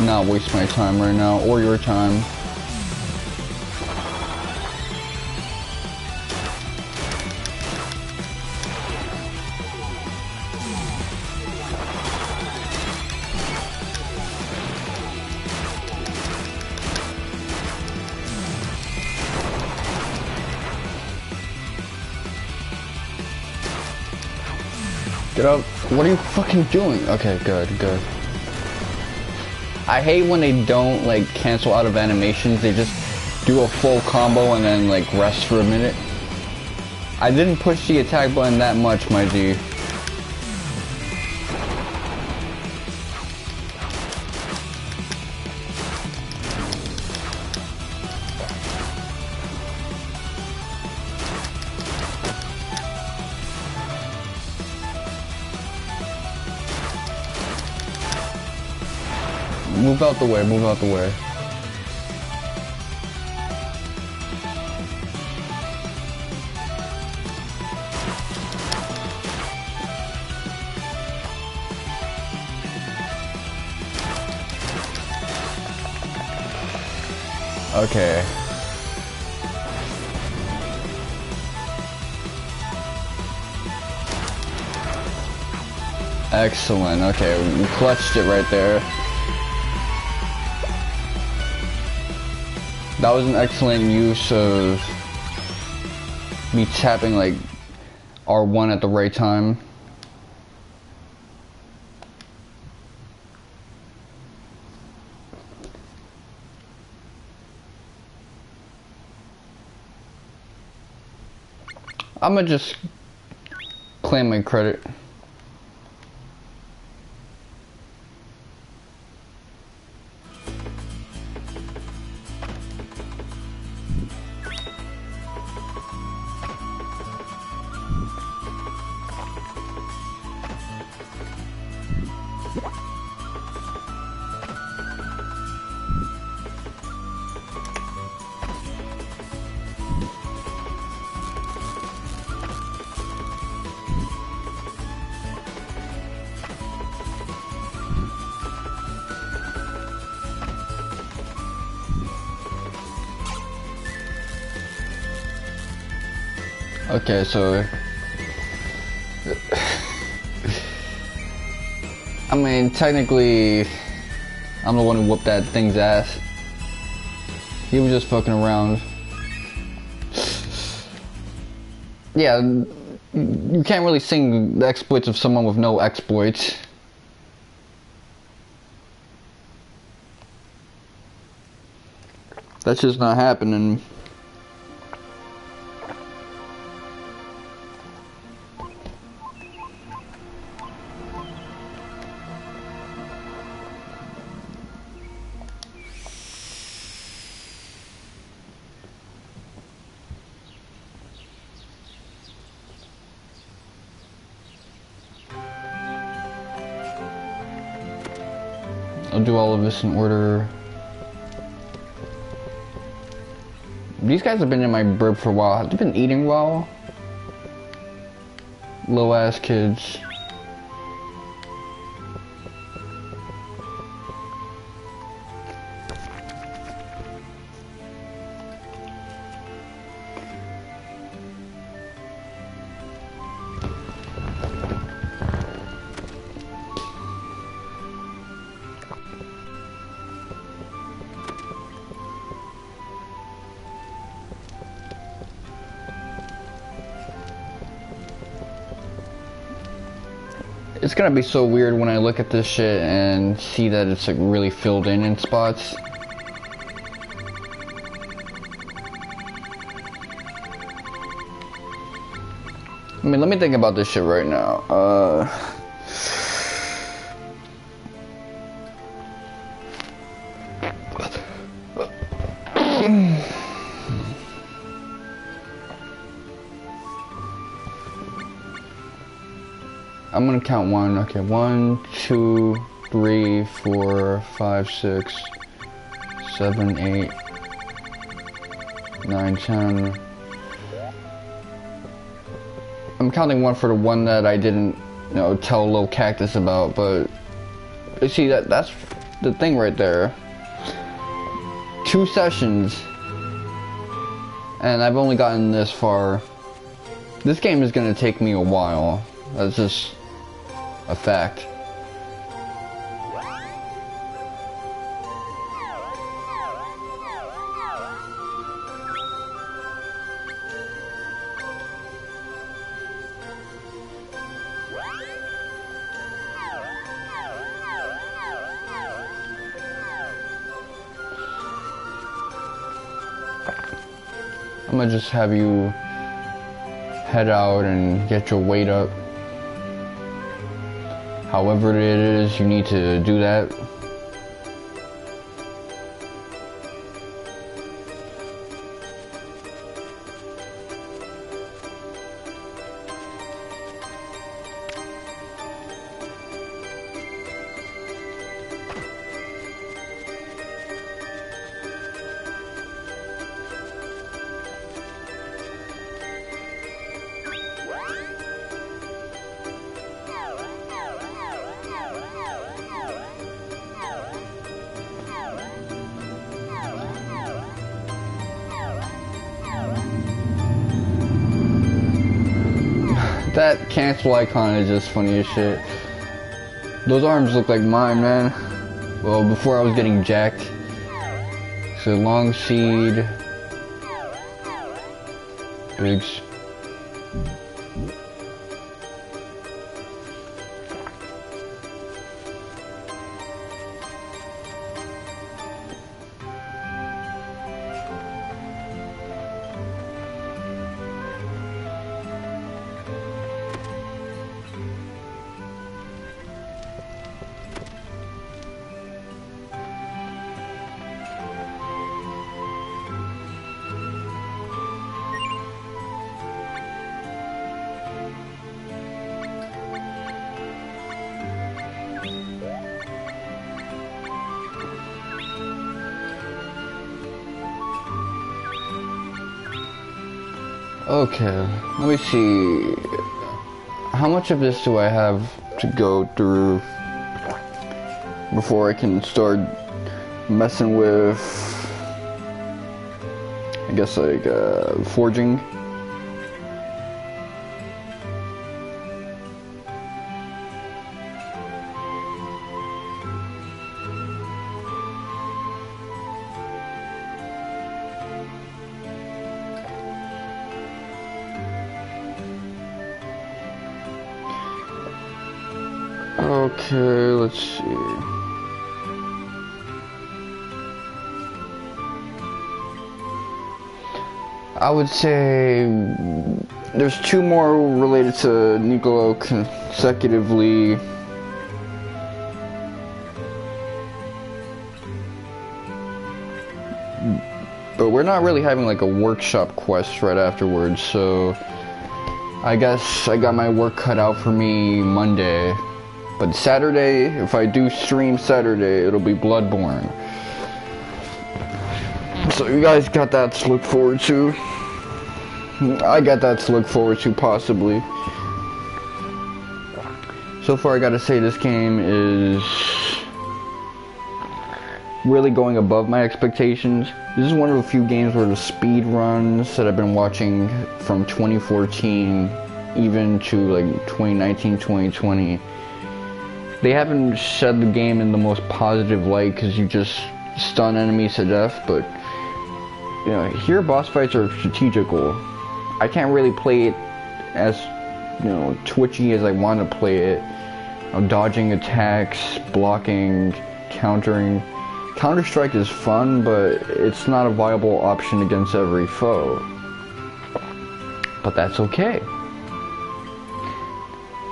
A: not waste my time right now, or your time. Get up. What are you fucking doing? Okay, good, good. I hate when they don't, like, cancel out of animations. They just do a full combo and then, like, rest for a minute. I didn't push the attack button that much, my G. Move out the way, move out the way. Okay. Excellent. Okay, we clutched it right there. That was an excellent use of me tapping like R1 at the right time. I'm gonna just claim my credit. Okay, so I mean, technically, I'm the one who whooped that thing's ass. He was just fucking around. Yeah, you can't really sing the exploits of someone with no exploits. That's just not happening. I'll do all of this in order. These guys have been in my burp for a while. Have they been eating well? Low ass kids. It's gonna be so weird when I look at this shit and see that it's like really filled in spots. I mean, let me think about this shit right now. I'm gonna count one. Okay, 1, 2, 3, 4, 5, 6, 7, 8, 9, 10. I'm counting one for the one that I didn't, tell Lil Cactus about, but See, that's the thing right there. 2 sessions, and I've only gotten this far. This game is gonna take me a while. That's just a fact. I'm gonna just have you head out and get your weight up. However it is you need to do that. That cancel icon is just funny as shit. Those arms look like mine, man. Well, before I was getting jacked. So long seed. Biggs. Okay, let me see. How much of this do I have to go through before I can start messing with, I guess, like, forging? Okay, let's see. I would say there's 2 more related to Niccolo consecutively. But we're not really having like a workshop quest right afterwards, so I guess I got my work cut out for me Monday. But Saturday, if I do stream Saturday, it'll be Bloodborne. So you guys got that to look forward to. I got that to look forward to, possibly. So far, I gotta say this game is really going above my expectations. This is one of a few games where the speed runs that I've been watching from 2014 even to like 2019, 2020. They haven't shed the game in the most positive light because you just stun enemies to death, but you know, here boss fights are strategical. I can't really play it as, you know, twitchy as I want to play it. Dodging attacks, blocking, countering. Counter-Strike is fun, but it's not a viable option against every foe. But that's okay.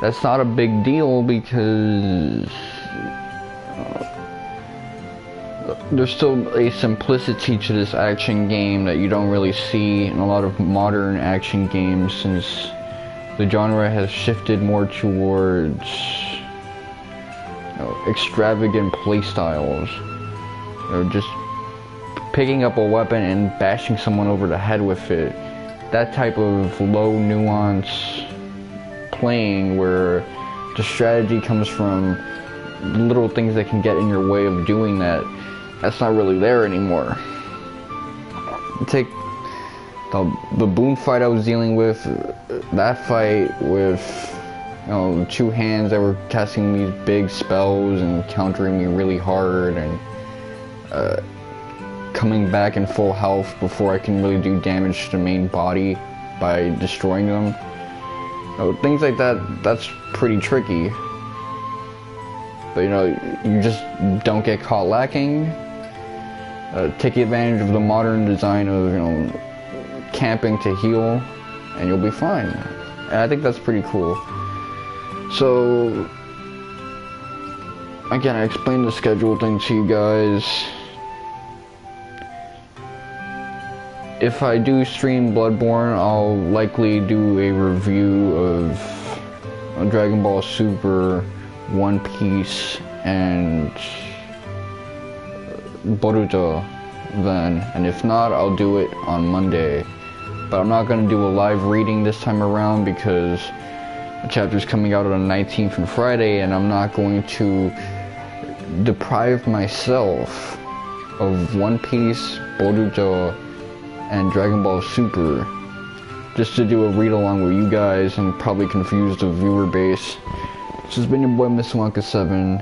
A: That's not a big deal because there's still a simplicity to this action game that you don't really see in a lot of modern action games, since the genre has shifted more towards, you know, extravagant playstyles. You know, just picking up a weapon and bashing someone over the head with it. That type of low nuance playing where the strategy comes from little things that can get in your way of doing that, that's not really there anymore. Take the Boom fight I was dealing with, that fight with, you know, two hands that were casting these big spells and countering me really hard, and coming back in full health before I can really do damage to the main body by destroying them. You know, things like that, that's pretty tricky. But you know, you just don't get caught lacking. Take advantage of the modern design of, you know, camping to heal, and you'll be fine. And I think that's pretty cool. So, again, I explained the schedule thing to you guys. If I do stream Bloodborne, I'll likely do a review of Dragon Ball Super, One Piece, and Boruto then, and if not, I'll do it on Monday. But I'm not going to do a live reading this time around because the chapter's coming out on the 19th on Friday, and I'm not going to deprive myself of One Piece, Boruto, and Dragon Ball Super just to do a read-along with you guys and probably confuse the viewer base. This has been your boy Mr. Wonka 7.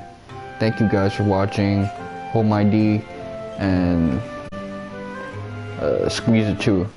A: Thank you guys for watching. Hold my D and squeeze it too.